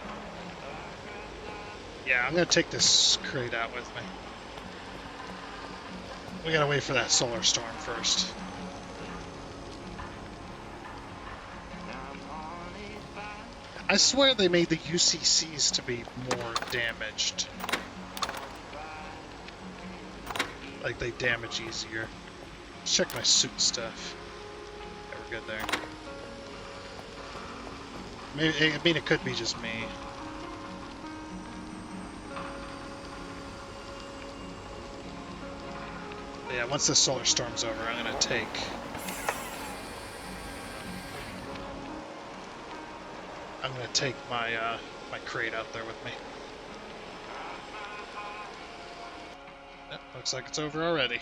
Yeah, I'm gonna take this crate out with me. We gotta wait for that solar storm first. I swear they made the UCCs to be more damaged. Like they damage easier. Let's check my suit stuff. Yeah, we're good there. Maybe, I mean, it could be just me. But yeah, once this solar storm's over, I'm gonna take my my crate out there with me. Yep, looks like it's over already.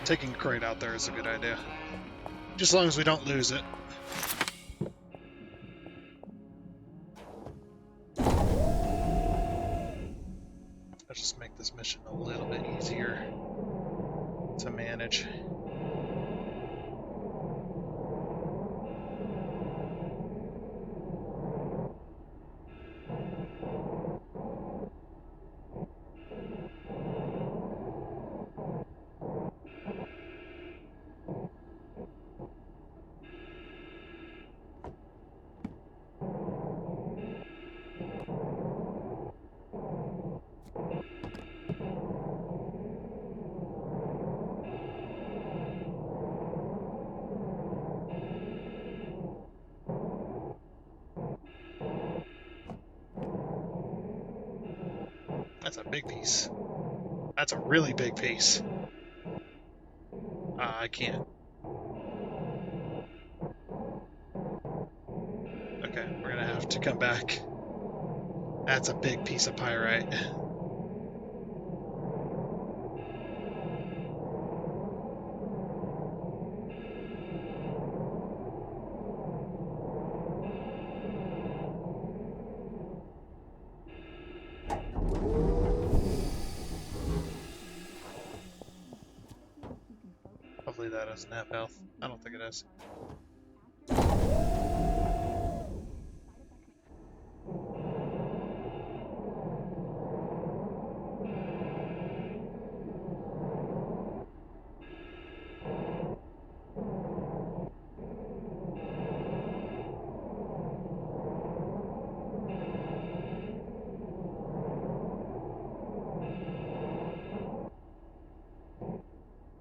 Taking a crate out there is a good idea. Just as long as we don't lose it. Let's just make this mission a little bit easier to manage. That's a big piece. That's a really big piece. I can't. Okay, we're gonna have to come back. That's a big piece of pyrite. Hopefully that doesn't have health. I don't think it is.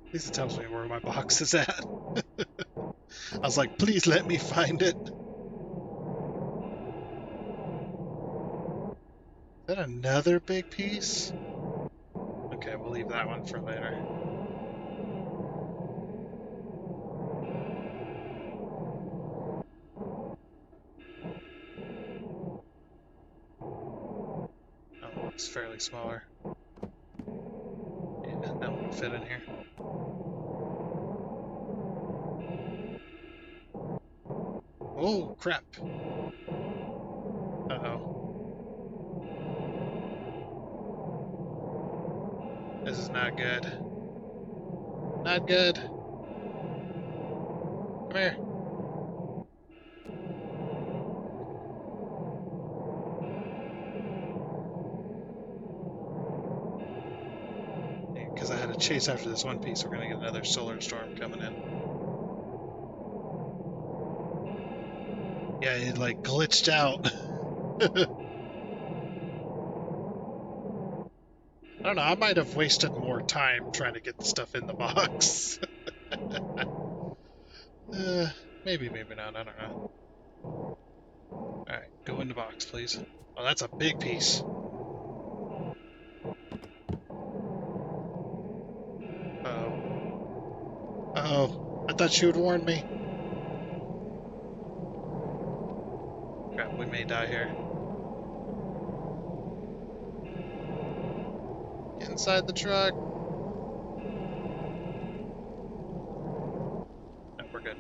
At least it tells me where my box is at. I was like, please let me find it. Is that another big piece? Okay, we'll leave that one for later. That one looks fairly smaller. Yeah, that one will fit in here. Oh, crap. Uh-oh. This is not good. Not good. Come here. chase after this one piece, we're gonna get another solar storm coming in. Yeah, it like glitched out. I don't know, I might have wasted more time trying to get the stuff in the box. Maybe, maybe not, I don't know. Alright, go in the box, please. Oh, that's a big piece. Uh-oh. Uh-oh. I thought she would warn me. Crap, we may die here. Get inside the truck. No, we're good.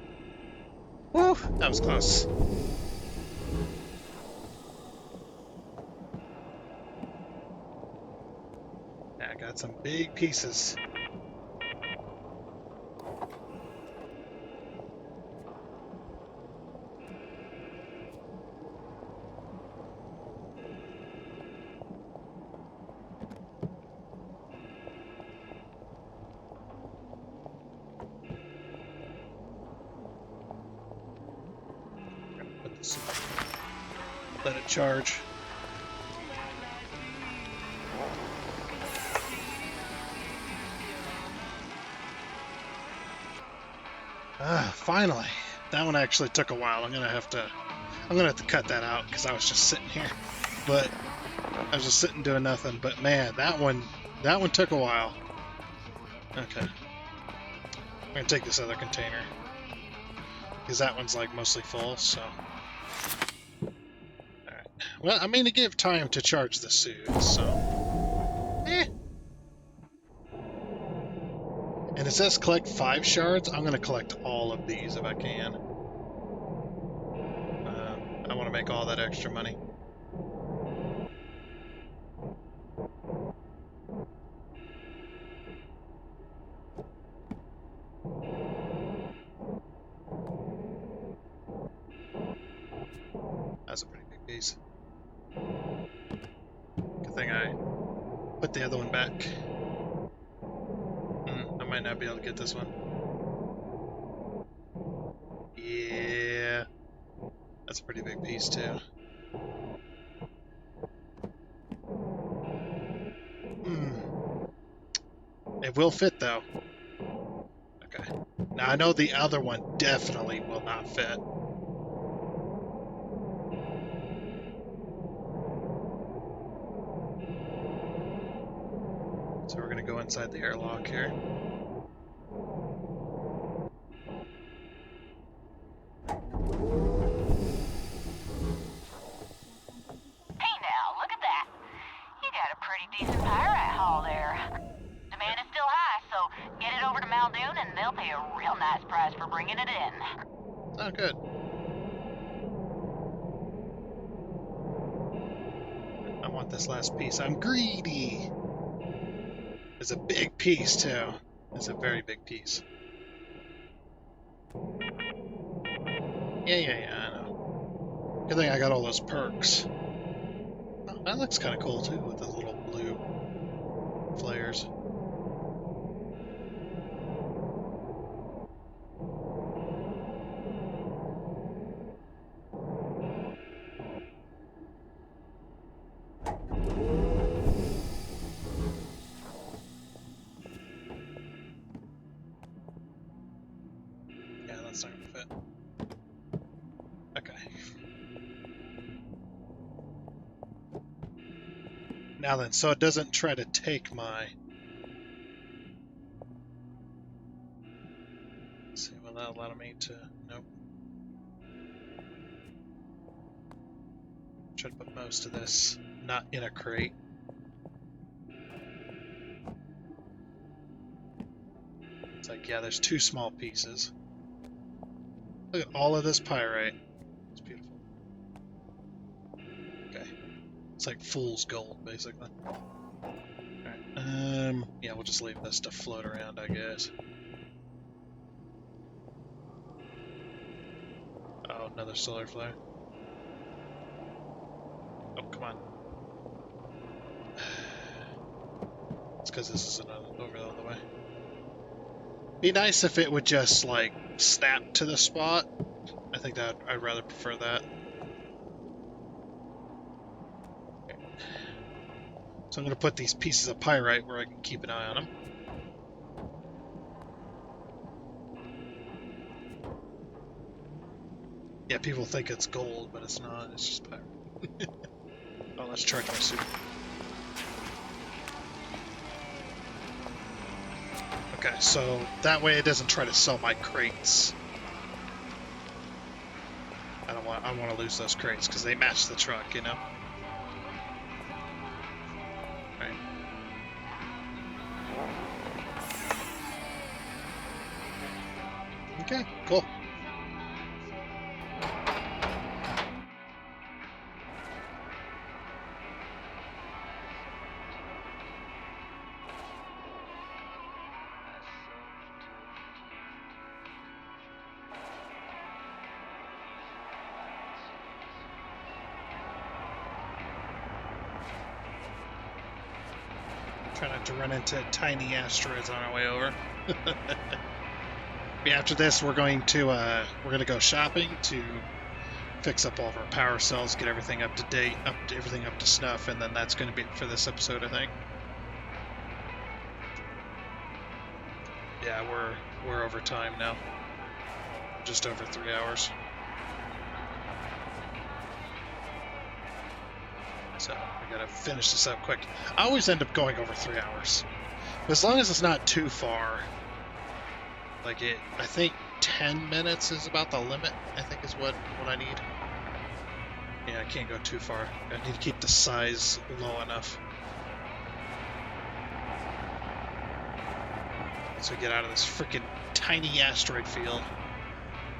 Woo! That was close. Yeah, I got some big pieces. Put this in. Let it charge. Ah, finally. That one actually took a while. I'm gonna have to cut that out because I was just sitting here. But I was just sitting doing nothing. But man, that one took a while. Okay. I'm gonna take this other container. Because that one's like mostly full, so. Alright. Well, I mean, it gave time to charge the suit, so. Eh. And it says collect 5 shards. I'm gonna collect all of these if I can. I want to make all that extra money. That's a pretty big piece. Good thing I put the other one back. I might not be able to get this one. Yeah. That's a pretty big piece, too. It will fit, though. Okay. Now, I know the other one definitely will not fit. So we're going to go inside the airlock here. Hey now, look at that. You got a pretty decent pyrite haul there. Demand is still high, so get it over to Muldoon and they'll pay a real nice price for bringing it in. Oh, good. I want this last piece. I'm greedy. It's a big piece, too. It's a very big piece. Yeah, I know. Good thing I got all those perks. Oh, that looks kind of cool, too, with the little blue flares. Yeah, that's not gonna fit. Okay. Now then, so it doesn't try to take my... Let's see, will that allow me to... Nope. Try to put most of this not in a crate. It's like, yeah, there's 2 small pieces. Look at all of this pyrite. It's beautiful. Okay. It's like fool's gold, basically. Alright, yeah, we'll just leave this to float around, I guess. Oh, another solar flare. Oh, come on. It's because this isn't over the other way. Be nice if it would just, like, snap to the spot. I think that I'd rather prefer that. Okay. So I'm going to put these pieces of pyrite where I can keep an eye on them. Yeah, people think it's gold, but it's not. It's just pyrite. Oh, let's charge my suit. Okay, so that way it doesn't try to sell my crates. I want to lose those crates because they match the truck, you know. Right. Okay, cool. Try not to run into tiny asteroids on our way over. After this, we're going to go shopping to fix up all of our power cells, get everything up to date, everything up to snuff, and then that's going to be it for this episode, I think. Yeah, we're over time now. Just over 3 hours. So I gotta finish this up quick. I always end up going over 3 hours. But as long as it's not too far. Like I think 10 minutes is about the limit, I think is what I need. Yeah, I can't go too far. I need to keep the size low enough. So get out of this freaking tiny asteroid field.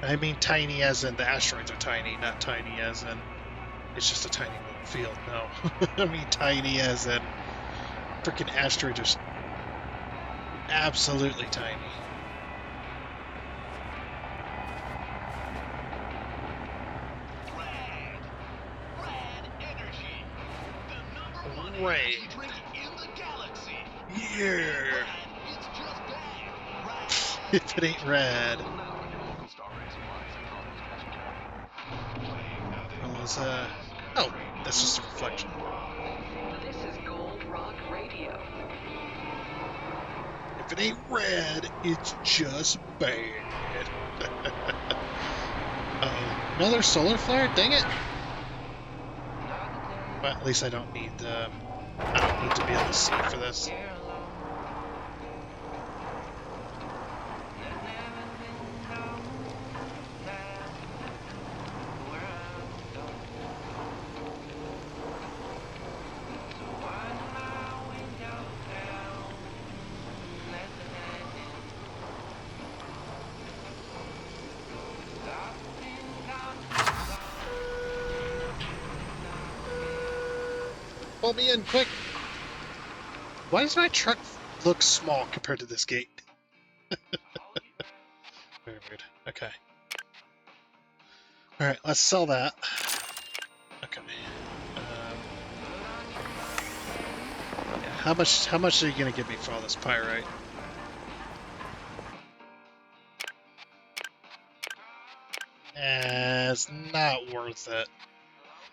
I mean tiny as in the asteroids are tiny, not tiny as in it's just a tiny little field. No. I mean tiny as in freaking asteroids are absolutely tiny. Red. Yeah. If it ain't red. Well, oh, that's just a reflection. This is Gold Rock Radio. If it ain't red, it's just bad. Uh-oh. Another solar flare? Dang it. Well, at least I don't need to be able to see for this. Pull me in, quick! Why does my truck look small compared to this gate? Very weird. Okay. Alright, let's sell that. Okay. Yeah, how much are you gonna give me for all this pyrite? It's not worth it.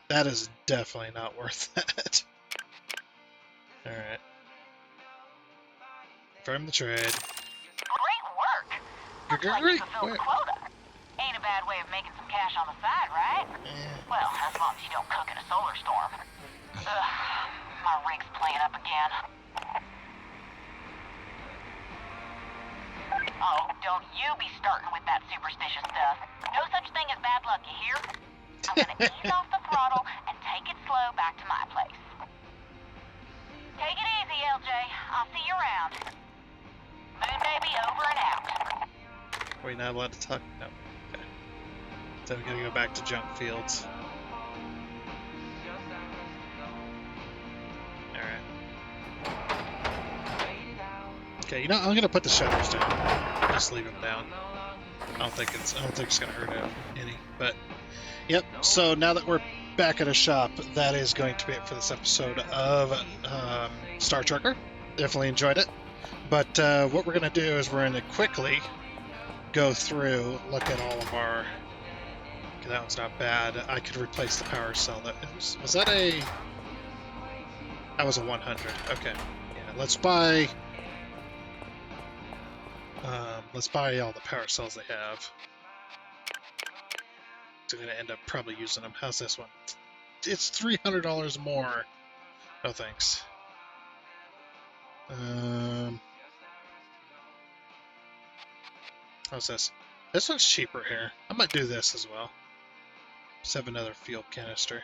That is definitely not worth it. Alright. Confirm the trade. Great work! Looks like you fulfilled the quota. Ain't a bad way of making some cash on the side, right? Well, as long as you don't cook in a solar storm. Ugh, my rig's playing up again. Oh, don't you be starting with that superstitious stuff. No such thing as bad luck, you hear? I'm gonna ease off the throttle and take it slow back to my place. Take it easy, LJ. I'll see you around. Moon baby over and out. Are we not allowed to talk? No. Okay. So I'm gonna go back to junk fields. Alright. Okay, you know, I'm gonna put the shutters down. Just leave them down. I don't think it's gonna hurt any. But yep. So now that we're back at a shop, that is going to be it for this episode of Star Trucker. Definitely enjoyed it. But what we're going to do is we're going to quickly go through, look at all of our... Okay, that one's not bad. I could replace the power cell. Was that a... That was a 100. Okay. Yeah, let's buy all the power cells they have. So I'm going to end up probably using them. How's this one? It's $300 more. No thanks. How's this? This one's cheaper here. I might do this as well. Just have another fuel canister.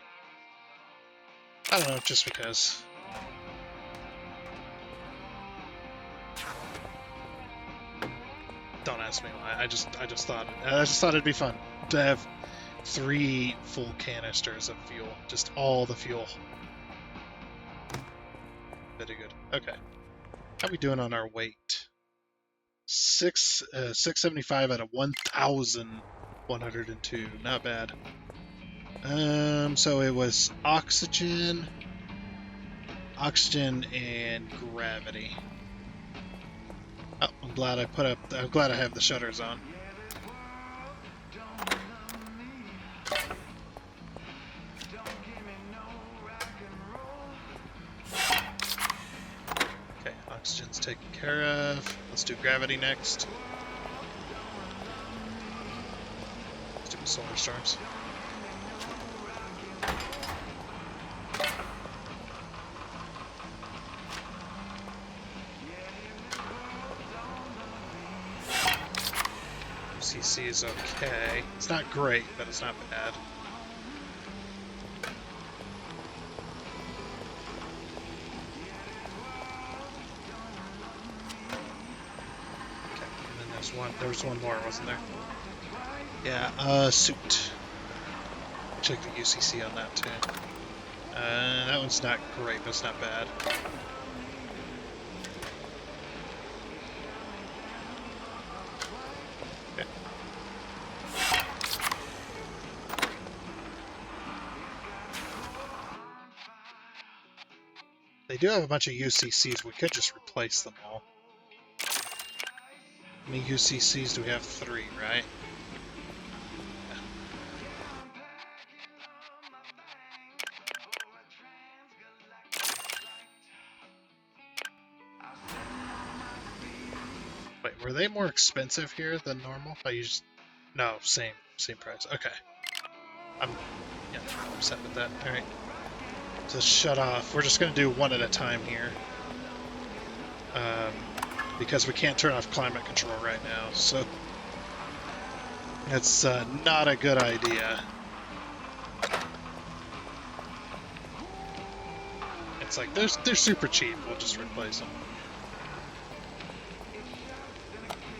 I don't know, just because. Don't ask me why. I just thought it'd be fun to have 3 full canisters of fuel. Just all the fuel. Very good. Okay. How are we doing on our weight? 675 out of 1,102. Not bad. So it was oxygen, and gravity. Oh, I'm glad I have the shutters on. Okay, oxygen's taken care of. Let's do gravity next. Stupid solar storms. CC is okay. It's not great, but it's not bad. Okay, and then there was one more, wasn't there? Yeah, suit. Check the UCC on that too. That one's not great, but it's not bad. Okay. They do have a bunch of UCCs. We could just replace them all. How many UCCs do we have? 3, right? Wait, were they more expensive here than normal? No, same price. Okay. I'm upset with that. All right. So shut off. We're just gonna do one at a time here, because we can't turn off climate control right now. So it's not a good idea. It's like they're super cheap. We'll just replace them.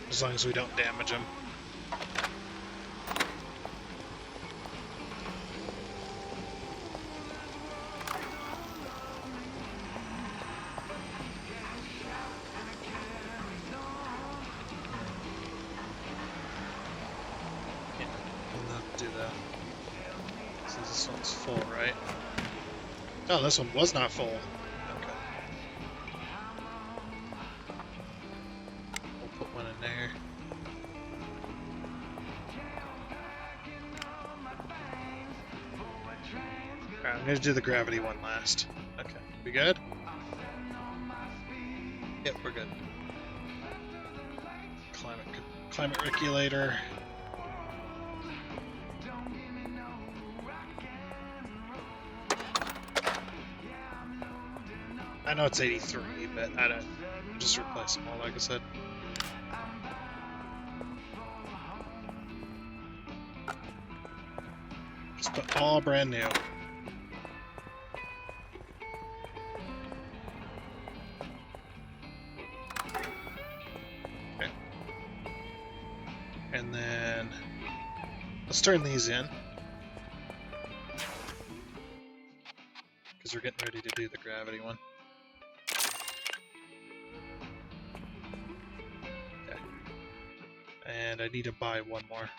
As long as we don't damage them. Yeah, we'll not do that. So this one's full, right? Oh, this one was not full. Okay. We'll put one in there. Alright, I'm gonna do the gravity one last. Okay, we good? Yep, we're good. Climate regulator. I know it's 83, but I don't. Just replace them all, like I said. Just put all brand new. Okay. And then let's turn these in, because we're getting ready to do the gravity one. Okay. And I need to buy one more.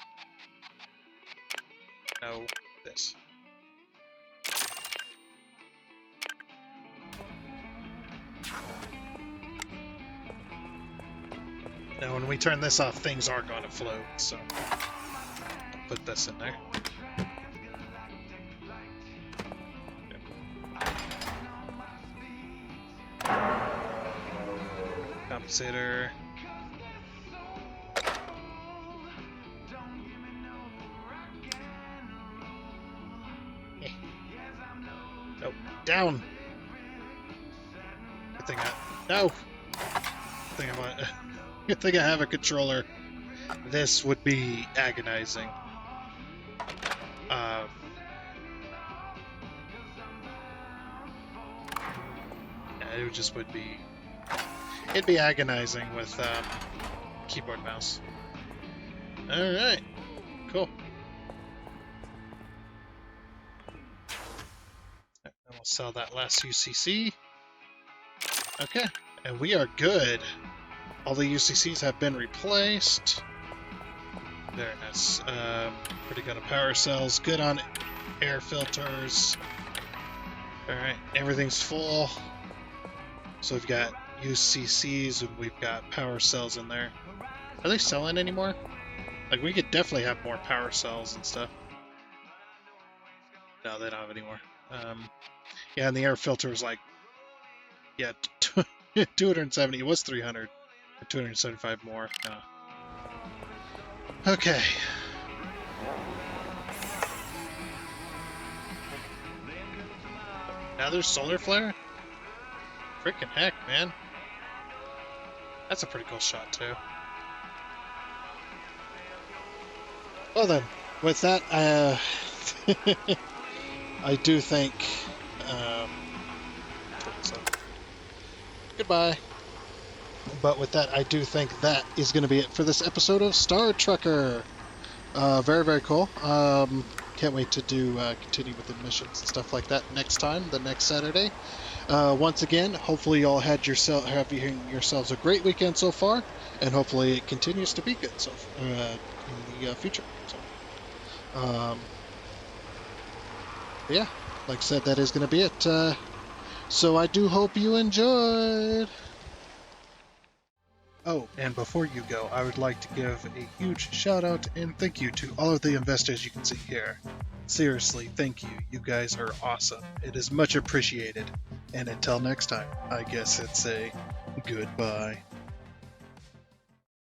No, this. when we turn this off, things are going to float. So put this in there. Compensator. Oh, down. Good thing no. Good thing I have a controller. This would be agonizing. It just would be. It'd be agonizing with keyboard mouse. All right, cool. And we'll sell that last UCC. Okay, and we are good. All the UCCs have been replaced. Very nice. Pretty good on power cells. Good on air filters. Alright, everything's full. So we've got UCCs and we've got power cells in there. Are they selling anymore? Like, we could definitely have more power cells and stuff. No, they don't have any more. Yeah, and the air filter is like, yeah, 270. It was 300. 275 more. Okay. Now there's solar flare? Freaking heck, man. That's a pretty cool shot, too. Well then, with that, I do think... goodbye. But with that, I do think that is going to be it for this episode of Star Trekker. Very, very cool. Can't wait to do continue with the missions and stuff like that next time, the next Saturday. Once again, hopefully you all had yourselves a great weekend so far, and hopefully it continues to be good so in the future. So, yeah, like I said, that is going to be it. So I do hope you enjoyed. Oh, and before you go, I would like to give a huge shout out and thank you to all of the investors you can see here. Seriously, thank you. You guys are awesome. It is much appreciated. And until next time, I guess it's a goodbye.